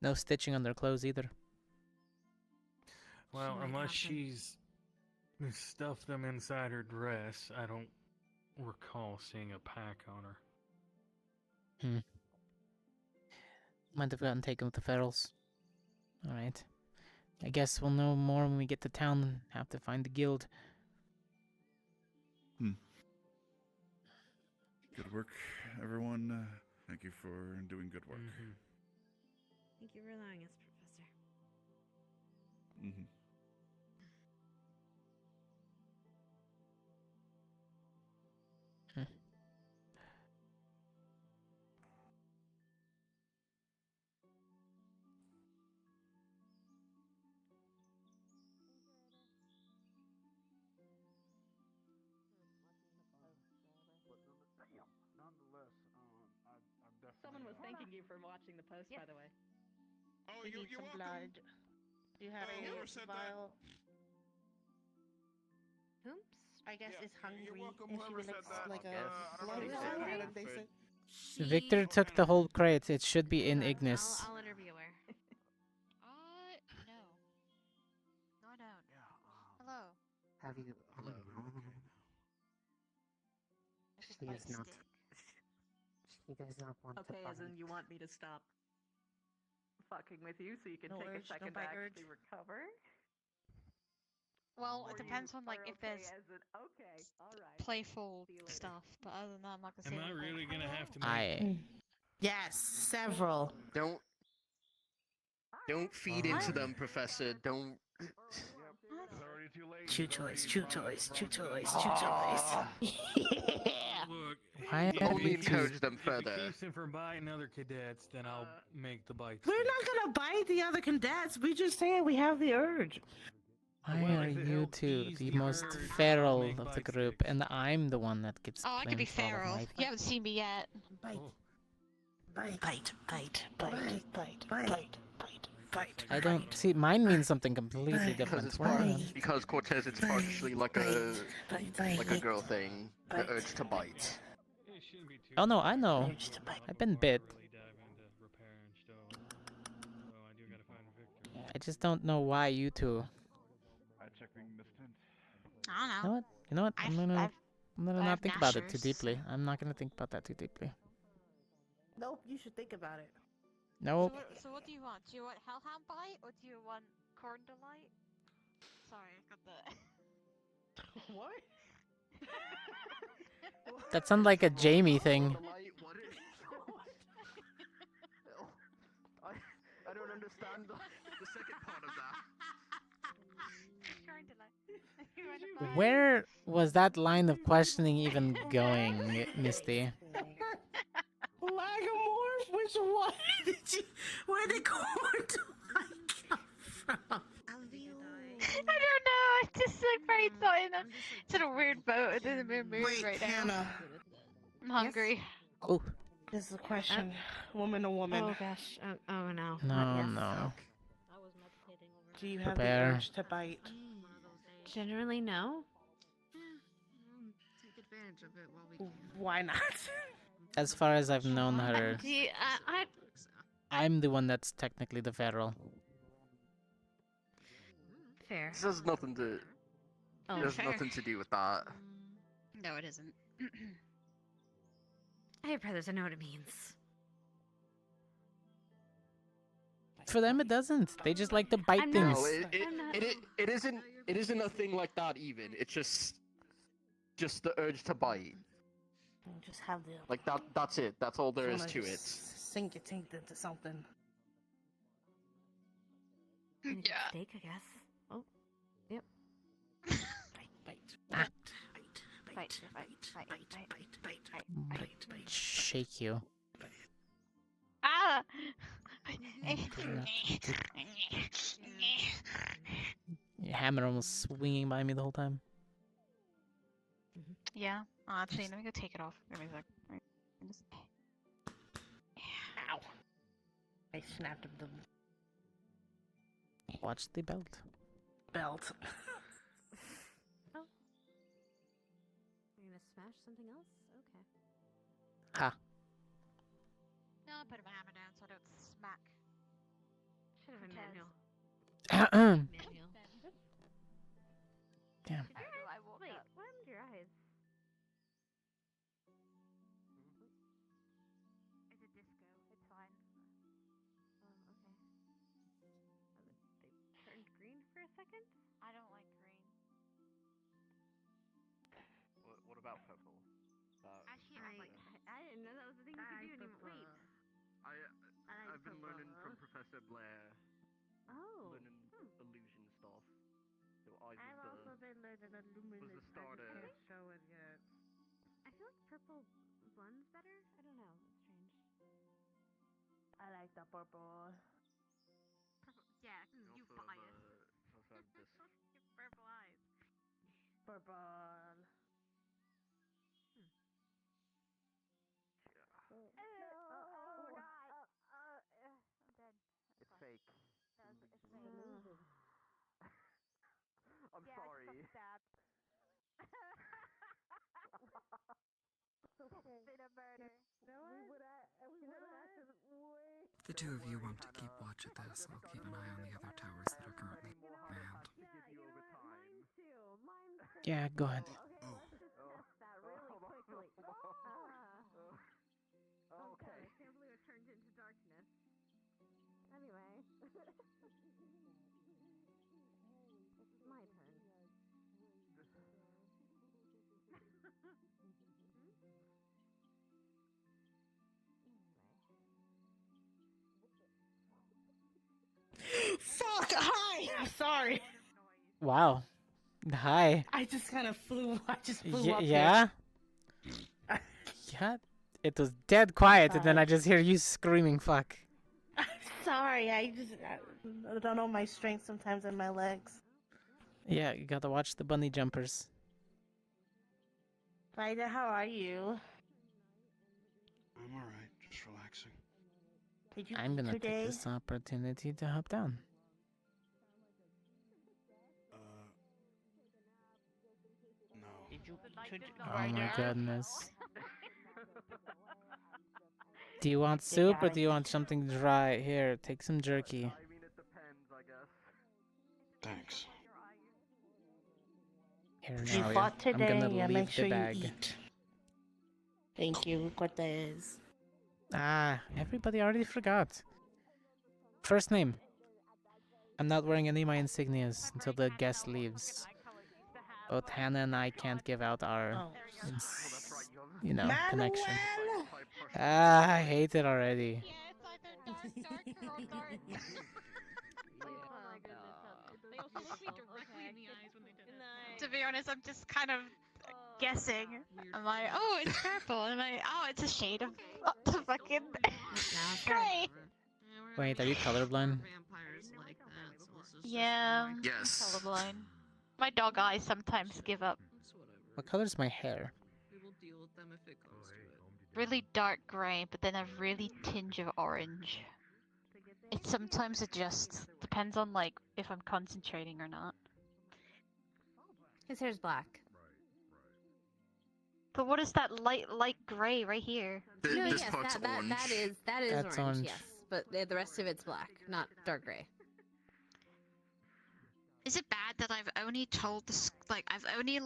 No stitching on their clothes either. Well, might unless have them. she's stuffed them inside her dress, I don't recall seeing a pack on her. Might have gotten taken with the ferals. Alright. I guess we'll know more when we get to town and have to find the guild. Good work, everyone. Thank you for doing good work. Thank you for allowing us, Professor. Mm-hmm. Nonetheless, I've definitely. Someone was thanking you for watching the post, by the way. Oh, We need you're some welcome. blood. You have whoever a said vial. Oops. I guess Yeah, it's hungry. you're welcome, And she whoever would like, said that. like I a don't blood know or who something. said And they that. said, Victor took the whole crate. It should be in Ignis. I'll let her be aware. No. No, I don't. Hello. Have you? Hello. She is not. She does not want to Okay, as in you want me to stop fucking with you so you can No take urge, a second no to bite actually recover? Well, Or it you depends on like are if okay there's as in, okay, all right. playful See you later. stuff, but other than that, I'm not gonna say. Am I anything. really gonna have to I. Yes, several. Don't feed into them, Professor. Don't. Chew toys, chew toys, chew toys, chew toys. Yeah. Look, Why if are Only you two... encourage them If further. it keeps him from biting other cadets, then I'll make the bite. We're not gonna bite the other cadets. We just saying we have the urge. Why Well, are if it you helps two ease the the most urge, I'll feral make of the bite group, and I'm the one that gets Oh, I could be blamed for all of feral. my... You haven't seen me yet. Bite. Oh. Bite. Bite. Bite. Bite. Bite. Bite. Bite. Bite. I don't see. Mine means something completely Bite. different. Because it's Where part, am I? because Cortez, it's partially like a girl thing. The urge to bite. It shouldn't be too Oh no, I know. Urge to bite. I've been bit. really dive into repair and stuff. So I do gotta find Victor. I just don't know why you two. I check Ignis tent. I You don't know know. what? You know what? I'm gonna I not have think about it too gnashers. deeply. I'm not gonna think about that too deeply. Nope, you should think about it. Nope. So what do you want? Do you want Hellhound bite or do you want Corn Delight? Sorry, I've got the. What? That sounds like a Jamie thing. What is... I don't understand. The second part of that. He's trying to like. Where was that line of questioning even going, Misty? Lagomorph? Which one did you? Where did corn to come from? I don't know. I'm just like very thought in it's in a weird boat in a weird mood Wait, right Hannah. now. I'm hungry. Oh. This is a question. Woman to woman. Oh gosh. Oh no. No, Yes. no. Do you have the Prepare. urge to bite? Generally, no. Take advantage of it while we can. Why not? As far as I've known her, Do you, I'm the one that's technically the feral. Fair. This has nothing to. Oh, There's fair. nothing to do with that. No, it isn't. I have brothers. I know what it means. For them, it doesn't. They just like to bite I'm things. No, I'm not- it isn't. It isn't a thing like that even. It's just the urge to bite. Just have the. Like that. That's it. That's all there is wanna to just it. Sink your teeth into something. Yeah. Steak, I guess. Oh. Yep. Shake you. Ah! Your hammer almost swinging by me the whole time. Yeah. Actually, let me go take it off. Give me a sec. Right. Just... Ow. I snapped the Watch the belt. belt. Oh. You're gonna smash something else? Okay. Ha. No, I'll put my hammer down so I don't smack. Should have been manual. Ahem. Manual. Damn. Wait, what happened to your eyes? It's a disco. It's fine. Oh, okay. They turned green for a second? I don't like green. What about purple? Actually, I didn't know that was the thing you could do anymore. Wait. I've been learning from Professor Blair. Oh. Learning illusion stuff. So I've also been learning a luminous. was the starter. I can't show it yet. I feel like purple blends better. I don't know. It's strange. I like the purple. Purple. Yeah, you bias. Also have this. Your purple eyes. Purple. Oh god. I'm dead. It's fake. It's fake. I'm Yeah, sorry. I just got stabbed. Been a murder. The two of you want to keep watch at this. I'll keep an eye on the other towers that are currently manned. Yeah, go ahead. Okay. I can't believe it turned into darkness. Anyway. This is my turn. Fuck! Hi! I'm sorry. Wow. Hi. I just kind of flew. I just flew up Yeah? Yeah? It was dead quiet, and then I just hear you screaming, fuck. Sorry, I don't know my strength sometimes in my legs. Yeah, you gotta watch the bunny jumpers. Vida, how are you? I'm alright, just relaxing. Did you I'm eat gonna today? take this opportunity to hop down. No. Did you Oh my goodness. Do you want soup or do you want something dry? Here, take some jerky. I mean, it depends, I guess. Thanks. Here You now, fought I'm today, gonna yeah, leave make sure the bag. you eat. Thank you, Cortez. Ah, everybody already forgot. First name. I'm not wearing any of my insignias until the guest leaves. Both Hannah and I can't give out our, connection. Ah, I hate it already. Yeah, it's either dark or dark. They also looked me directly in the eyes when they did it. To be honest, I'm just kind of guessing. I'm like, oh, it's purple. And I'm like, oh, it's a shade of what the fucking gray. Wait, are you colorblind? Yeah. Yes. I'm colorblind. My dog eyes sometimes give up. What color's my hair? We will deal with them if it comes to it. Really dark gray, but then a really tinge of orange. It sometimes adjusts. Depends on like if I'm concentrating or not. His hair's black. But what is that light gray right here? No, This yes, part's orange. that is That's orange, orange. yes. But the rest of it's black, not dark gray. Is it bad that I've only told I've only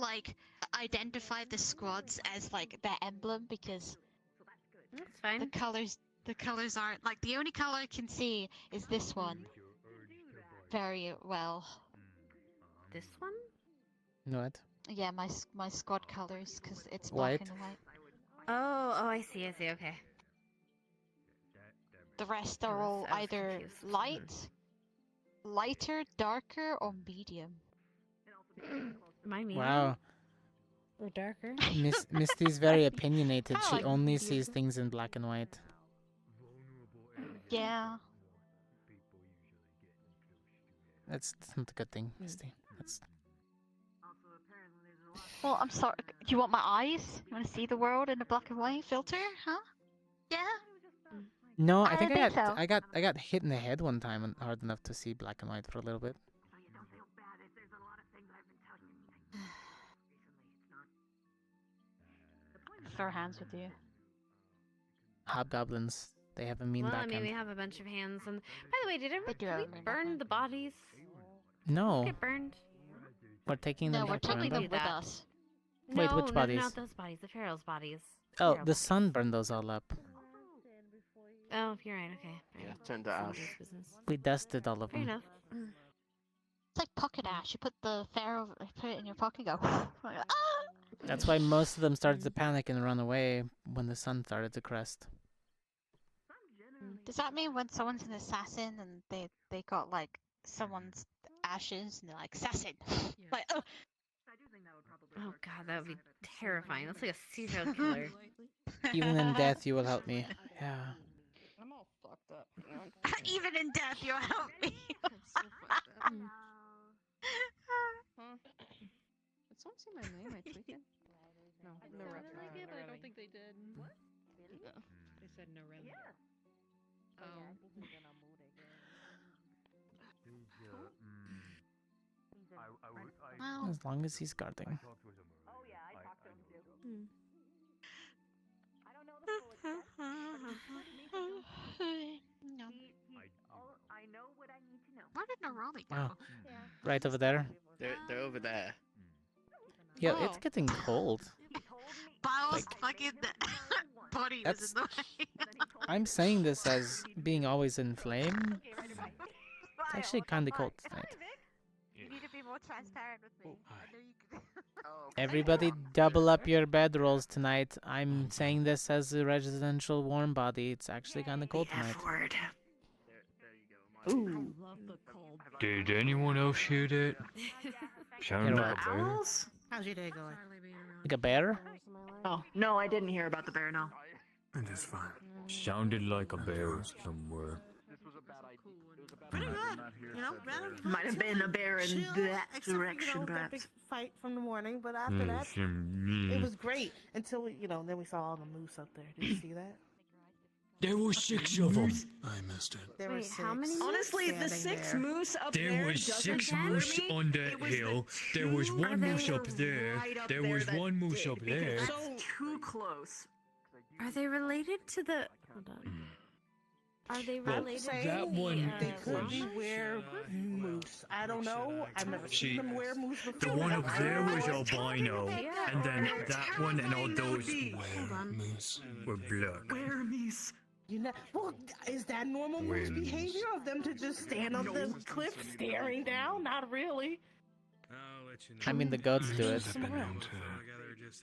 identified the squads as like their emblem because That's fine. the colors aren't like the only color I can see is this one. Very well. This one? What? Yeah, my squad colors because it's White? black and white. Oh, I see, okay. The rest are all I was either confused. lighter, darker, or medium. Am I medium? Wow. Or darker? Misty's very opinionated. Kinda She like only medium. sees things in black and white. Yeah. That's not a good thing, Misty. That's Well, I'm sorry. Do you want my eyes? You want to see the world in a black and white filter? Huh? Yeah. no. I I think think so. I got hit in the head one time and hard enough to see black and white for a little bit. Throw hands with you. Hobgoblins. They have a mean Well, I backhand. mean, we have a bunch of hands. And by the way, did do we have a mean burn the bodies? No, Get burned? we're taking No, them we're back. taking them Remember? with us. Wait, No, which no, bodies? not those bodies. The Pharaoh's bodies. Oh, Pharaoh the bodies. sun burned those all up. Oh, you're right. Okay. Yeah, turned to ash. Business. We dusted all of Fair them. enough. It's like pocket ash. You put the pharaoh, put it in your pocket, and go. Like, ah! That's why most of them started to panic and run away when the sun started to crest. Does that mean when someone's an assassin and they got like someone's ashes and they're like assassin? Like, oh. Oh god, that would be terrifying. That's like a serial killer. Even in death, you will help me. Yeah. I'm all fucked up. Even in death, you'll help me. Huh? Did someone say my name? I tweaking? No, no rep. But I don't think they did. What? No. They said no rep. Well, As long as he's guarding. Where did Naromi go? Wow. Right over there. They're over there. Yeah, Oh. it's getting cold. Bow's fucking body was in the way. I'm saying this as being always in flame. It's actually kind of cold tonight. You need to be more transparent with me. I know you can. Everybody double up your bedrolls tonight. I'm saying this as a residential warm body. It's actually kind of cold tonight. Word. Ooh. Did anyone else hear that? Sound like a bear? How's your day going? Like a bear? Oh, no, I didn't hear about the bear, no. It is fine. Sounded like a bear somewhere. Pretty good. You know, Might have been a bear in chill, that except for, direction, that perhaps. big fight from the morning, but after that, it was great until we, then we saw all the moose up there. Did you see that? There were 6 of them. I missed it. There were Wait, six. how many moose? Honestly, the standing 6 there. moose up There there was doesn't 6 bother moose me. on It that was the hill. There was two one moose that up were there. right up There there was that one moose did, up because there. That's too close. Are they related to the? Hold on. Are they Well, related? that one They could was- be were moose. I don't know. I've never See, seen them wear moose before. the one up there was I- albino, and then that one and all those Moose. were black. Where moose? Well, is that normal moose Wins. behavior of them to just stand on the cliff staring down? Not really. I'll let you know. I mean, the goats do it.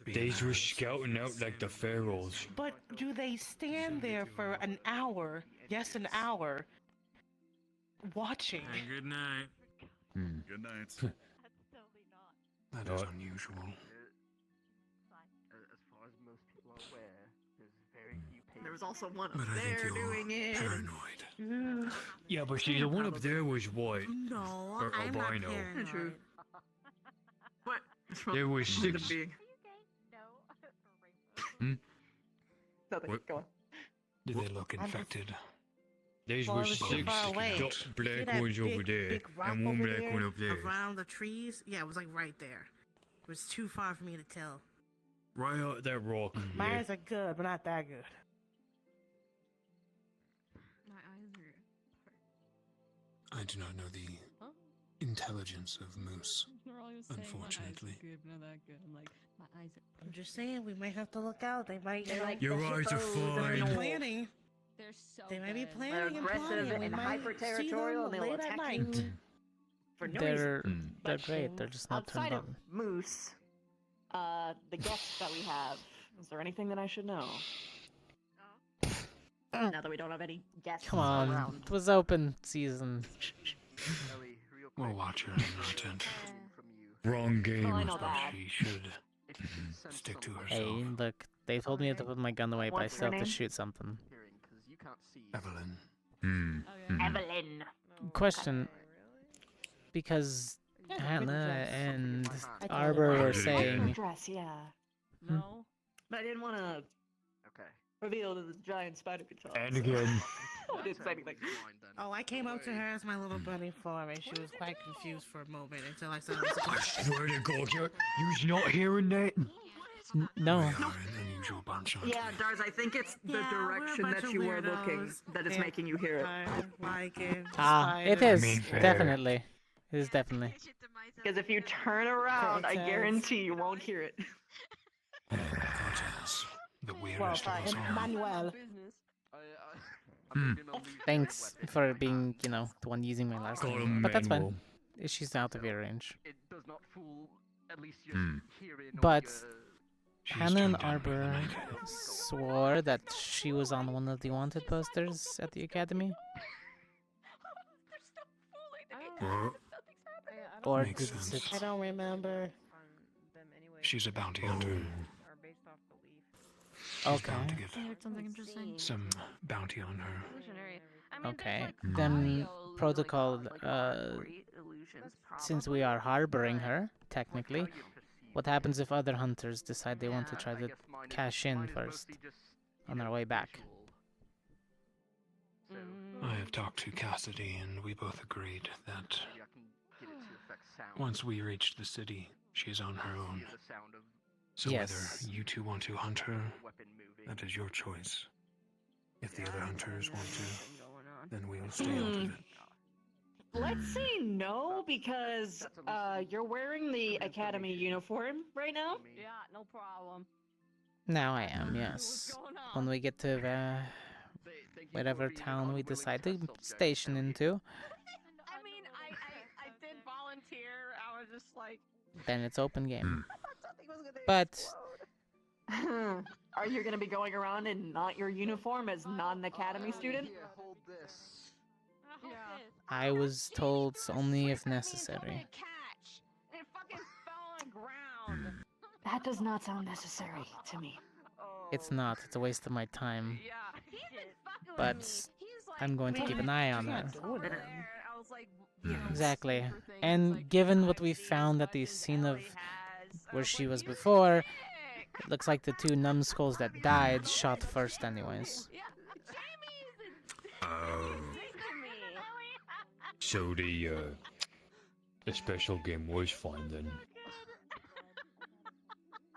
They were scouting out like the pharaohs. But do they stand there for an hour? Yes, an hour. Watching. Hey, good night. Good night. That's totally not. That is unusual. As far as most people are aware, there's very few patients. There was also one up But I think there you're doing it. paranoid. Yeah, but see, the one up there was white. No, Or I'm not albino. paranoid. True. What? What's wrong There was with them 6. being? Hmm? Nothing. What? Go on. Do they look infected? There Well, was it was too 6 far away. dot See black that ones over big- there, big rock and one over black there one up there. Around the trees? Yeah, it was like right there. It was too far for me to tell. Right out that rock over My there. eyes are good, but not that good. My eyes are. I do not know the intelligence of moose. Unfortunately. Good, but not that good. I'm like, my eyes are. I'm just saying, we might have to look out. They might. They're like Your the eyes are hippos and fine. the wolves. Planning. They're so. They might be good. planning They're and aggressive plotting. We and might hyper-territorial, and see they will them late at attack night. you for no They're reason. they're But great. They're just not turned outside of on. moose, the guests that we have, is there anything that I should know? Now that we don't have any guests Come on, around. it was open season. Ellie, real We'll quick, watch her in our tent. from you. Wrong game. Well, I know But that. she should If you could send stick to someone herself. Hey, look, they told me to put my gun away, but I What's still her have to name? shoot something. hearing, 'cause you can't see. Evelyn. Evelyn. Question, because Yeah, Hannah and I told Arbor her. were Your saying, dress, yeah. No. But I didn't want to Okay. reveal the giant spider guitar. And again. I didn't say anything. Oh, I came up to her as my little bunny for her, and she was quite confused for a moment until I said it was a I ghost. swear to God, you's not hearing that? no. We are an unusual bunch, aren't Yeah, Dars, I think it's the Yeah, we're a direction bunch that of you are looking weirdos. that is Yeah. making you hear it. I like it. It Spiders. is, fair. definitely. It is definitely. Because if you turn around, I Cortez. guarantee you won't hear it. Cortez, the Well, weirdest of us all. Manuel. I'm gonna lose Thanks that weapon. for I being, you know, the one using my last Call name. him But that's Manuel. fine. She's out of your range. It does not fool at least your hearing or But your... She's Hannah and turned down by the Arbor night. swore that she was on one of the wanted posters at the academy. Well, Or Makes did sense. it- I don't remember. she's a bounty hunter. She's bound to get Something interesting. some bounty on her. Okay, then protocol, since we are harboring her, technically, what happens if other hunters decide they want to try to cash in first on our way back? I have talked to Cassidy, and we both agreed that Maybe I can get it to affect sound. once we reach the city, she's on her own. Hear the sound of So Yes. whether you two want to hunt her, weapon moving. that is your choice. If the other hunters want to, then we'll stay out of it. Let's say no, because you're wearing the academy uniform right now. Yeah, no problem. Now I am, yes. When we get to whatever town we decide to station into, I mean, I did volunteer. I was just like. then it's open game. But Are you going to be going around in not your uniform as not an academy student? Here, hold this. Yeah. I was told only if necessary. Catch. And it fucking fell on the ground. That does not sound necessary to me. It's not. It's a waste of my time. Yeah. He's been fucking But with me. He's like, I'm going to keep an eye on her. I was like, you know, Exactly. super things, And like, given what we found at the scene of where she was before, it looks like the two numbskulls that died shot first anyways. Oh. So the special game was fine then.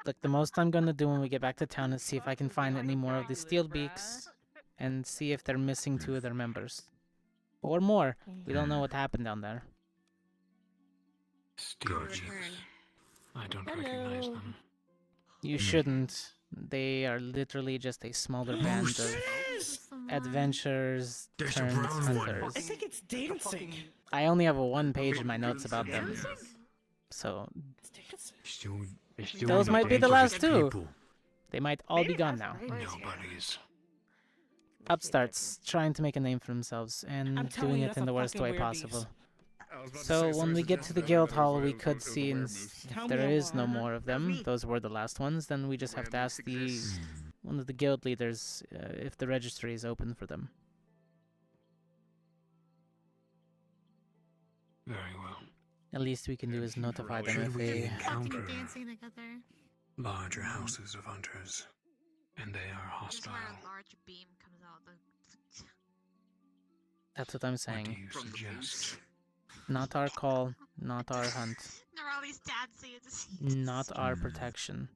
Look, the most I'm gonna do when we get back to town is see if I can find any more of the steel beaks and see if they're missing two of their members. Or more. We don't know what happened down there. Steel beaks. I don't recognize them. You shouldn't. They are literally just a smaller band of adventurers There's a turned brown one. hunters. I think it's dancing. I only have a one page in my notes about them. So those might be the last two. They might all be gone now. Nobody's. Upstarts trying to make a name for themselves and I'm telling doing you, it that's in a the worst fucking way weird possible. I was about to So say, when I we get to suggested the that guild it was hall, a- we it was a- could it was a see, weremoose. if there is no more of them, those were the last ones, then we just have to ask one of the guild leaders if the registry is open for them. Very well. At least we can do is notify them Should if we they... encounter dancing together. larger houses of hunters, and they are This is hostile, where a large beam comes out. That's what I'm what do saying. you suggest? Not our call, not our hunt, There are all these dancing. not our protection.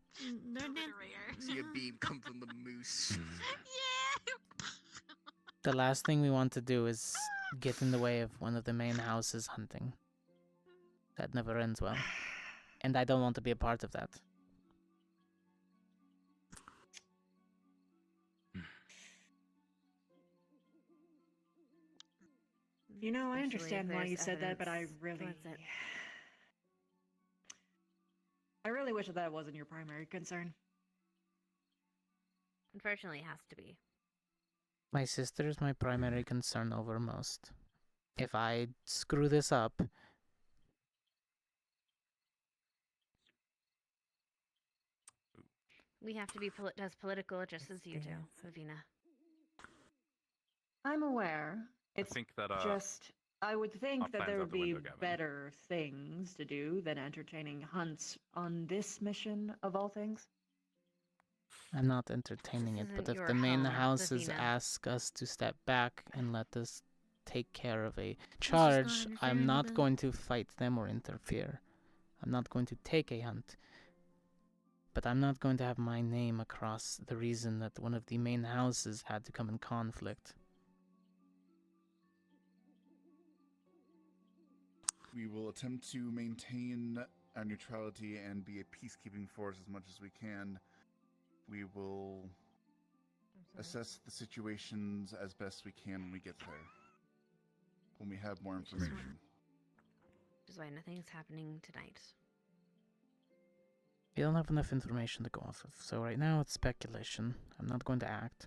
See a beam come from the moose. Yeah. The last thing we want to do is get in the way of one of the main houses hunting. That never ends well. And I don't want to be a part of that. You know, I Especially if understand why there's you said that, but I evidence really, towards it. I really wish that wasn't your primary concern. Unfortunately, it has to be. My sister is my primary concern over most. If I screw this up, We have to be as political just as you do, Savina. I'm aware. It's think that, just, I would our think that plan's there out would the be window, Gavin. better things to do than entertaining hunts on this mission of all things. I'm not entertaining it. But isn't if your the main home, houses Davina. ask us to step back and let us take care of a charge, I'm not going to fight them or interfere. I'm not going to take a hunt. But I'm not going to have my name across the reason that one of the main houses had to come in conflict. We will attempt to maintain our neutrality and be a peacekeeping force as much as we can. We will assess the situations as best we can when we get there. When we have more information. Which is why nothing's happening tonight. We don't have enough information to go off of, so right now it's speculation. I'm not going to act.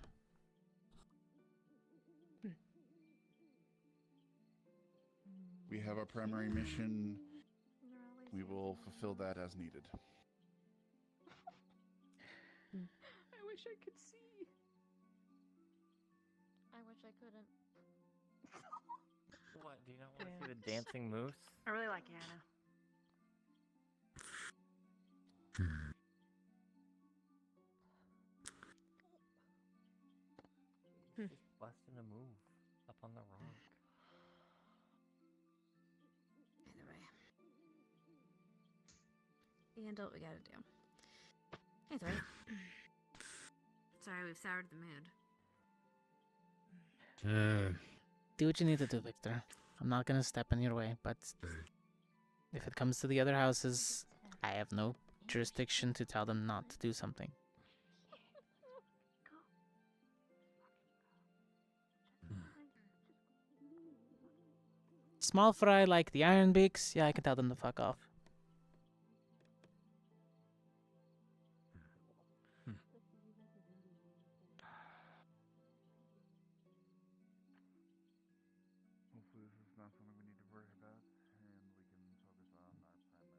We have our primary mission. We will fulfill that as needed. I wish I could see. I wish I couldn't. What? Do you not want to see the dancing moose? I really like Anna. Just busting a move up on the rock. Either way. We handle what we gotta do. Either way. Sorry, we've soured the mood. Do what you need to do, Victor. I'm not gonna step in your way, but if it comes to the other houses, I have no jurisdiction to tell them not to do something. Small fry like the Iron Beaks, yeah, I can tell them to fuck off. Hopefully this is not something we need to worry about, and we can focus on our primary objective.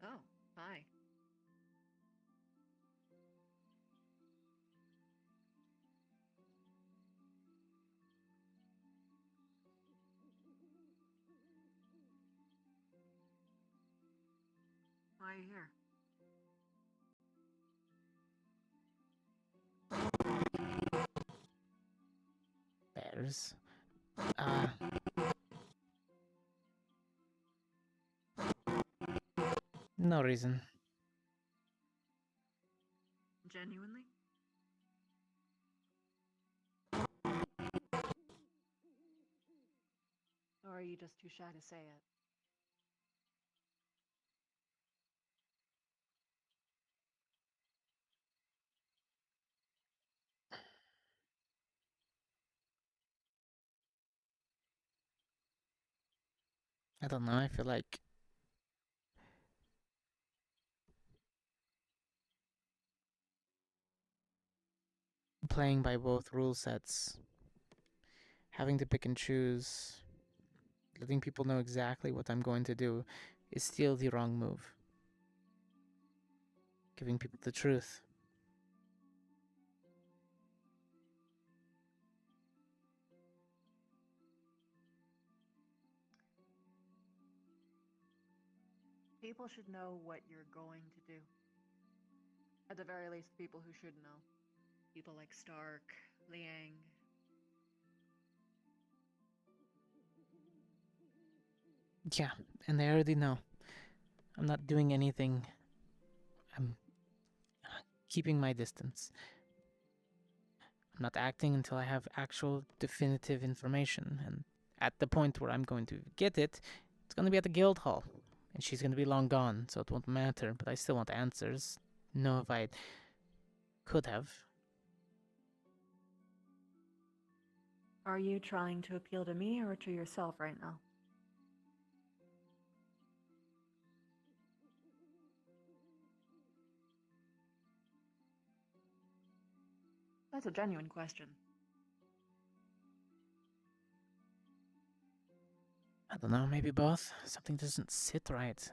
Oh, hi. are you here? Bears. No reason. Genuinely? Or are you just too shy to say it? I don't know. I feel like playing by both rule sets, having to pick and choose, letting people know exactly what I'm going to do is still the wrong move. Giving people the truth. People should know what you're going to do. At the very least, people who should know. People like Stark, Liang. Yeah, and they already know. I'm not doing anything. I'm keeping my distance. I'm not acting until I have actual definitive information, and at the point where I'm going to get it, it's going to be at the guild hall, and she's going to be long gone, so it won't matter, but I still want answers. Know if I could have. Are you trying to appeal to me or to yourself right now? That's a genuine question. I don't know, maybe both. Something doesn't sit right.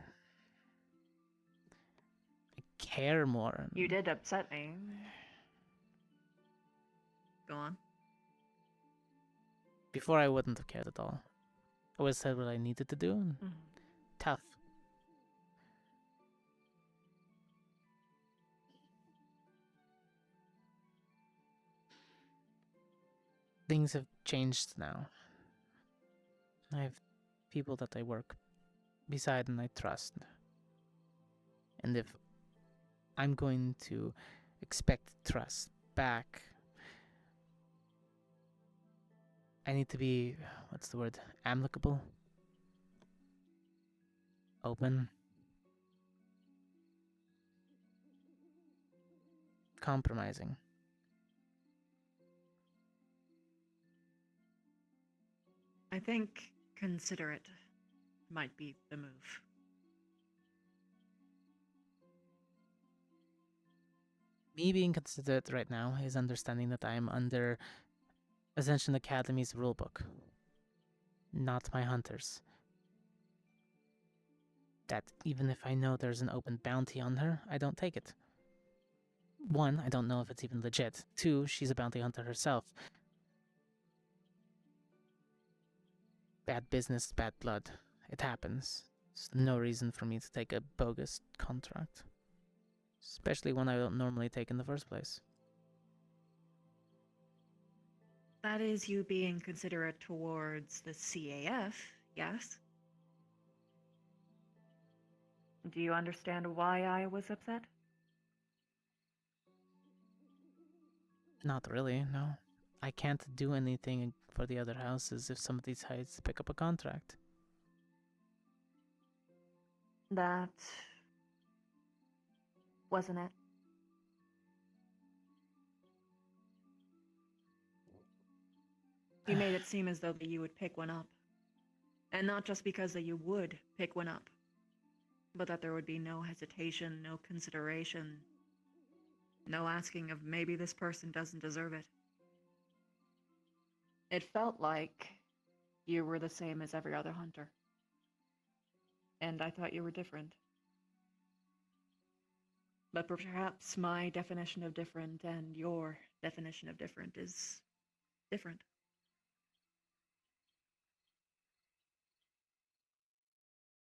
I care more. You did upset me. Go on. Before I wouldn't have cared at all. I always said what I needed to do, and tough. Things have changed now. I have people that I work beside and I trust. And if I'm going to expect trust back, I need to be, what's the word, amicable? Open? Compromising. I think considerate might be the move. Me being considerate right now is understanding that I am under Ascension Academy's rulebook, not my hunters. That even if I know there's an open bounty on her, I don't take it. 1, I don't know if it's even legit. 2, she's a bounty hunter herself. Bad business, bad blood. It happens. There's no reason for me to take a bogus contract. Especially one I don't normally take in the first place. That is you being considerate towards the CAF, yes? Do you understand why I was upset? Not really, no. I can't do anything for the other houses if somebody decides to pick up a contract. That wasn't it. You made it seem as though that you would pick one up. And not just because that you would pick one up, but that there would be no hesitation, no consideration, no asking of maybe this person doesn't deserve it. It felt like you were the same as every other hunter. And I thought you were different. But perhaps my definition of different and your definition of different is different.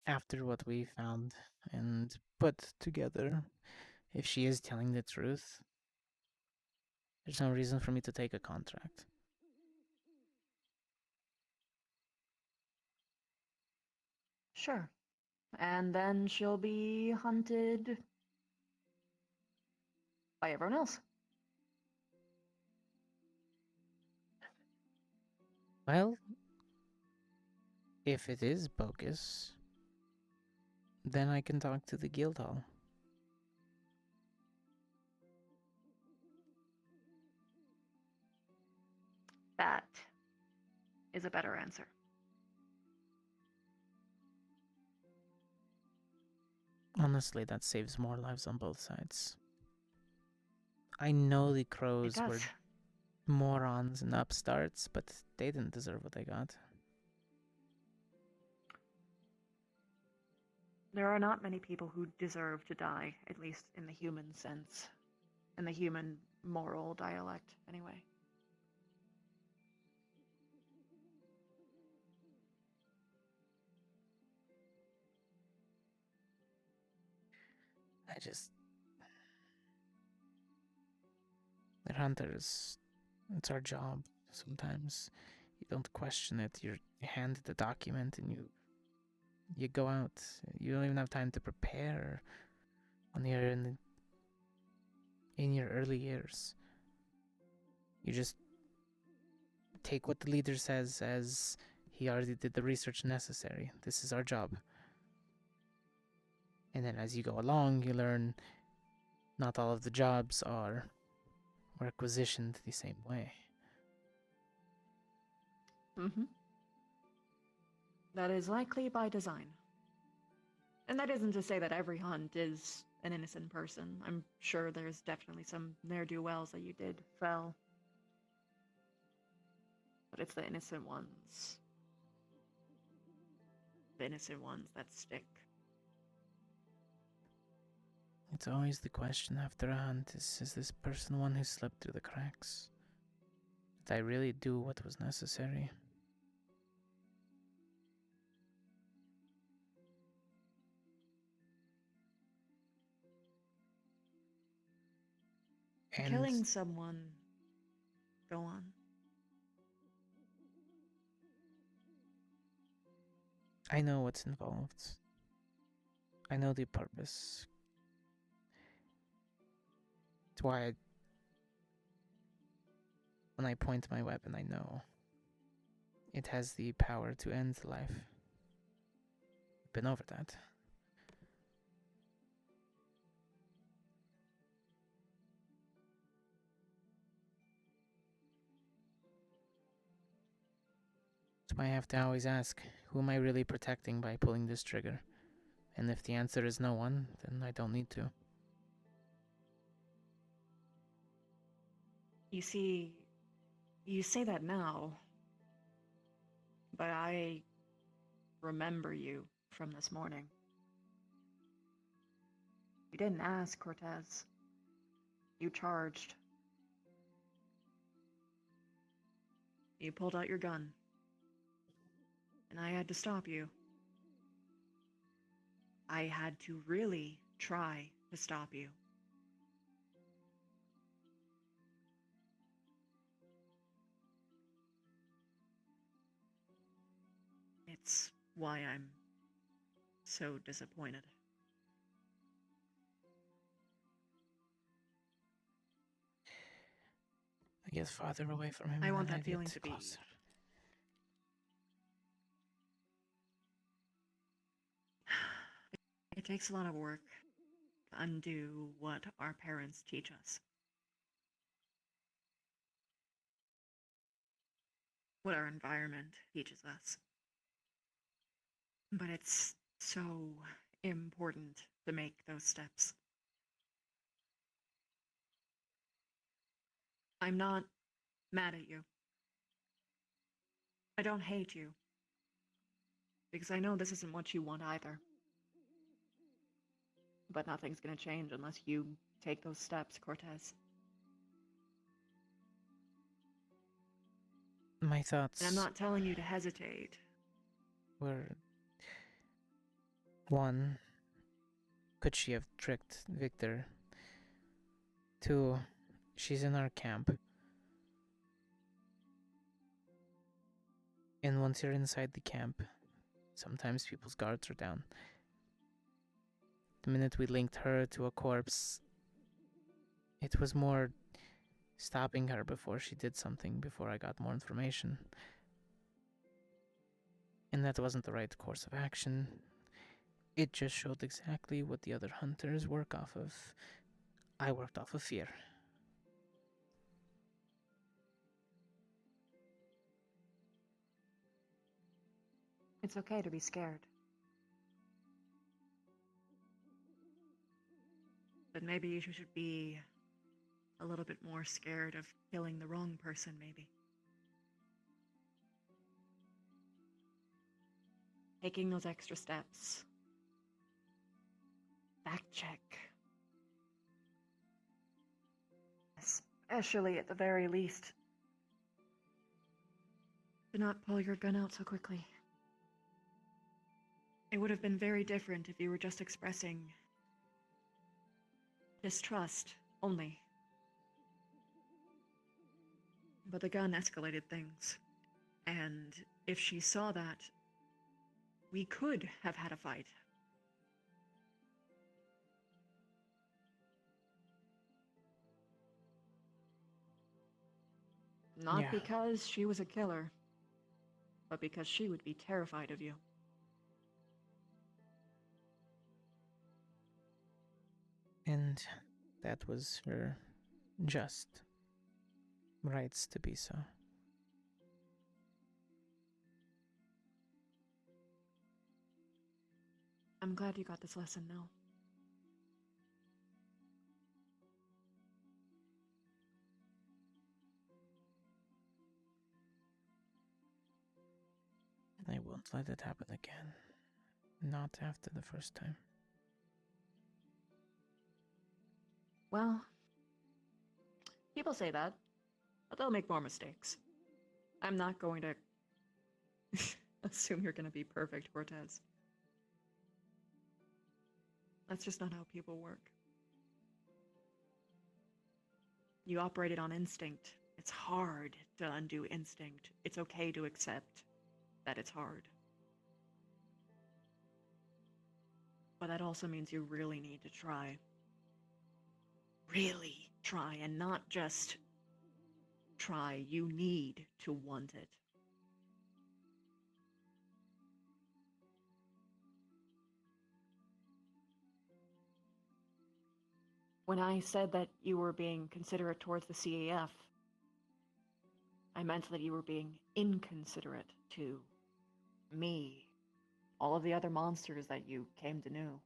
after what we found and put together, if she is telling the truth, there's no reason for me to take a contract. Sure. And then she'll be hunted by everyone else. Well, if it is bogus, then I can talk to the guild hall. That is a better answer. Honestly, that saves more lives on both sides. I know the crows were does. morons and upstarts, but they didn't deserve what they got. There are not many people who deserve to die, at least in the human sense. In the human moral dialect, anyway. They're hunters. It's our job. Sometimes you don't question it. You're handed the document and you go out. You don't even have time to prepare when you're in your early years. You just take what the leader says as he already did the research necessary. This is our job. And then as you go along, you learn not all of the jobs are requisitioned the same way. Mm-hmm. That is likely by design. And that isn't to say that every hunt is an innocent person. I'm sure there's definitely some ne'er-do-wells that you did fell. But it's the innocent ones. The innocent ones that stick. It's always the question after a hunt is this person one who slipped through the cracks? Did I really do what was necessary? And killing someone. Go on. I know what's involved. I know the purpose. It's why when I point my weapon, I know it has the power to end life. I've been over that. That's why I have to always ask, who am I really protecting by pulling this trigger? And if the answer is no one, then I don't need to. You see, you say that now, but I remember you from this morning. You didn't ask, Cortez. You charged. You pulled out your gun. And I had to stop you. I had to really try to stop you. It's why I'm so disappointed. I get farther away from him. I and want then that feeling get to be closer. It takes a lot of work to undo what our parents teach us. What our environment teaches us. But it's so important to make those steps. I'm not mad at you. I don't hate you. Because I know this isn't what you want either. But nothing's gonna change unless you take those steps, Cortez. My thoughts And I'm not telling you to hesitate. were 1, could she have tricked Victor? 2, she's in our camp. And once you're inside the camp, sometimes people's guards are down. The minute we linked her to a corpse, it was more stopping her before she did something, before I got more information. And that wasn't the right course of action. It just showed exactly what the other hunters work off of. I worked off of fear. It's okay to be scared. But maybe you should be a little bit more scared of killing the wrong person, maybe. Taking those extra steps. Fact check. Especially at the very least. Do not pull your gun out so quickly. It would have been very different if you were just expressing distrust only. But the gun escalated things. And if she saw that, we could have had a fight. Not Yeah. because she was a killer, but because she would be terrified of you. And that was her just rights to be so. I'm glad you got this lesson now. I won't let it happen again. Not after the first time. Well, people say that, but they'll make more mistakes. I'm not going to assume you're going to be perfect, Cortez. That's just not how people work. You operated on instinct. It's hard to undo instinct. It's okay to accept that it's hard. But that also means you really need to try. Really try, and not just try. You need to want it. When I said that you were being considerate towards the CAF, I meant that you were being inconsiderate to me, all of the other monsters that you came to know.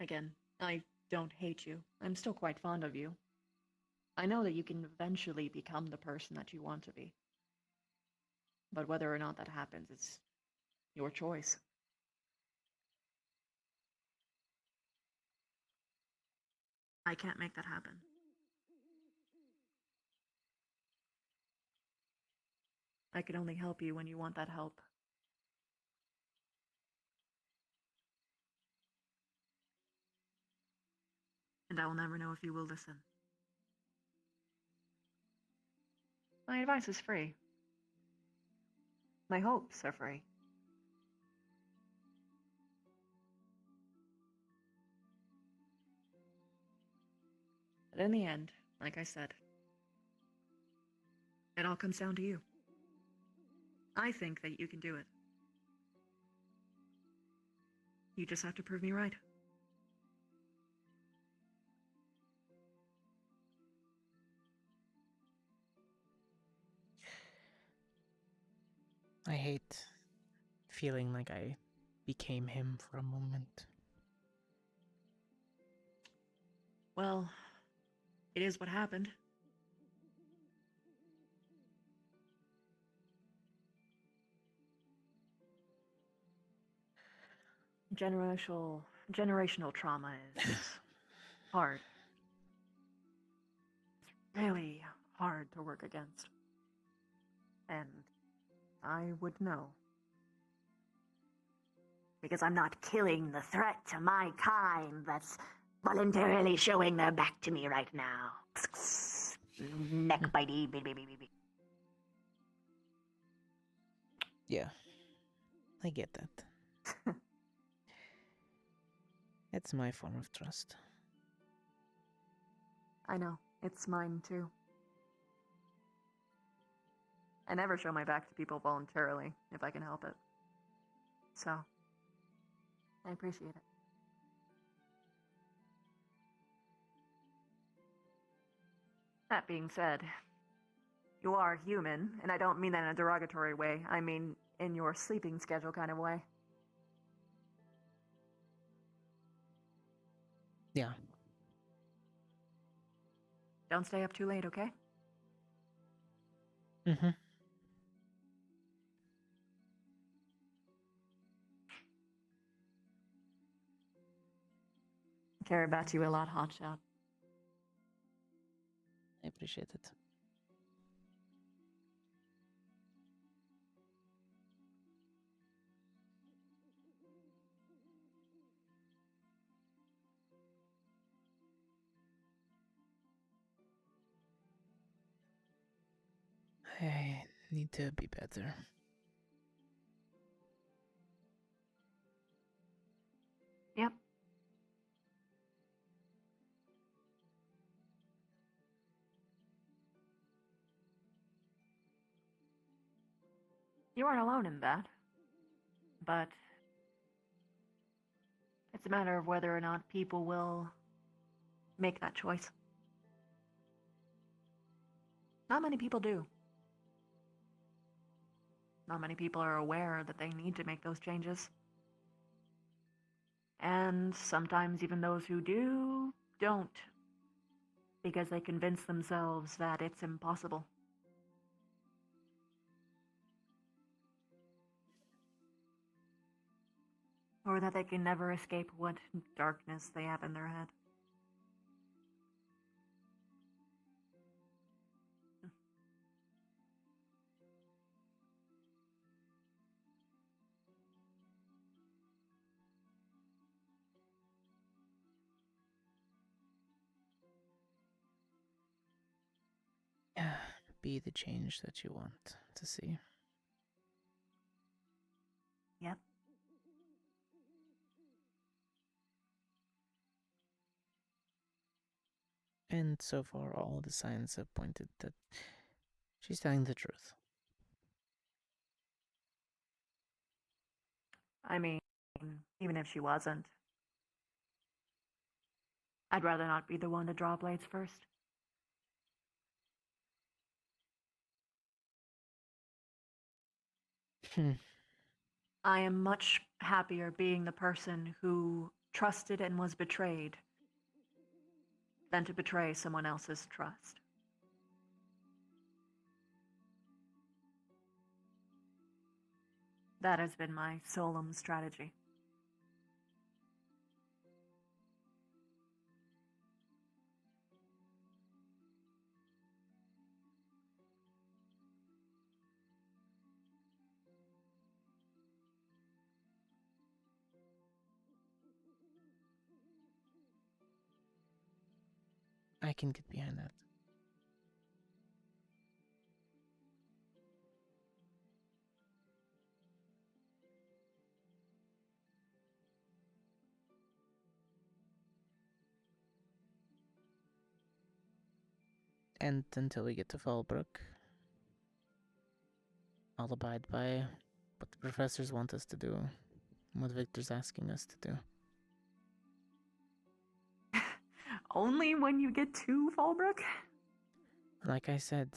Again, I don't hate you. I'm still quite fond of you. I know that you can eventually become the person that you want to be. But whether or not that happens is your choice. I can't make that happen. I can only help you when you want that help. And I will never know if you will listen. My advice is free. My hopes are free. But in the end, like I said, it all comes down to you. I think that you can do it. You just have to prove me right. I hate feeling like I became him for a moment. Well, it is what happened. generational trauma is hard. It's really hard to work against. And I would know. Because I'm not killing the threat to my kind that's voluntarily showing their back to me right now. Neck bitey, baby. Yeah, I get that. It's my form of trust. I know, it's mine too. I never show my back to people voluntarily, if I can help it. So, I appreciate it. That being said, you are human, and I don't mean that in a derogatory way. I mean in your sleeping schedule kind of way. Yeah. Don't stay up too late, okay? Mm-hmm. I care about you a lot, Hotshot. I appreciate it. I need to be better. Yep. You aren't alone in that. But it's a matter of whether or not people will make that choice. Not many people do. Not many people are aware that they need to make those changes. And sometimes even those who do, don't. Because they convince themselves that it's impossible. Or that they can never escape what darkness they have in their head. Yeah, be the change that you want to see. Yep. And so far, all the signs have pointed that she's telling the truth. I mean, even if she wasn't, I'd rather not be the one to draw blades first. I am much happier being the person who trusted and was betrayed than to betray someone else's trust. That has been my solemn strategy. I can get behind that. And until we get to Fallbrook, I'll abide by what the professors want us to do, and what Victor's asking us to do. Only when you get to Fallbrook? Like I said,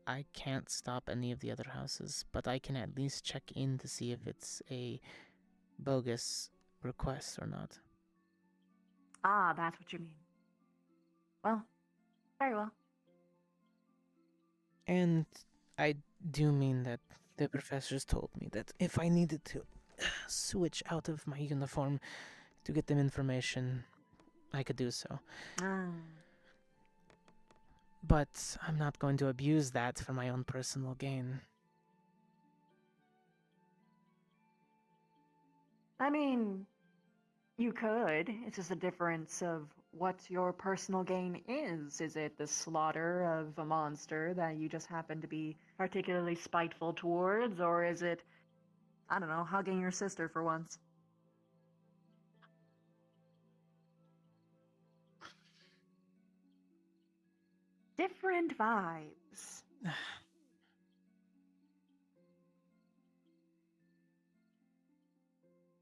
I can't stop any of the other houses, but I can at least check in to see if it's a bogus request or not. Ah, that's what you mean. Well, very well. And I do mean that the professors told me that if I needed to switch out of my uniform to get them information, I could do so. But I'm not going to abuse that for my own personal gain. I mean, you could. It's just a difference of what your personal gain is. Is it the slaughter of a monster that you just happen to be particularly spiteful towards, or is it, I don't know, hugging your sister for once? Different vibes.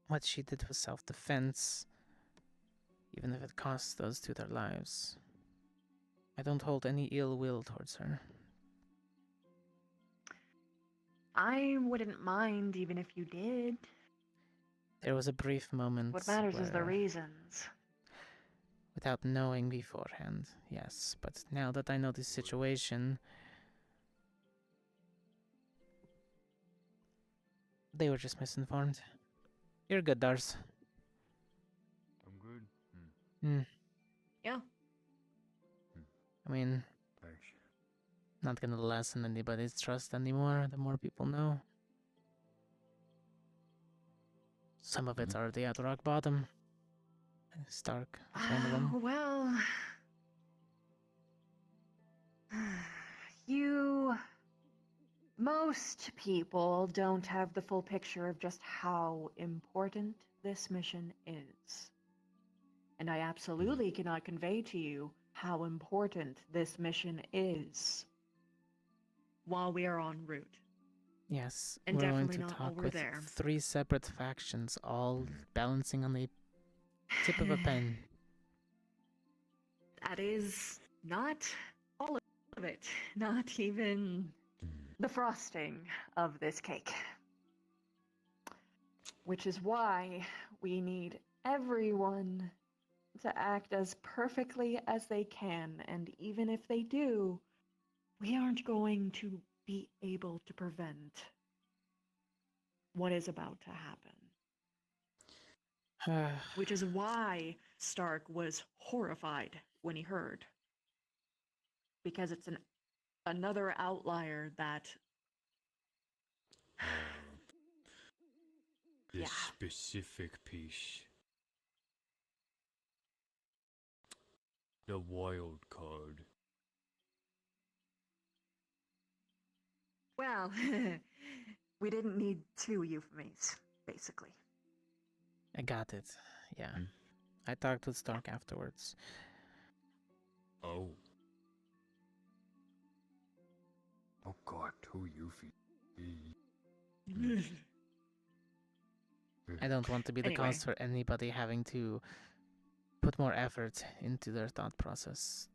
What she did was self-defense, even if it cost those two their lives. I don't hold any ill will towards her. I wouldn't mind even if you did. There was a brief moment What matters is the where, reasons. without knowing beforehand, yes, but now that I know the situation, they were just misinformed. You're good, Dars. I'm good. Yeah. I mean, Thanks. not gonna lessen anybody's trust anymore, the more people know. Some of it's already at rock bottom. Stark was one of them. Well, most people don't have the full picture of just how important this mission is. And I absolutely cannot convey to you how important this mission is while we are en route. Yes, And we're going definitely to not while talk we're with there. 3 separate factions, all balancing on the tip of a pen. That is not all of it. Not even the frosting of this cake. Which is why we need everyone to act as perfectly as they can, and even if they do, we aren't going to be able to prevent what is about to happen. Which is why Stark was horrified when he heard. Because it's another outlier that... This specific piece. The wild card. Well, we didn't need 2 euphemies, basically. I got it, yeah. I talked with Stark afterwards. Oh. Oh god, 2 Yuffie. I don't want to be the Anyway. cause for anybody having to put more effort into their thought process.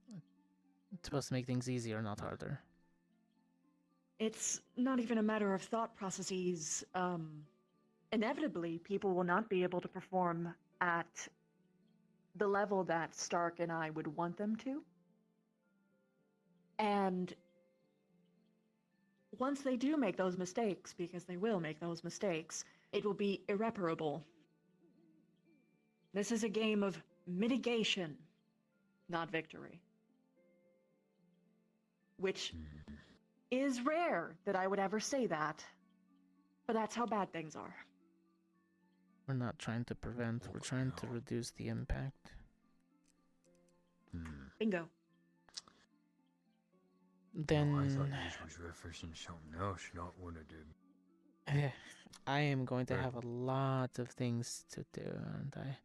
It's supposed to make things easier, not harder. It's not even a matter of thought processes. Inevitably, people will not be able to perform at the level that Stark and I would want them to. And once they do make those mistakes, because they will make those mistakes, it will be irreparable. This is a game of mitigation, not victory. Which is rare that I would ever say that, but that's how bad things are. We're not trying to prevent, we're trying to reduce the impact. Bingo. Then... I thought you was referencing something else, not one of them. I am going to have a lot of things to do, and I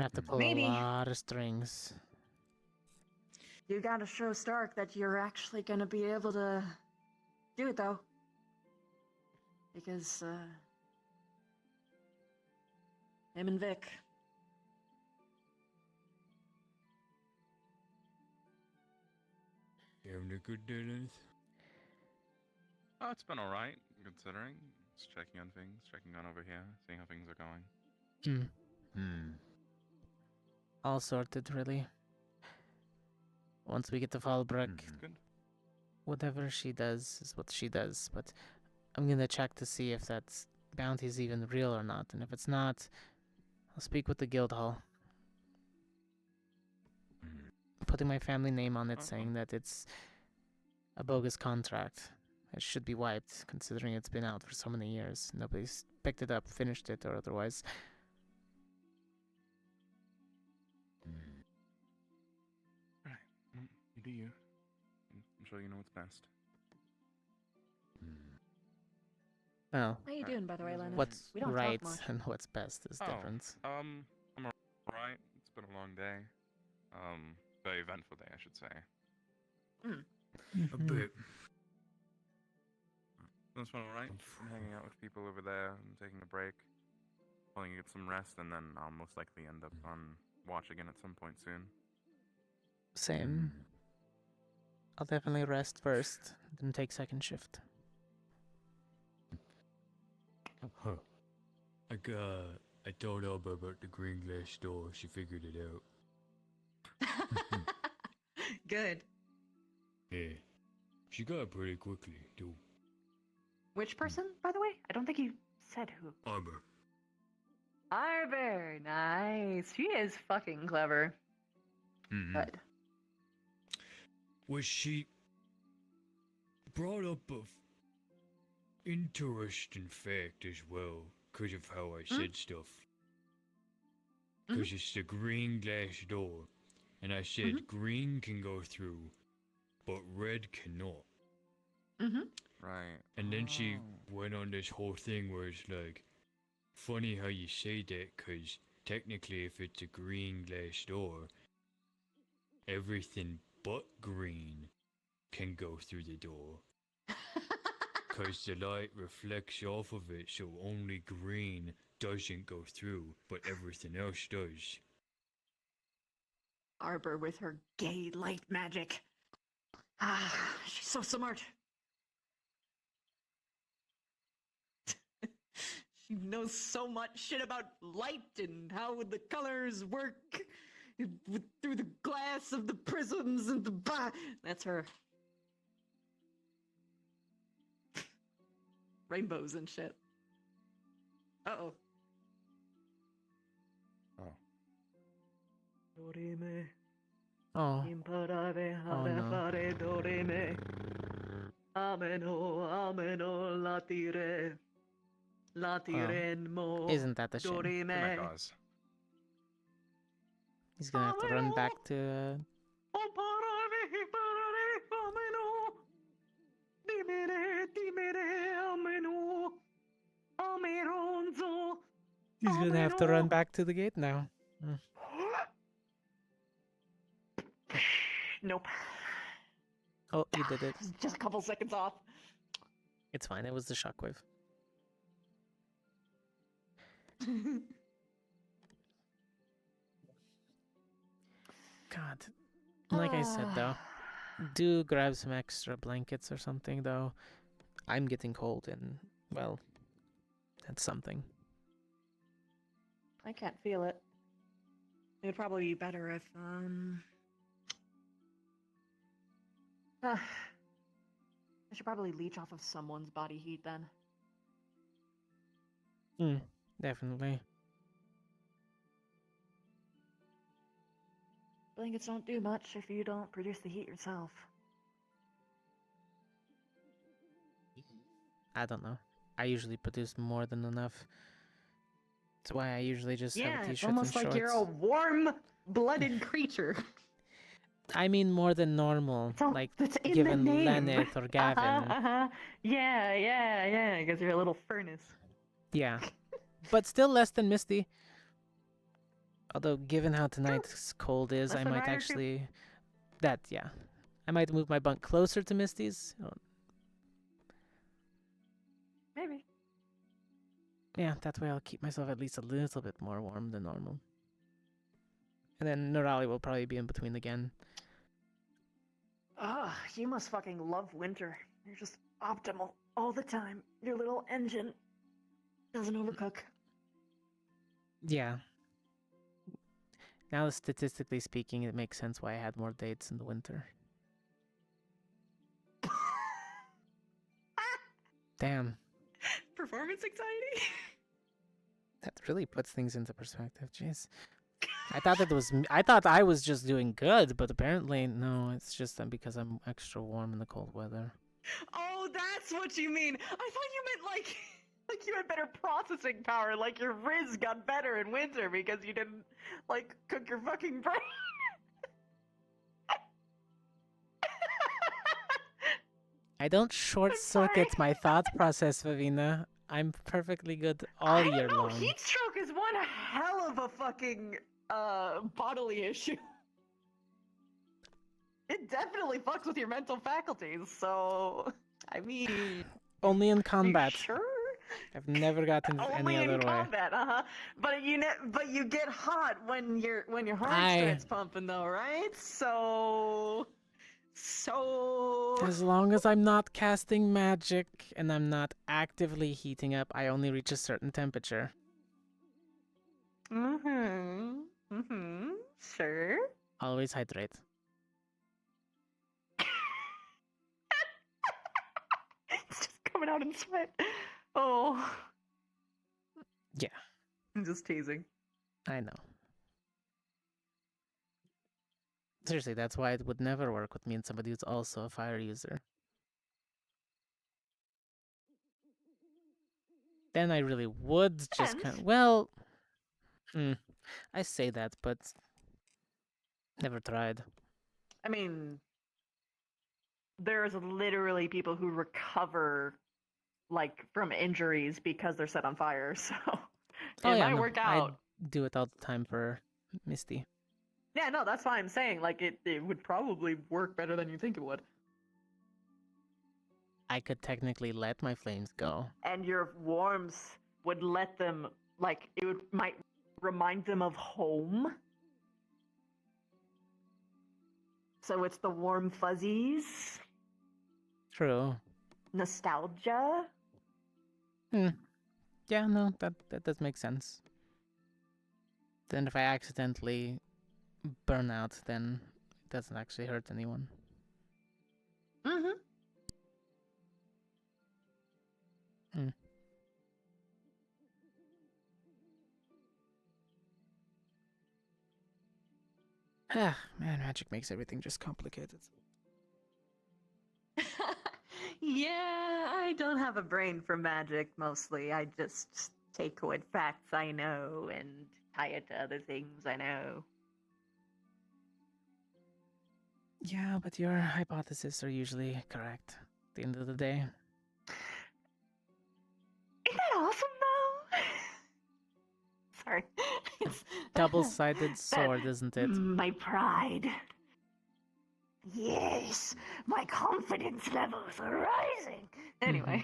have to pull Maybe. a lot of strings. You gotta show Stark that you're actually gonna be able to do it, though. Because, him and Vic. You having a good day, Dennis? Oh, it's been alright, considering. Just checking on things, checking on over here, seeing how things are going. All sorted, really. Once we get to Fallbrook, Good. whatever she does is what she does, but I'm gonna check to see if that's bounty is even real or not. And if it's not, I'll speak with the guild hall. Putting my family name on it, saying that it's a bogus contract. It should be wiped, considering it's been out for so many years. Nobody's picked it up, finished it, or otherwise. Right. You do you. I'm sure you know what's best. Well, How you doing, by the way, Lennon? what's We don't right talk much. and what's best is different. I'm alright. It's been a long day. Very eventful day, I should say. A bit. That's been alright. I'm hanging out with people over there. I'm taking a break. Probably get some rest, and then I'll most likely end up on watch again at some point soon. Same. I'll definitely rest first, then take second shift. Huh. I told Elba about the green glass door. She figured it out. Good. Yeah. She got it pretty quickly, too. Which person, by the way? I don't think you said who. Arbor. Arbor, nice. She is fucking clever. Good. Was she brought up of interesting fact as well, because of how I said stuff. Because it's the green glass door, and I said green can go through, but red cannot. Right. And then she went on this whole thing where it's like, funny how you say that, because technically if it's a green glass door, everything but green can go through the door. Because the light reflects off of it, so only green doesn't go through, but everything else does. Arbor with her gay light magic. Ah, she's so smart. She knows so much shit about light and how the colors work through the glass of the prisms and the That's her. Rainbows and shit. Uh-oh. Oh. Oh. Oh no. Isn't that a shame? Good night, guys. He's gonna have to run back to... He's gonna have to run back to the gate now. Nope. Oh, you did it. Just a couple seconds off. It's fine, it was the shockwave. God. Like I said, though, do grab some extra blankets or something, though. I'm getting cold and, well, that's something. I can't feel it. It would probably be better if, I should probably leech off of someone's body heat then. Definitely. Blankets don't do much if you don't produce the heat yourself. I don't know. I usually produce more than enough. That's why I usually just have a Yeah, t-shirt it's almost and like shorts. you're a warm-blooded creature. I mean more than normal, like it's in given the name. Lenneth or Gavin. Yeah, because you're a little furnace. Yeah. But still less than Misty. Although, given how tonight's cold is, Less I than might Ryder, too. actually... yeah. I might move my bunk closer to Misty's. Maybe. Yeah, that way I'll keep myself at least a little bit more warm than normal. And then Nurali will probably be in between again. Ah, you must fucking love winter. You're just optimal all the time. Your little engine doesn't overcook. Yeah. Now, statistically speaking, it makes sense why I had more dates in the winter. Damn. performance anxiety? That really puts things into perspective. Jeez. I thought I was just doing good, but apparently no. It's just that because I'm extra warm in the cold weather. Oh, that's what you mean. I thought you meant like like you had better processing power, like your Riz got better in winter because you didn't like cook your fucking brain. I don't short circuit my thought process, Vivina. I'm perfectly good all year long. Heat stroke is one hell of a fucking bodily issue. It definitely fucks with your mental faculties. So, I mean, Only in combat. sure. I've never gotten any Only other in way. combat, But you get hot when your heart starts pumping, though, right? So. As long as I'm not casting magic and I'm not actively heating up, I only reach a certain temperature. Sure. Always hydrate. It's just coming out in sweat. Oh. Yeah. I'm just teasing. I know. Seriously, that's why it would never work with me and somebody who's also a fire user. Then I really would just kind of, well, I say that, but never tried. I mean, there's literally people who recover, like, from injuries because they're set on fire, so it might work out. I do it all the time for Misty. Yeah, no, that's why I'm saying, like, it would probably work better than you think it would. I could technically let my flames go. And your warmth would let them, like, might remind them of home. So it's the warm fuzzies. True. Nostalgia. Yeah, no, that does make sense. Then if I accidentally burn out, then it doesn't actually hurt anyone. Ah, man, magic makes everything just complicated. Yeah, I don't have a brain for magic, mostly. I just take what facts I know and tie it to other things I know. Yeah, but your hypotheses are usually correct at the end of the day. Isn't that awesome, though? Sorry. Double-sided sword, isn't it? My pride. Yes, my confidence levels are rising. Anyway.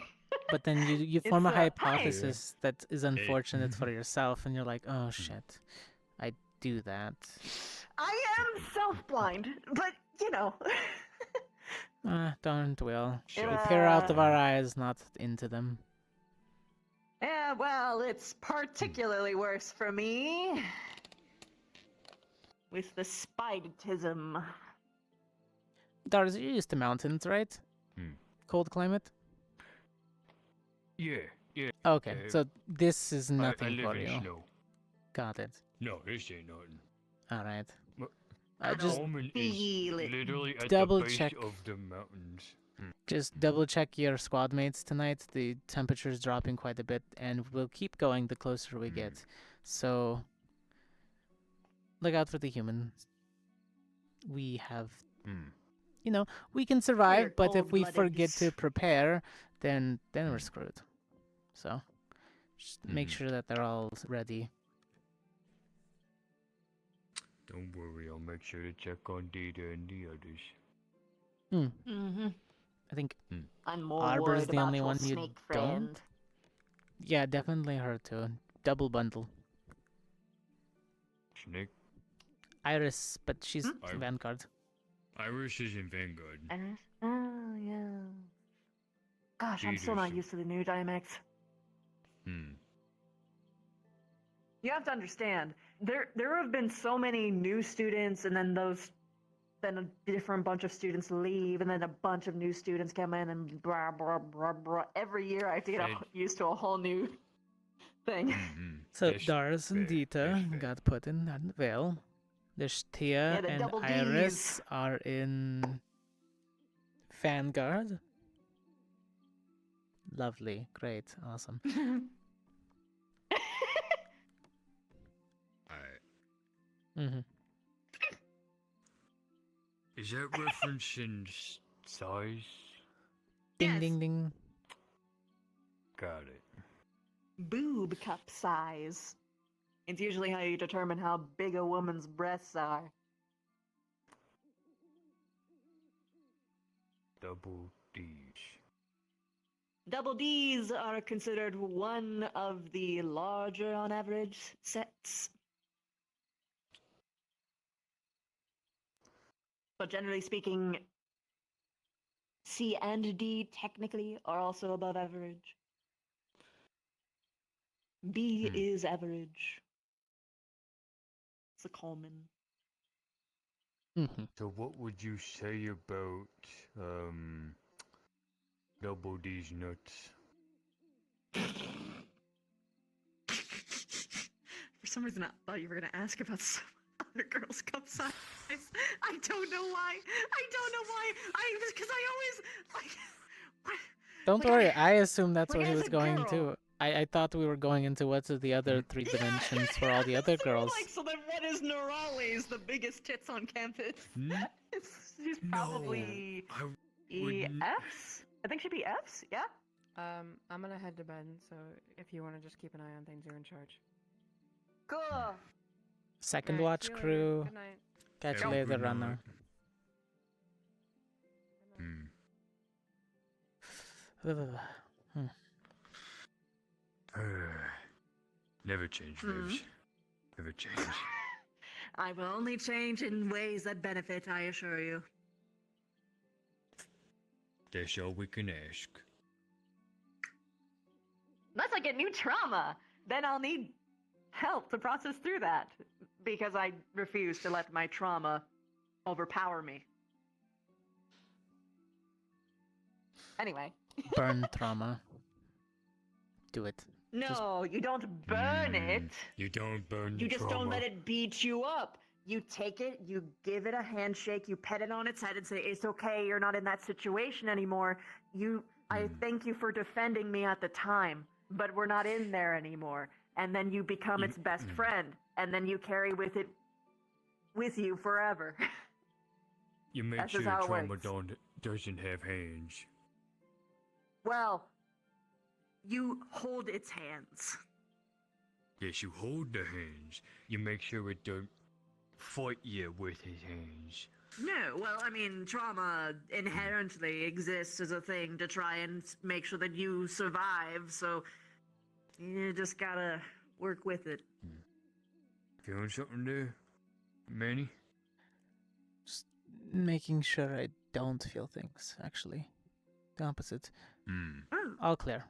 But then you form a It's, hi. hypothesis that is unfortunate for yourself, and you're like, oh shit, I do that. I am self-blind, but, you know. Don't will. We Yeah. peer out of our eyes, not into them. Yeah, well, it's particularly worse for me. With the spidetism. Dars, you're used to mountains, right? Cold climate? Yeah. Okay, so this is I nothing live for in you. snow. Got it. No, this ain't nothing. Alright. Just Just literally at double the base check. of the mountains. Just double check your squad mates tonight. The temperature's dropping quite a bit, and we'll keep going the closer we get. So, look out for the humans. We have, you know, we can survive, but if we forget to prepare, then we're screwed. So, just make sure that they're all ready. Don't worry, I'll make sure to check on Data and the others. I think I'm more Arbor's worried the about only your one you snake don't. friend. Yeah, definitely her too. Double bundle. Snake? Iris, but she's Vanguard. Iris is in Vanguard. Iris? Oh, yeah. Gosh, I'm still not used to the new dynamics. You have to understand, there have been so many new students and then those then a different bunch of students leave, and then a bunch of new students come in, and blah, blah, blah, blah. Every year I have to get used to a whole new thing. So Doris and Dita got put in that veil. There's Tia Yeah, the and double Iris Ds. are in Vanguard. Lovely, great, awesome. Alright. Mm-hmm. Is that referencing size? Ding, ding, ding. Got it. Boob cup size. It's usually how you determine how big a woman's breasts are. Double D's. Double Ds are considered one of the larger on average sets. But generally speaking, C and D technically are also above average. B is average. It's a common. So what would you say about Double D's nuts? For some reason, I thought you were going to ask about some other girl's cup size. I don't know why. Because I always. Don't worry, I assumed that's like what he as was a going girl. into. I thought we were going into what's the other three dimensions for all the other girls. Like, so then what is Neurali's the biggest tits on campus? She's probably F's? I think she'd be F's, yeah? I'm gonna head to bed, so if you want to just keep an eye on things, you're in charge. Cool. Second Alright, watch see you later. crew. Good night. Catch Have you a later, good runner. Never change, Lives. Never change. I will only change in ways that benefit, I assure you. That's all we can ask. Unless I get new trauma, then I'll need help to process through that. Because I refuse to let my trauma overpower me. Anyway. Burn trauma. Do it. No, you don't burn it. You don't burn You the just trauma. don't let it beat you up. You take it, you give it a handshake, you pet it on its head and say, it's okay, you're not in that situation anymore. I thank you for defending me at the time, but we're not in there anymore. And then you become its best friend, and then you carry with you forever. You make That's sure just how it trauma works. doesn't have hands. Well, you hold its hands. Yes, you hold the hands. You make sure it don't fight you with his hands. No, well, I mean, trauma inherently exists as a thing to try and make sure that you survive, so you just gotta work with it. Feeling something there, Manny? Just making sure I don't feel things, actually. The opposite. All clear.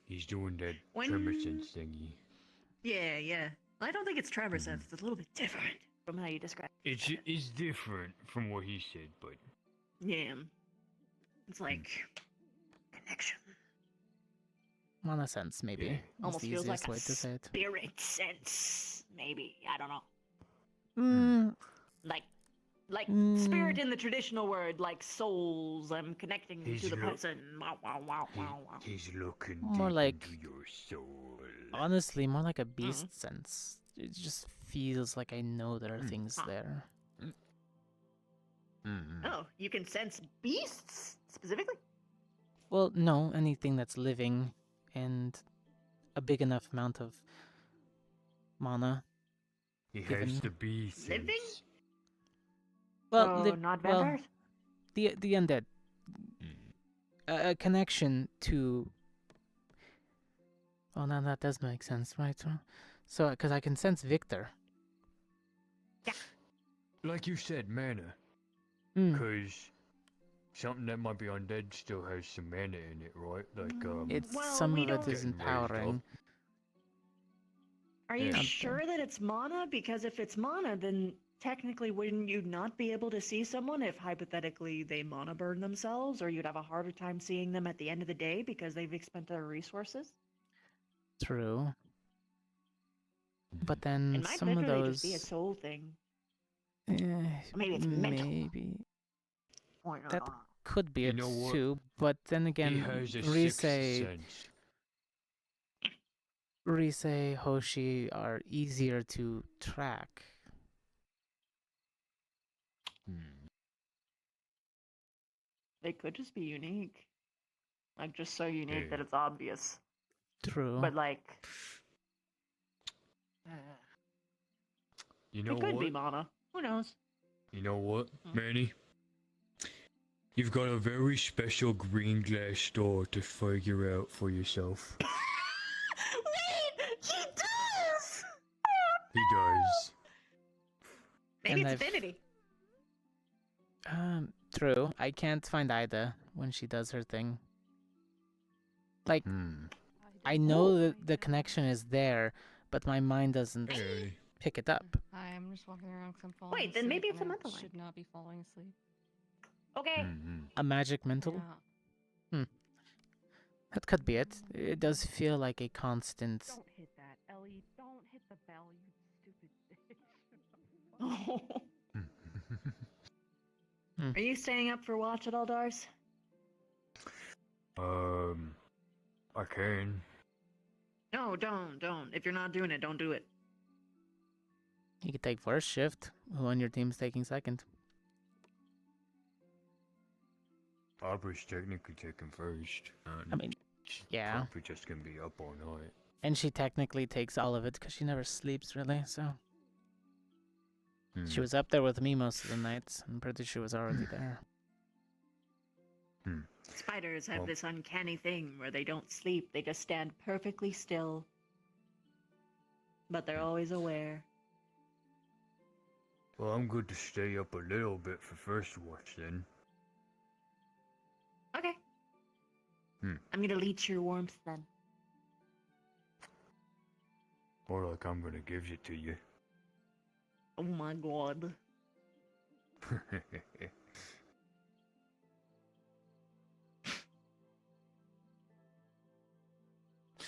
He's doing that When- tremor sense thingy. Yeah. I don't think it's Trevor sense. It's a little bit different from how you describe it. It's different from what he said, but Yeah. It's like connection. Mana sense, maybe. Yeah. Is Almost the feels like easiest a way to say it. spirit sense, maybe. I don't know. Like spirit in the traditional word, like souls. I'm connecting He's to the lo- person. Wow. he's looking More deep like- into your soul. Honestly, more like a beast sense. It just feels like I know there are things there. Oh, you can sense beasts specifically? Well, no, anything that's living and a big enough amount of mana. He given. has to be sense. Living? Well, So not vampires? the undead. A connection to. Oh, now that does make sense, right? So, because I can sense Victor. Like you said, mana. Mm. Because something that might be undead still has some mana in it, right? Like, It's Well, some we of it don't- is Getting raised empowering. up. Are you Yeah. sure that it's mana? Because if it's mana, then technically wouldn't you not be able to see someone if hypothetically they mana burn themselves, or you'd have a harder time seeing them at the end of the day because they've expended their resources? True. But It then might some of literally just be a those, soul thing. eh, Or maybe it's mental. maybe Or I that don't know. could be You it know what? too. But then He again, has a sixth sense. Rise, Hoshi are easier to track. They could just be unique. Like, just so unique Yeah. that it's obvious. True. But, like... You know it could what? be mana. Who knows? You know what, Manny? You've got a very special green glass door to figure out for yourself. Wait! He does! He does. Maybe And it's I've- affinity. True. I can't find Ida when she does her thing. Like, I know that the connection is there, but my mind doesn't pick it up. I'm just walking around because I'm falling Wait, then asleep maybe it's a and I mental line. should not be falling asleep. Okay. A magic mental? Yeah. That could be it. It does feel like a constant. Don't hit that, Ellie. Don't hit the bell, you stupid bitch. Are you staying up for watch at all, Dars? I can. No, don't. If you're not doing it, don't do it. You could take first shift. Who on your team's taking second? I was technically taking first. I mean, yeah. Probably just gonna be up all night. And she technically takes all of it because she never sleeps, really, so. She was up there with me most of the nights. I'm pretty sure she was already there. Spiders have Well- this uncanny thing where they don't sleep, they just stand perfectly still. But they're always aware. Well, I'm good to stay up a little bit for first watch then. Okay. I'm gonna leech your warmth then. More like I'm gonna give it to you. Oh my god.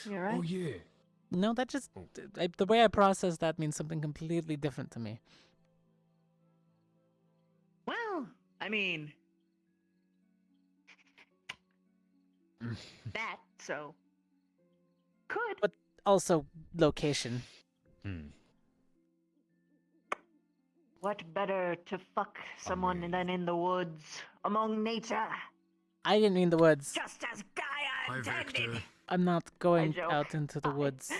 You alright? Oh yeah. No, that just. The way I process that means something completely different to me. Well, I mean... that, so... Could. But also, location. What better to fuck someone than in the woods, among nature? I didn't mean the woods. Just as Gaia intended! I'm not going joke. out into the woods.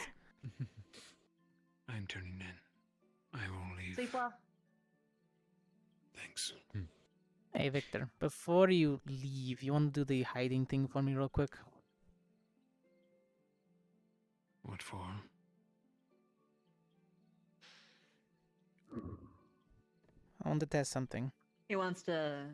I'm turning in. I will leave. Sleep well. Thanks. Hey, Victor, before you leave, you want to do the hiding thing for me real quick? What for? I want to test something. He wants to...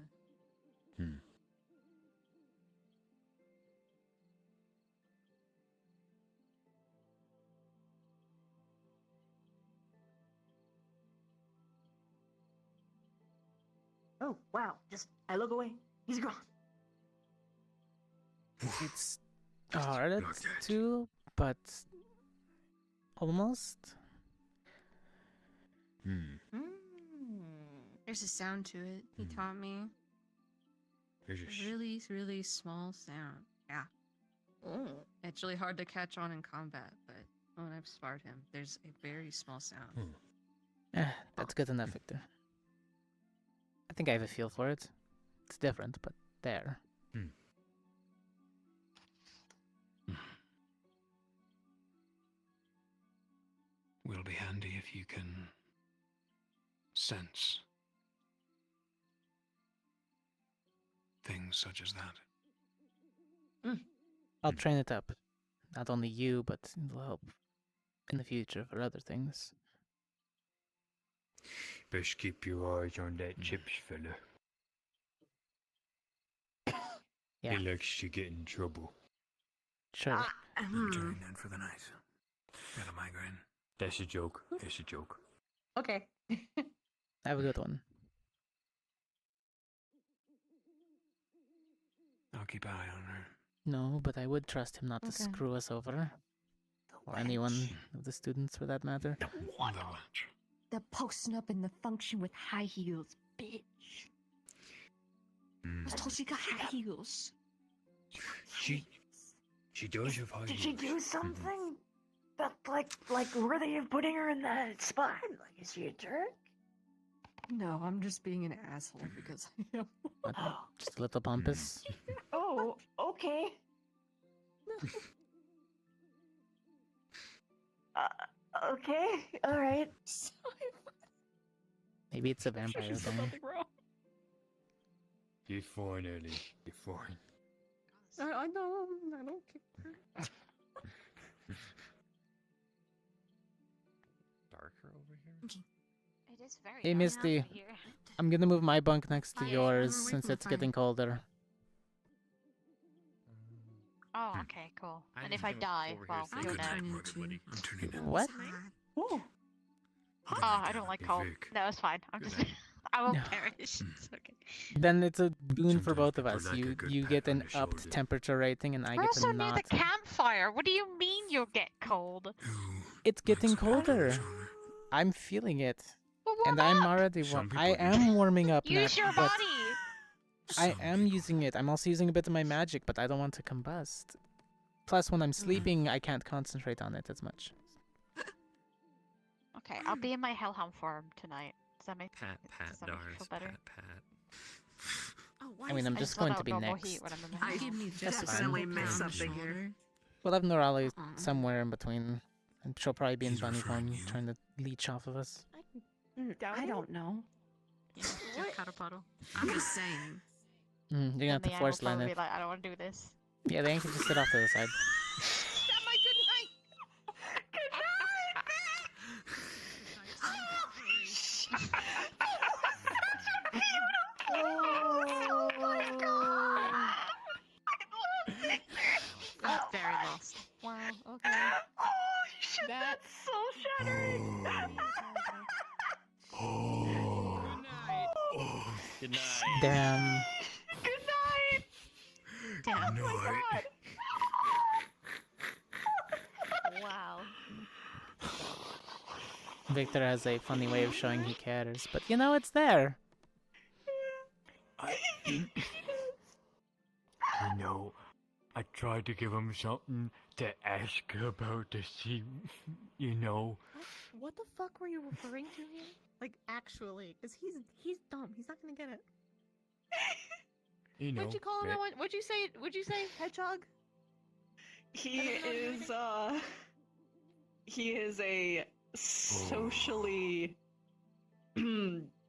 Oh, wow. Just, I look away. He's gone. It's hard to, but almost. There's a sound to it. He taught me. There's A really, really small sound. Yeah. It's really hard to catch on in combat, but when I've sparred him, there's a very small sound. That's good enough, Victor. I think I have a feel for it. It's different, but there. Will be handy if you can sense things such as that. I'll train it up. Not only you, but it'll help in the future for other things. Best keep your eyes on that chips fella. Yeah. He likes to get in trouble. Sure. I'm turning in for the night. Got a migraine. That's a joke. It's a joke. Okay. Have a good one. I'll keep an eye on her. No, but I would trust him not to Okay. screw us over. Or anyone of the students for that matter. They're posting up in the function with high heels, bitch. I was told she got high heels. She does have high Did she heels. do something? That like worthy of putting her in that spot? Like, is she a jerk? No, I'm just being an asshole because I am. Just a little pompous. Oh, okay. Okay, all right. Maybe it's a vampire thing. You're fine, Ellie. You're fine. I know. I don't care. Darker over here. It is very Hey, dark Misty. over here. I'm gonna move my bunk next to Fire. yours We're since waiting it's for getting colder. Oh, okay, cool. And if I die, well, I'm go turning down. in. What? Oh. Oh, I don't like cold. No, it's fine. I'm just, I won't perish. It's okay. Then it's a boon for both of people us. like a You good you pat get on an the shoulder. upped temperature rating, and I We're get also to near not. the campfire. What do you mean you'll get cold? It's getting colder. I'm feeling it, and I'm already. I am warming up now. Use your but body. I am using it. I'm also using a bit of my magic, but I don't want to combust. Plus, when I'm sleeping, I can't concentrate on it as much. Okay, I'll be in my hellhound form tonight. Does that make Pat, does that make you feel Dars, better? pat. Oh, I mean, I'm just still going know to be normal next. heat when I'm in the I hellhound. That's definitely fine. missed something here. We'll have Norali somewhere in between, and she'll probably be in bunny form, trying to leech off of us. I don't know. Cuddle puddle. I'm just saying. You're gonna And have the to Yang will force land probably it. be like, I don't want to do this. Yeah, they can just sit off to the side. My good night. Good Oh my god! I'm very lost. Wow, okay. Holy shit, that's so shattering! Good night. Damn. Good night! Damn. Oh my god! Wow. Victor has a funny way of showing he cares, but you know it's there. I tried to give him something to ask about to see, What the fuck were you referring to here? Like, actually, because he's dumb. He's not gonna get it. What'd you call him? What'd you say? What'd you say? Hedgehog? He is a socially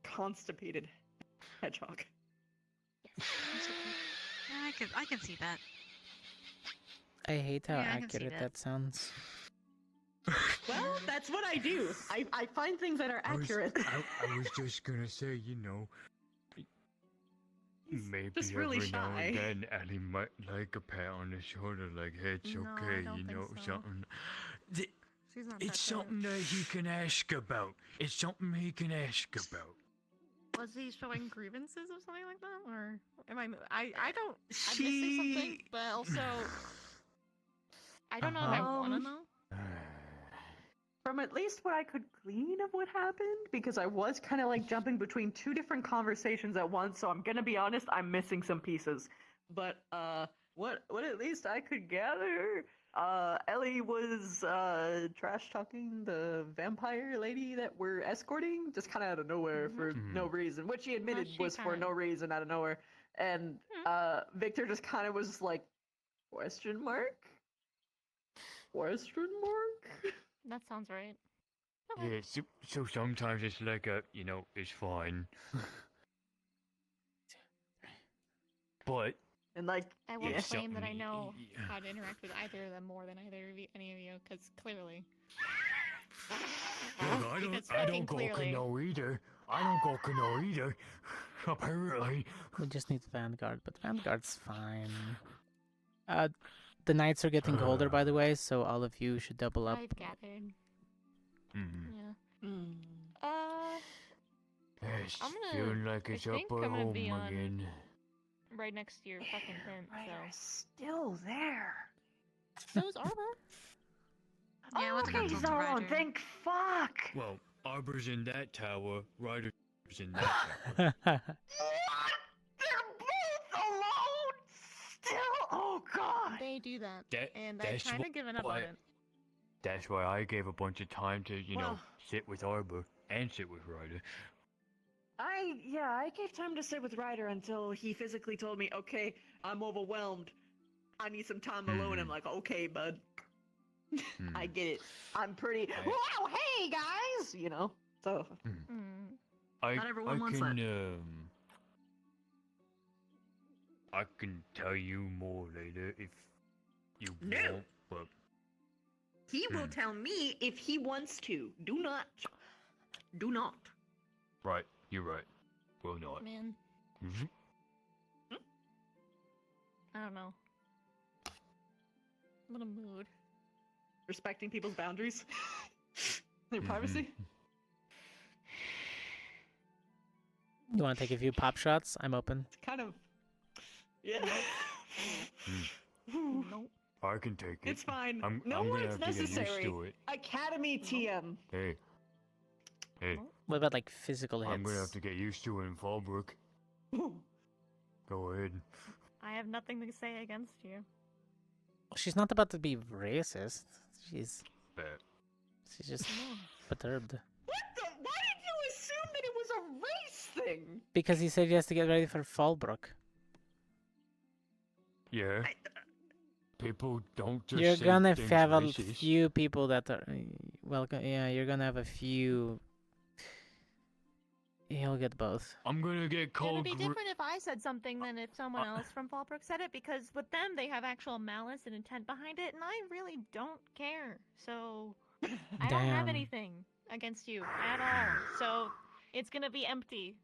constipated hedgehog. Yeah, I can see that. I hate how Yeah, I can see accurate that sounds. Well, that's what I do. I find things that are accurate. I was just gonna say, maybe just really every now and shy. then Ellie might like a pat on the shoulder, like, hey, it's No, I okay, don't think so. something. She's not It's that something that he can ask about. It's something he can ask about. Was he showing grievances or something like that, or am I don't. I'm missing something, but also I don't know if I want to know. From at least what I could glean of what happened, because I was kind of like jumping between two different conversations at once, so I'm gonna be honest, I'm missing some pieces. But what at least I could gather, Ellie was trash talking the vampire lady that we're escorting, just kind of out of nowhere for no reason, which she admitted she was for kinda- no reason out of nowhere, and Victor just kind of was like, question mark? Question mark? That sounds right. Yeah, so sometimes it's like it's fine. But And like, I won't yeah, claim that I something- know how to interact with either of them more than any of you, because clearly. Look, It's I fucking don't go clearly. canoe either. I don't go canoe either. Apparently. We just need Vanguard, but Vanguard's fine. The nights are getting colder, by the way, so all of you should double up. I've gathered. Mm-hmm. Yeah. Yes, I'm gonna. feeling like it's I up think at I'm gonna home be on again. right next to your fucking tent. Still there. So is Arbor. Yeah, I wasn't Okay, gonna talk to Zoro, Ryder. thank fuck. Well, Arbor's in that tower, Ryder's in that tower. What? They're both alone? Still? Oh god. They do that, That- and I've that's kind of given up why- on it. That's why I gave a bunch of time to, you know, Well- sit with Arbor and sit with Ryder. I gave time to sit with Ryder until he physically told me, okay, I'm overwhelmed. I need some time alone. I'm like, okay, bud. I get it. I'm pretty. Wow, hey guys! You know? So. Not everyone wants that. I can tell you more later if you No. want, but He will tell me if he wants to. Do not. Do not. right, you're right. Will not. Man, Mhm. I don't know. I'm in a mood. Respecting people's boundaries. Their privacy. You want to take a few pop shots? I'm open. It's kind of. Yeah. Nope. I can take it. It's fine. I'm No gonna one's have to get used necessary. to it. Academy TM. Hey. What about like physical hits? I'm gonna have to get used to it in Fallbrook. Go ahead. I have nothing to say against you. She's not about to be racist. She's Bet. just perturbed. What the? Why did you assume that it was a race thing? Because he said he has to get ready for Fallbrook. Yeah. People don't just You're say gonna things have a racist. few people that are yeah. You're gonna have a few. He'll get both. I'm gonna get It'd called. be different if I said something than if someone else from Fallbrook said it, because with them they have actual malice and intent behind it, and I really don't care. So I don't have Damn. anything against you at all. So it's gonna be empty.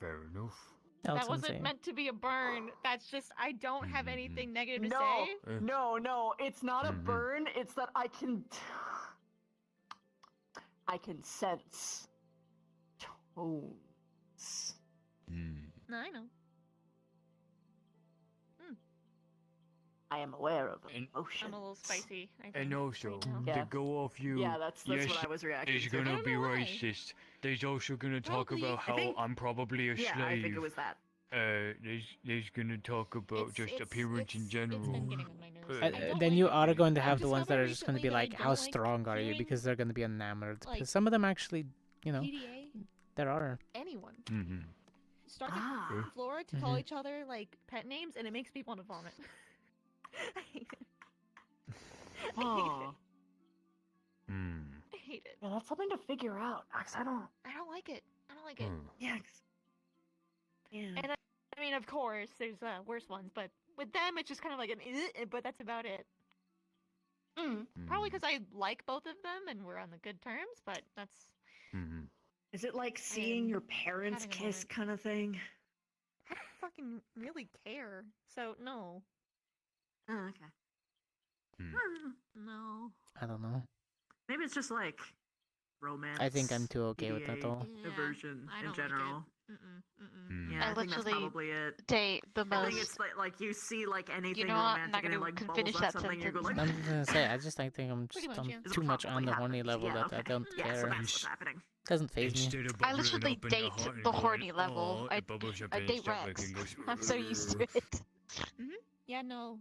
Fair enough. That wasn't meant to be a burn. That's just I don't have anything negative to No, say. no, it's not a burn. It's that I can sense tones. No, I know. I am aware of emotions. I'm a little spicy. I think, And also, right now. Yeah. to go off you, Yeah, that's yes, what I was reacting there's to. gonna I don't be know why. racist. There's also gonna talk Probably. about I how think- I'm probably a slave. Yeah, I think it was that. There's gonna talk about just appearance in general. been getting on my nerves. Then you are going to have the ones that are just going to be like, how strong are you? Because they're going to be enamored. like, Because some of them actually, you know, PDA, there are. anyone. Mm-hmm. Start Ah. to Flora to call Mhm. each other like pet names, and it makes me want to vomit. I hate it. Huh. I hate it. Yeah, that's something to figure out. Cause I don't like it. I don't like it. Yeah. Yeah. And I mean, of course, there's worse ones, but with them, it's just kind of like an. But that's about it. Probably because I like both of them and we're on the good terms, but that's. Is it like seeing your parents having a kiss moment. kind of thing? I don't fucking really care, so no. Oh, okay. No. I don't know. Maybe it's just like romance. I think I'm too okay with that PDA, though. Aversion I in don't like it. general. Yeah, I I think that's literally probably it. date the I think most. it's like you see like anything know what? I'm romantic not and it gonna like bubbles finish up that something and you go like. I'm just gonna say, I think I'm Pretty just much, yeah. too much on the horny level Yeah, that I don't Yeah, so care. that's what's happening. Doesn't phase me. Instead of I bubbling literally up in date heart and the going, horny level. "Oh," it bubbles up I in date stomach Rex. and goes, I'm so used to it. Yeah, no.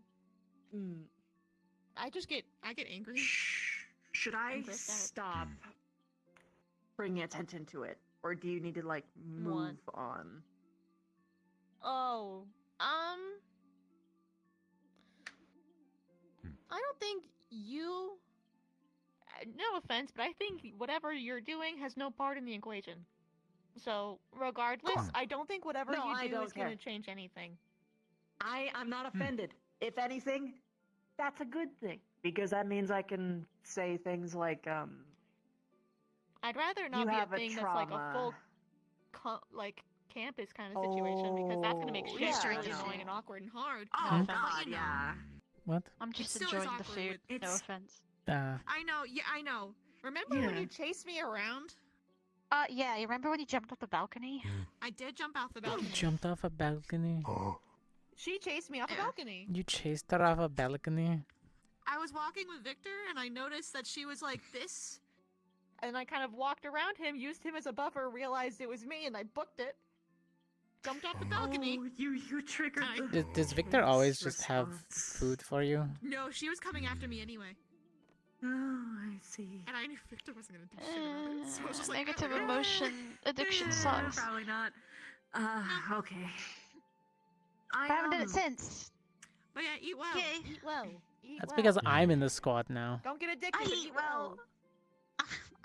I get angry. Should I I'm grossed out. stop bringing attention to it, or do you need to like move on? Oh, I don't think you. No offense, but I think whatever you're doing has no part in the equation. So, regardless, I don't think whatever No, I you do don't is going to care. change anything. I'm not offended. If anything, that's a good thing because that means I can say things like I'd rather You not be have a a thing that's like a full, like campus kind of situation because that's going to make Oh, shit yeah, really no. annoying and awkward and hard. Oh No offense. God, yeah. What? I'm just still is enjoying the awkward food. with- No It's- offense. I know. Yeah, I know. Remember when Yeah. you chased me around? Yeah, you remember when you jumped off the balcony? I did jump off the You balcony. jumped off a balcony. She chased me off a balcony. You chased her off a balcony. I was walking with Victor, and I noticed that she was like this. And I kind of walked around him, used him as a buffer, realized it was me, and I booked it. Jumped off the balcony. Oh, you triggered Does Victor always just have food for you? No, she was coming after me anyway. Oh, I see. And I knew Victor wasn't gonna do shit about it, so I was just like, Negative emotion addiction sucks. Probably not. Okay. I haven't done it since. But yeah, eat well. Okay. Eat well. Eat That's well. because I'm in the squad now. Don't get addicted. I but eat well.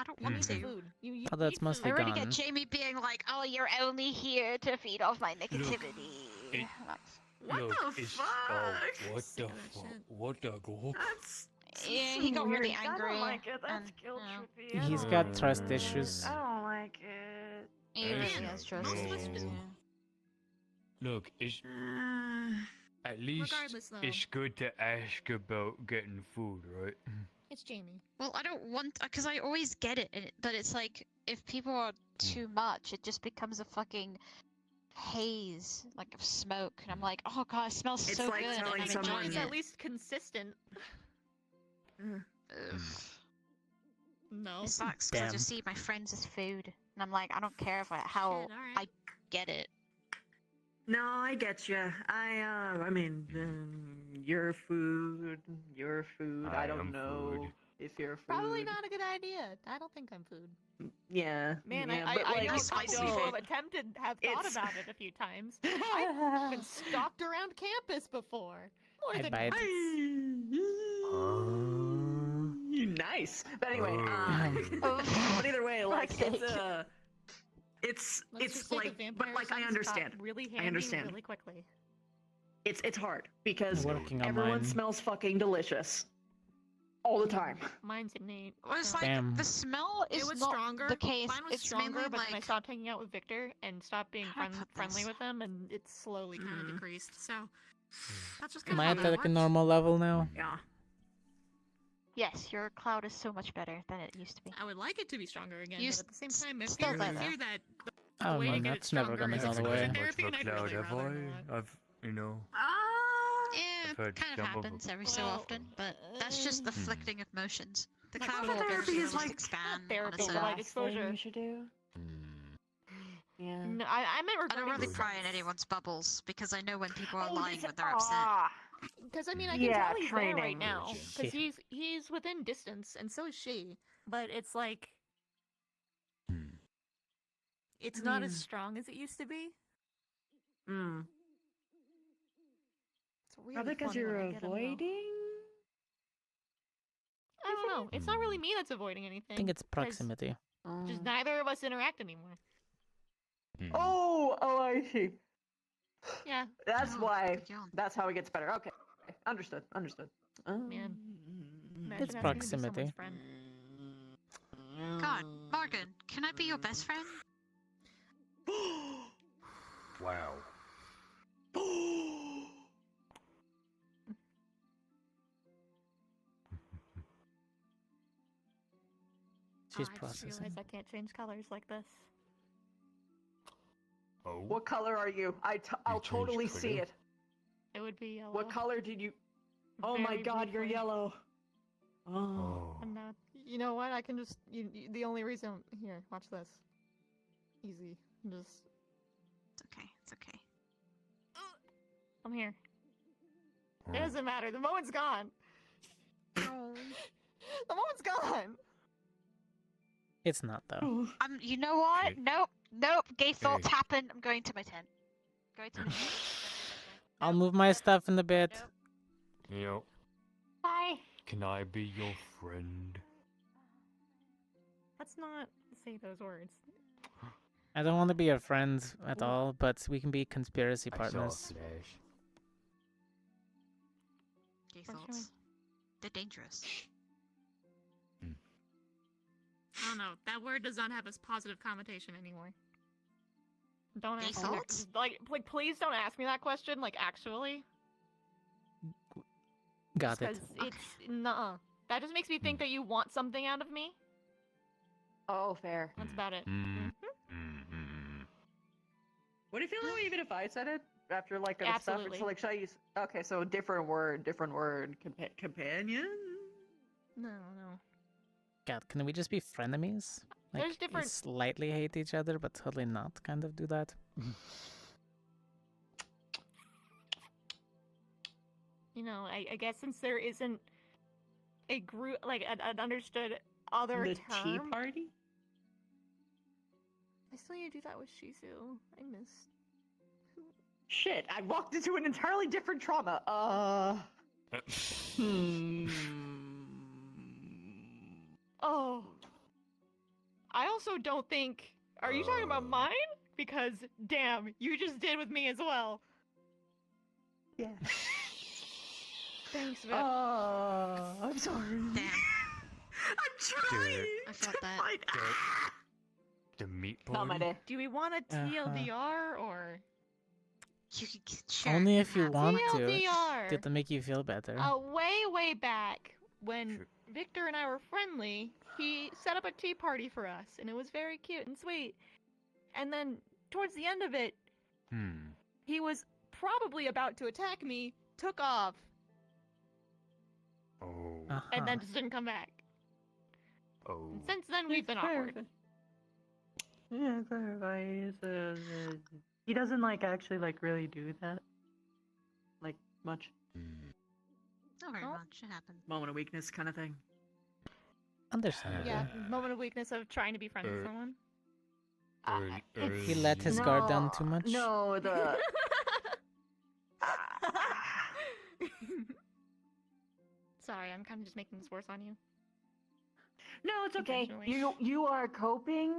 I don't want to. Food. You Oh, that's eat mostly I already gone. get Jamie being like, "Oh, you're only here to feed off my negativity." Look, it's, oh, what the fuck? What the go? Yeah, he got really angry. I don't like it. That's and, guilt yeah. trippy. He's got trust issues. I don't like it. He really has trust issues. Look, it's at least Regardless, though. it's good to ask about getting food, right? It's Jamie. Well, I don't want because I always get it, but it's like if people are too much, it just becomes a fucking haze, like of smoke, and I'm like, oh god, it smells It's so like good, telling and I'm someone- enjoying It's it. at least consistent. No. It sucks because I just see my friends as food, and I'm like, I don't care if how Shit, alright. I get it. No, I get you. I mean, your food. I don't am know food. if you're food. Probably not a good idea. I don't think I'm food. Yeah. Man, yeah, I but, like, know a couple people don't. have attempted, have thought It's- about it a few times. I've been stalked around campus before. More I than bite. Nice. But anyway, but either way, like it's Let's just say the like, but vampire like I sense got understand. really handy I understand. really quickly. It's hard because Working on everyone mine. smells fucking delicious all the time. Mine's innate. Well, it's so- like Damn. the smell It is was not stronger. the case. Mine was It's stronger, mainly but then I like stopped hanging out with Victor and stopped being How do I put friendly this? with him, and it slowly kind of Mhm. decreased. So that's just Am kind I of at like a normal level now? Yeah. yes, your cloud is so much better than it used to be. I would like it to be stronger again, You but at the same time, I still fear, I better. fear that the I way to mean, get it that's never stronger gonna is go to the go way. to Much therapy, of and a I'd really cloud have rather I? not. I've, you know, Yeah, I've heard it kind of some of happens them. every so Well, often, but that's just the flicting of motions. The Like, cloud what will therapy eventually is just like- expand on therapy, its but own. like Last exposure. thing you should do. Yeah. No, I meant I don't regarding really the cry in sense. anyone's bubbles because I know when people are Oh, lying this- when they're upset. Because I mean, I can Yeah, tell he's there right training. now. Because Yeah. he's within distance, and so is she. But it's like it's not as strong as it used to be. Mm. It's really Probably because funny when you're I get 'em, though. avoiding. I don't know. It's not really me that's avoiding anything. I think it's 'cause proximity. Just neither of us interact anymore. Oh, I see. Yeah. That's Oh, why. good yawn. That's how it gets better. Okay. Understood. Man. Imagine It's having to be proximity. someone's friend. God, Morgan, can I be your best friend? Wow. She's I just processing. realized I can't change colors like this. Oh. What color are you? I'll changed totally see color? it. It would be yellow. What color did you? Oh my Very God, you're briefly. yellow. Oh. Oh. I'm not. You know what? I can just. The only reason. Here, watch this. Easy. Just. It's okay. It's okay. I'm here. Oh. It doesn't matter. The moment's gone. The moment's gone. It's not though. You know what? Okay. Nope. Gay thoughts Hey. happen. I'm going to my tent. Going to my tent. I'll move my stuff in a bit. You know, Bye. can I be your friend? Let's not say those words. I don't want to be your friend at all, but we can be conspiracy I saw a partners. flash. Gay What's thoughts. They're dangerous. I don't know. That word does not have a positive connotation anymore. Don't Gay ask me. thoughts? Like, please don't ask me that question. Like, actually. Got it. Because it's nuh. That just makes me think that you want something out of me. Oh, fair. That's about it. Would it feel that way even if I said it after like other stuff? Absolutely. So like, should I use? Okay, so different word. Companion. No. God, can we just be frenemies? Like, There's different- we slightly hate each other, but totally not kind of do that. You know, I guess since there isn't a group, like an understood other The term. tea party. I still need to do that with Shizu. I missed. Shit! I walked into an entirely different trauma. Oh. I also don't think. Are you talking about mine? Because damn, you just did with me as well. Yeah. Thanks, Vic. I'm sorry. Damn. I'm trying. I felt that. The meat Not my party? day. Do we want a TLDR or You could sure. Only if you want to. TLDR. Did that make you feel better? Way back when Victor and I were friendly, he set up a tea party for us, and it was very cute and sweet. And then towards the end of it, he was probably about to attack me, took off, and then just didn't come back. Oh. And since then, we've been awkward. Yeah, clarify. He doesn't like actually like really do that, like much. Not very much. It happens. Moment of weakness kind of thing. Understandable. Yeah, moment of weakness of trying to be friends with someone. He let his guard down too much? No, the. Sorry, I'm kind of just making this worse on you. No, it's okay. Intentionally. You are coping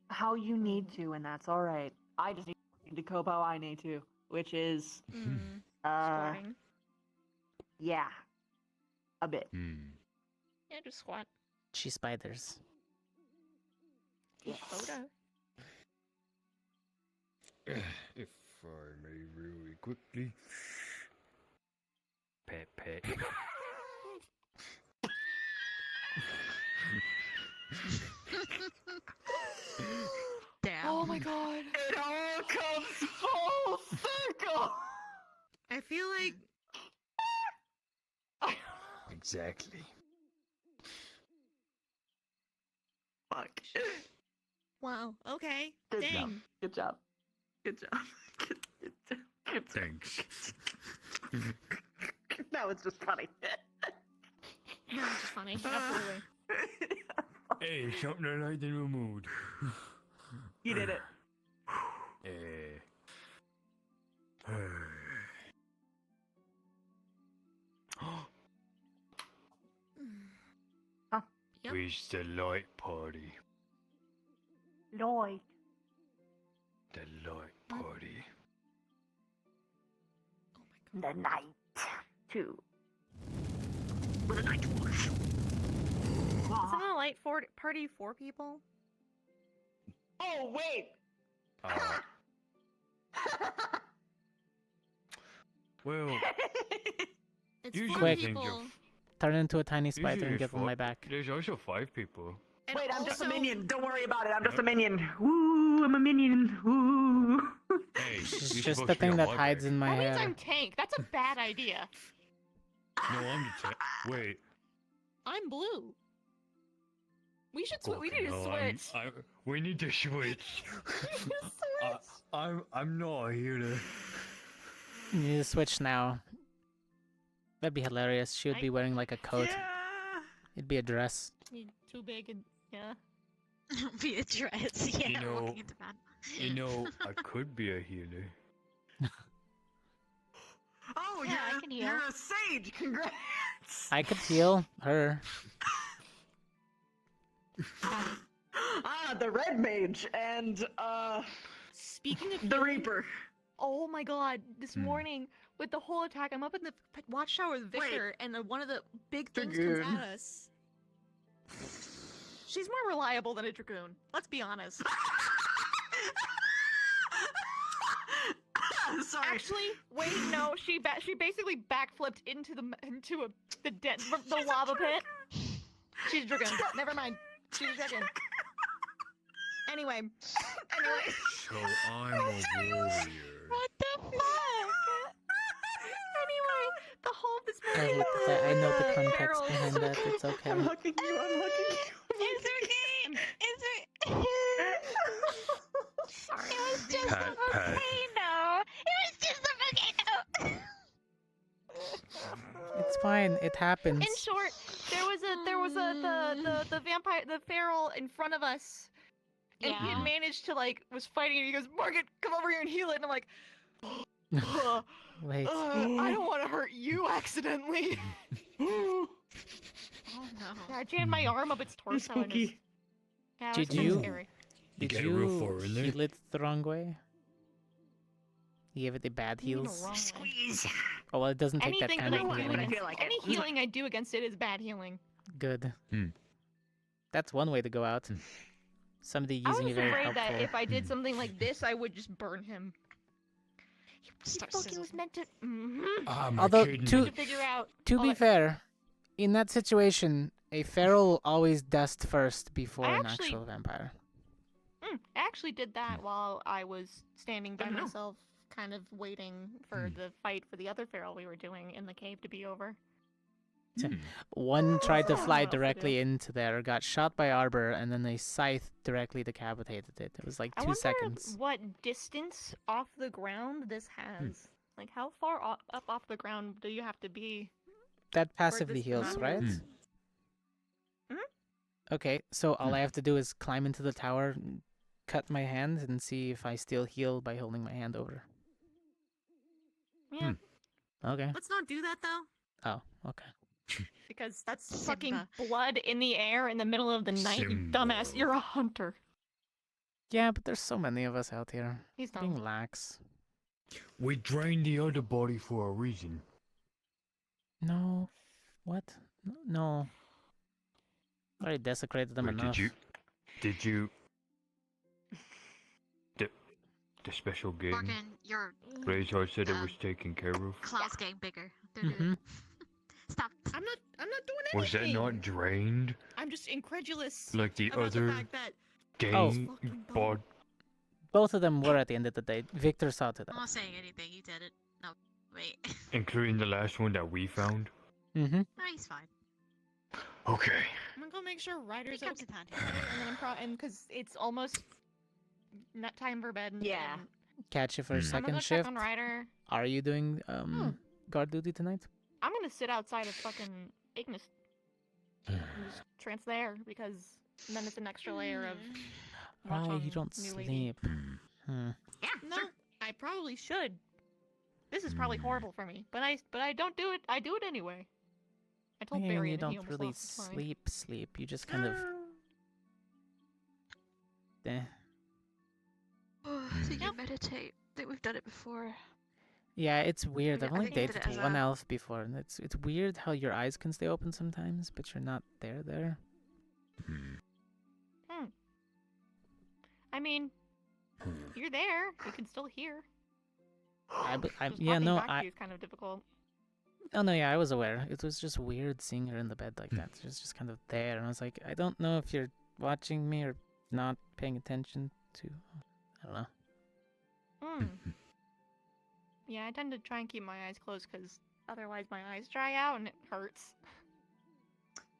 how you need to, and that's all right. I just need to cope how I need to, which is Squatting. yeah, a bit. Yeah, just squat. She spiders. Yes. Photo. If I may really quickly. Pet. Damn. Oh my god. It all comes full circle. I feel like Exactly. Fuck. wow. Okay. Good Dang. job. Good job. Good job. Good job. Thanks. That was just funny. No, it's just funny. Absolutely. Hey, something I like in the mood. You did it. Yep. Where's the light party? Lloyd. The light party. The night, too. What a night it was. Isn't a light party 4 people? Oh, wait! Well, It's usually 4 Quick. people. Turn into a tiny spider usually and give him four- my back. There's also 5 people. And Wait, I'm just a also- minion. Don't worry about it. I'm just a minion. Woo, I'm a minion. Woo. Hey, It's you're just supposed the to be thing on that my hides back. in my That means hair. I'm tank. That's a bad idea. No, I'm the Wait. I'm blue. We should we fucking need to hell, switch. We need to switch. I'm not a healer. You need to switch now. That'd be hilarious. She would be wearing like a coat. It'd be a dress. You're too big and yeah. Be a dress. Yeah, You know- walking into bed. You know, I could be a healer. Oh, Yeah, I can heal. you're a sage. Congrats. I could heal her. The red mage and Speaking of the healing, reaper. Oh my god! This morning with the whole attack, I'm up in the watchtower with Victor, and one of the big things Dragoon. comes at us. She's more reliable than a dragoon. Let's be honest. Sorry. Actually, wait, no. She basically backflipped into a the lava pit. She's a dragon. Never mind. She's a dragon. Anyway. So I'm a warrior. What the fuck? Anyway, the whole this I hate that. I know the context behind that. It's okay. I'm hugging you. I'm hugging you. It's okay. It's okay. Sorry. It was just Pat, a Pat. volcano. It was just a volcano. It's fine. It happens. In short, there was the vampire, the feral in front of us, and he had managed to was fighting, and he goes, "Margaret, come over here and heal it." And I'm like, Wait. I don't want to hurt you accidentally. Oh no! Yeah, I jammed my arm up its torso. And Spooky. yeah, it Did was kinda you? scary. Did get it real you far in there? heal it the wrong way? You gave it the bad You mean the heals? wrong way. Squeeze. Oh, well, it doesn't take that Anything kind that of I do healing. against, feel like any it. healing I do against it is bad healing. Good. Hmm. That's one way to go out. Somebody I was using it very afraid helpful. that if I did something like this, I would just burn him. He Start fucking was sizzling. meant to. Ah, my Although, kidney. to- To figure out. To all be that- fair, in that situation, a feral always dust first before I an actually- actual vampire. I actually did that while I was standing by myself, kind of waiting for the fight for the other feral we were doing in the cave to be over. One tried to What fly else to directly do? into there, got shot by Arbor, and then a scythe directly decapitated it. It was like I 2 wonder seconds. what distance off the ground this has. Like, how far up off the ground do you have to be? That passively this heals, matters. right? Okay, so all I have to do is climb into the tower, cut my hand, and see if I still heal by holding my hand over. Yeah. Okay. Let's not do that though, Oh, okay. because that's Simba. fucking blood in the air in the middle of the night. You Simba. dumbass, you're a hunter. Yeah, but there's so many of us out here. He's dumb. Being lax. We drained the other body for a reason. No. What? No. Already desecrated them Wait, enough. Did you? The special game. Morgan, your Razor said it was taken care of. claw's getting bigger. Stop. I'm not doing anything. Was that not drained I'm just incredulous. like the about other the fact that game bod? Both of them were at the end of the day. Victor saw to I'm that. not saying anything. You did it. No, wait. Including the last one that we found. Mm-hmm. No, he's fine. Okay. I'm gonna go make sure Ryder's comes okay. in handy. And then and because it's almost not time for bed. Yeah. and Catch you for Hmm. a I'm gonna second go check shift. on Ryder. Are you doing guard duty tonight? I'm gonna sit outside of fucking Ignis. And just trance there because then it's an extra layer of. watch Oh, on you don't new lady. sleep. Hmm. Yeah. No, I probably should. This is probably horrible for me, but I don't do it. I do it anyway. I told Yeah, Barry you that he don't almost really lost his mind. sleep. You just kind of. Eh. So you meditate. I think we've done it before. Yeah, it's weird. I've I only think we did dated it as one a- elf before, and it's weird how your eyes can stay open sometimes, but you're not there. I mean, you're there. You can still hear. Just Yeah, talking no, back to I. you is kind of difficult. Oh no, yeah, I was aware. It was just weird seeing her in the bed like that. She was just kind of there, and I was like, I don't know if you're watching me or not paying attention to. I don't know. Yeah, I tend to try and keep my eyes closed because otherwise my eyes dry out and it hurts.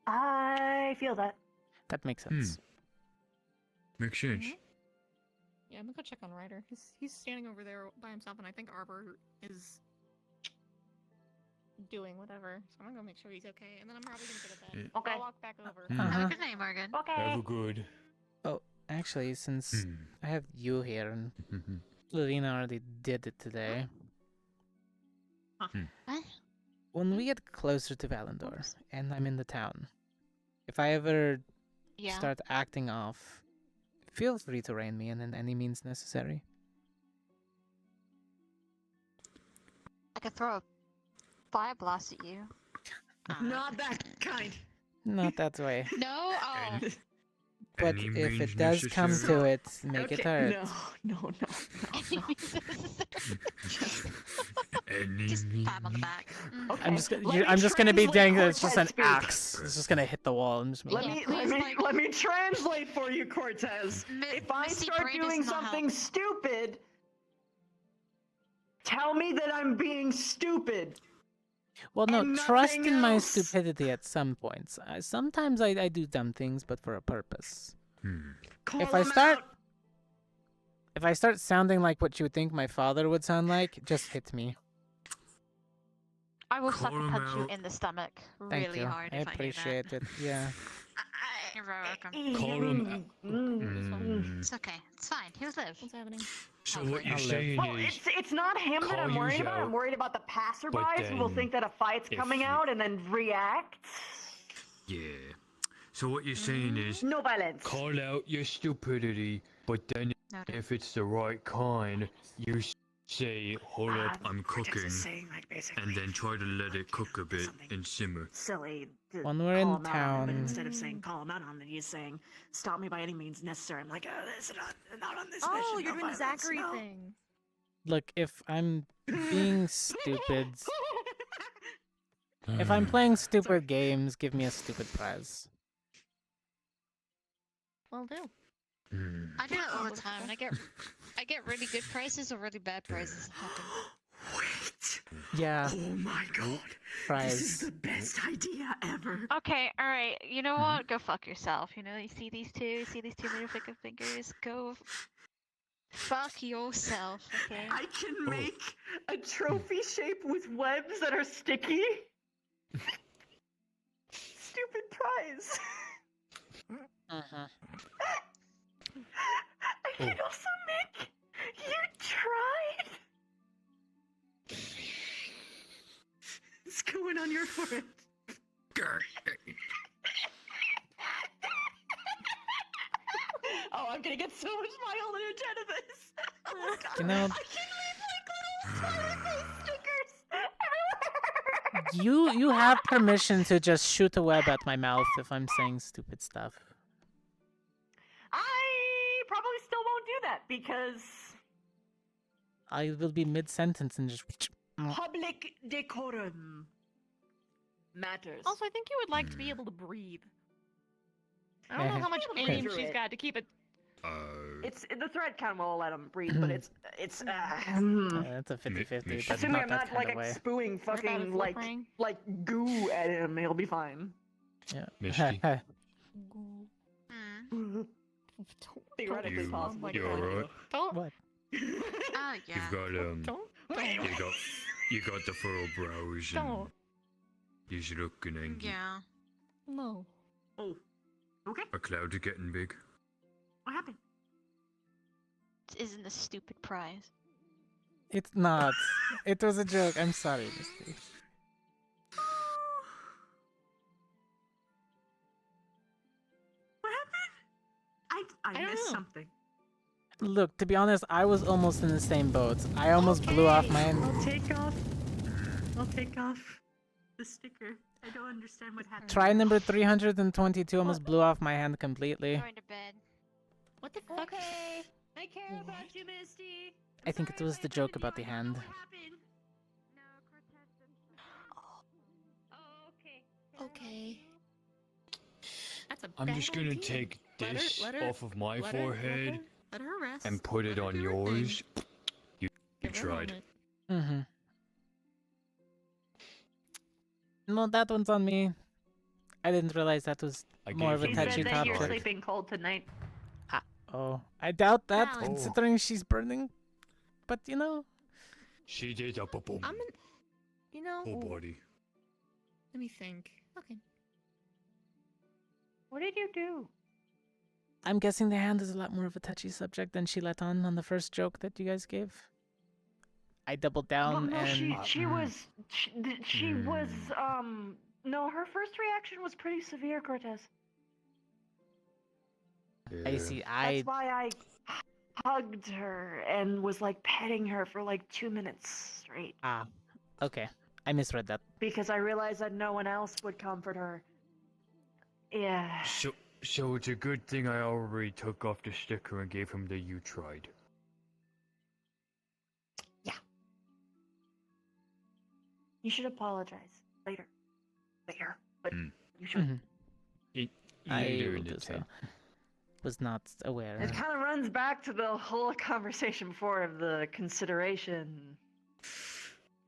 I feel that. That makes sense. Makes sense. Yeah, I'm gonna go check on Ryder. He's standing over there by himself, and I think Arbor is doing whatever. So I'm gonna go make sure he's okay, and then I'm probably gonna go to bed. Okay. I'll walk back over. Have a good night, Morgan. Okay. Have a good. Oh, actually, since I have you here and Lavina already did it today. What? When we get closer to Valendor and I'm in the town, if I ever Yeah. start acting off, feel free to rein me in any means necessary. I could throw a fire blast at you. Not that kind. Not that way. No? Oh. But Any if means it does come to necessary. it, make it Okay, hurt. No. Just pat him on the back. Okay. I'm just, let me I'm just gonna be translate dang. It's just Cortez an speak. axe. It's just gonna hit the wall. I'm just. Let me translate for you, Cortez. If I Misty start Brain does doing not something help. stupid, tell me that I'm being stupid. Well, no, and trust nothing in my else. stupidity at some points. Sometimes I do dumb things, but for a purpose. Call If I him start, out. if I start sounding like what you would think my father would sound like, just hit me. I will Call sucker him punch you out. in the stomach Thank really you. hard I if I hear that. appreciate it. Yeah. You're very welcome. Call him. It's okay. It's fine. He'll live. What's happening? So what you're I'll live. saying Well, is, it's not him that call I'm worried you about. I'm out, worried about the passerbys who will then think that a fight's if coming you- out and then react. yeah. So what you're saying is, No violence. call out your stupidity, but then Noted. if it's the right kind, you say, hold up, I'm Cortez cooking, is saying, like, basically, and then try to let it cook a bit and simmer. silly to When we're call in him out on it, but town- instead of saying call him out on it, he's saying stop me by any means necessary. I'm like, oh, this is not on this mission. Oh, you're no doing the violence, Zachary no. thing. Look, if I'm being stupid, if I'm playing stupid games, give me a stupid prize. Will do. I do that all the time, and I get really good prizes or really bad prizes. Happen. Yeah. Oh my god. Prize. This is the best idea ever. Okay, all right. You know what? Go fuck yourself. You know, you see these two. You see these two middle finger fingers. Go fuck yourself. Okay. I can make a trophy shape with webs that are sticky. Stupid prize. I can also make you tried. It's going on your forehead. Oh, I'm gonna get so much mileage out of this. Oh my god. You know- I can leave like little smiley face stickers. You have permission to just shoot a web at my mouth if I'm saying stupid stuff. I probably still won't do that because I will be mid-sentence and just... public decorum matters. Also, I think you would like to be able to breathe. I don't know how much Be able to aim breathe she's through got to keep it. It's the thread count will let him breathe, but it's It's a 50-50, but assuming not I'm that not kind like of way. spewing What about fucking a flip ring? like goo at him, he'll be fine. Misty, Theoretically you, possible. you alright? Don't. What? Oh yeah. You've got Don't. you got the furrowed brows and Don't. you're looking angry. Yeah. No. Oh. Okay. Our clouds are getting big. What happened? Isn't a stupid prize. It's not. It was a joke. I'm sorry, Misty. What happened? I don't missed know. something. Look, to be honest, I was almost in the same boat. I almost blew off my... I'll take off the sticker. I don't understand what happened. Try number 322 almost blew off my hand completely. Going to bed. What the fuck? Okay. I care about you, Misty. I think it was the joke about the hand. Okay. That's a I'm bad just gonna idea. take Let her- this let her- off of my let her- forehead Let her rest. and put it Let her on do her yours. thing. You Give her a tried. moment. Mm-hmm. No, that one's on me. I didn't realize that was I more of a gave She you touchy said that you're topic. sleeping cold tonight. Oh, I doubt that, Balance. considering she's burning. But you know, She did a boom. I'm an. You know. Whole body. Let me think. Okay. What did you do? I'm guessing the hand is a lot more of a touchy subject than she let on the first joke that you guys gave. I doubled Well, down no, and she was no, her first reaction was pretty severe, Cortez. I see. That's why I hugged her and was like petting her for like 2 minutes straight. Okay, I misread that. Because I realized that no one else would comfort her. Yeah. So it's a good thing I already took off the sticker and gave him the you tried. You should apologize later. Later, but Hmm. you should. I Later will in the do so. tent. Was not aware. It kind of runs back to the whole conversation before of the consideration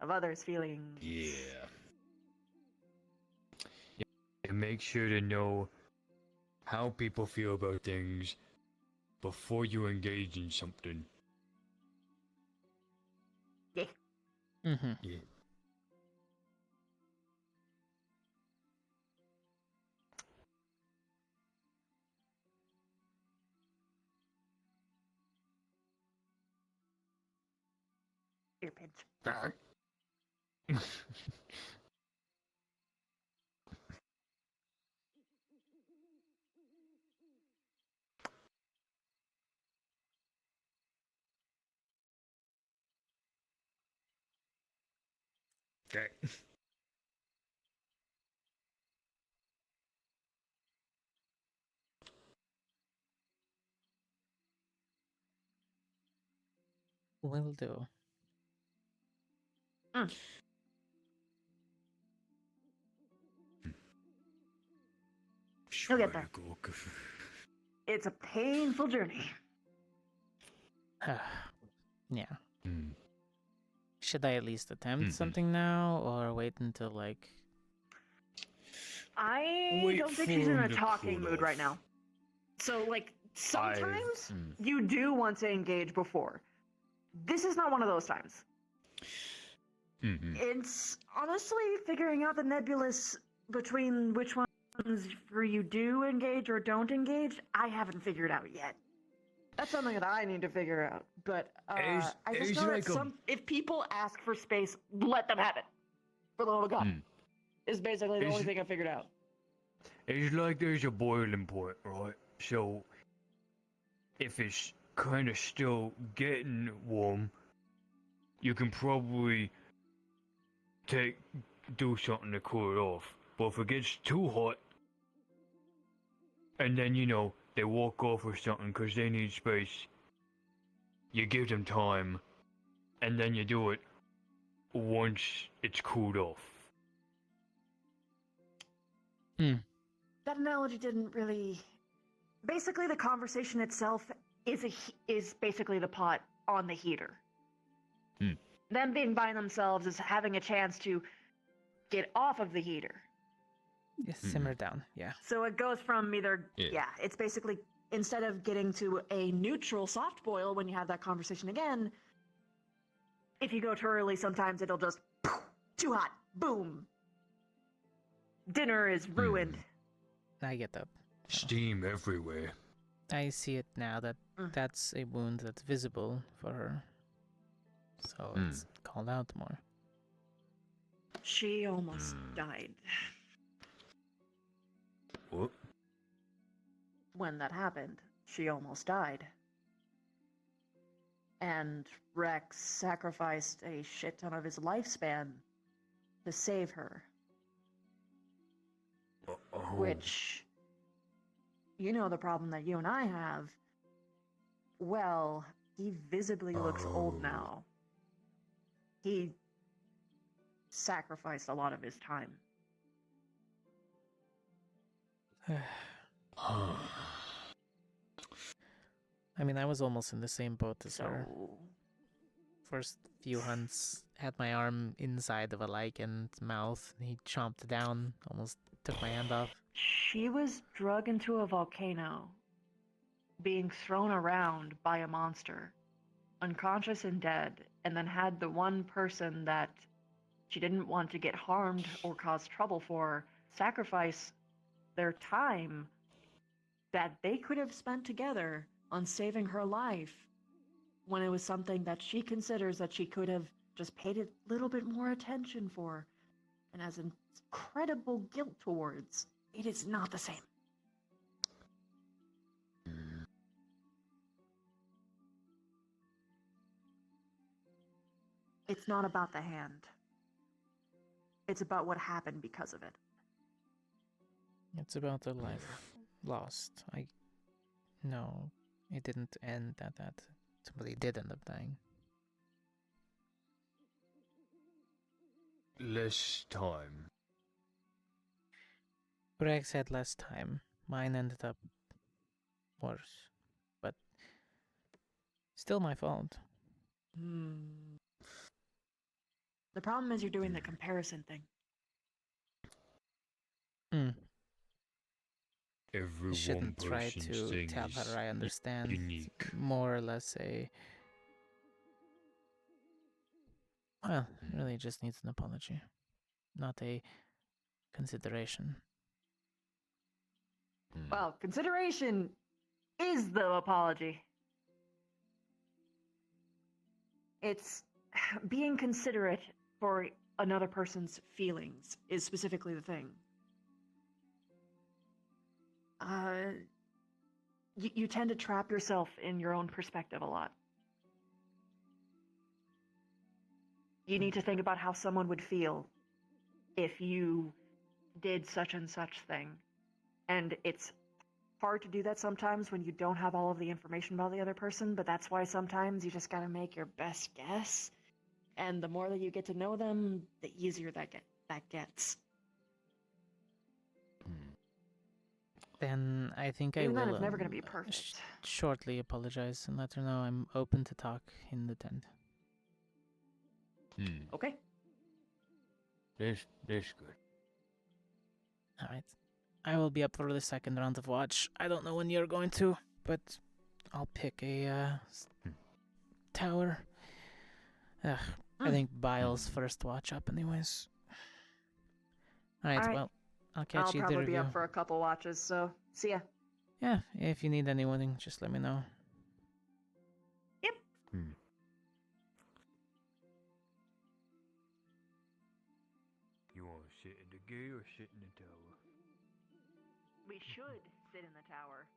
of others' feelings. Yeah. And make sure to know how people feel about things before you engage in something. Yeah. Mm-hmm. Yeah. Ear pinch. Okay. Will do. You'll get there. It's a painful journey. Yeah. Hmm. Should I at least attempt Mhm. something now, or wait until like? I Wait don't think for she's in him a to talking cool mood right off. now. So, like, sometimes Mm. you do want to engage before. This is not one of those times. Mhm. It's honestly figuring out the nebulous between which ones where you do engage or don't engage. I haven't figured out yet. That's something that I need to figure out. But I just it's know like that if people ask for space, let them have it. For the love of God, is basically the only thing I figured out. It's like there's a boiling point, right? So, if it's kind of still getting warm, you can probably do something to cool it off. But if it gets too hot, and then they walk off or something because they need space, you give them time, and then you do it once it's cooled off. That analogy didn't really. Basically, the conversation itself is basically the pot on the heater. Them being by themselves is having a chance to get off of the heater. Simmer down. Yeah. So it goes from either Yeah. it's basically instead of getting to a neutral soft boil when you have that conversation again, if you go too early, sometimes it'll just too hot, boom. Dinner is ruined. I get that. Steam everywhere. I see it now that that's a wound that's visible for her. So it's called out more. She almost died. What? When that happened, she almost died. And Rex sacrificed a shit ton of his lifespan to save her. Which, you know the problem that you and I have. Well, he visibly looks old now. He sacrificed a lot of his time. I mean, I was almost in the same boat as her. First few hunts, had my arm inside of a lycan's mouth, and he chomped down, almost took my hand off. She was drug into a volcano, being thrown around by a monster, unconscious and dead, and then had the one person that she didn't want to get harmed or cause trouble for sacrifice their time that they could have spent together on saving her life, when it was something that she considers that she could have just paid a little bit more attention for and has incredible guilt towards. It is not the same. It's not about the hand. It's about what happened because of it. It's about the life lost. No, it didn't end at that. Somebody did end up dying. less time. Greg said last time. Mine ended up worse. But still my fault. The problem is you're doing the comparison thing. Hmm. Every I one shouldn't try person's to thing tell is her I understand. It's unique. more or less a... Well, really just needs an apology. Not a consideration. Well, consideration is the apology. It's being considerate for another person's feelings is specifically the thing. You tend to trap yourself in your own perspective a lot. You need to think about how someone would feel if you did such and such thing. And it's hard to do that sometimes when you don't have all of the information about the other person, but that's why sometimes you just gotta make your best guess. And the more that you get to know them, the easier that gets. Then I think I Even then, will it's never gonna be perfect. shortly apologize and let her know I'm open to talk in the tent. Okay. That's good. Alright. I will be up for the second round of watch. I don't know when you're going to, but I'll pick a tower. I think Bile's first watch up anyways. Alright, well, I'll catch I'll either probably of be you. up for a couple watches, so see ya. Yeah, if you need anyone, just let me know. Yep. You want to sit in the gate or sit in the tower? We should sit in the tower.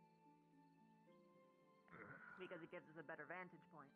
Because it gives us a better vantage point.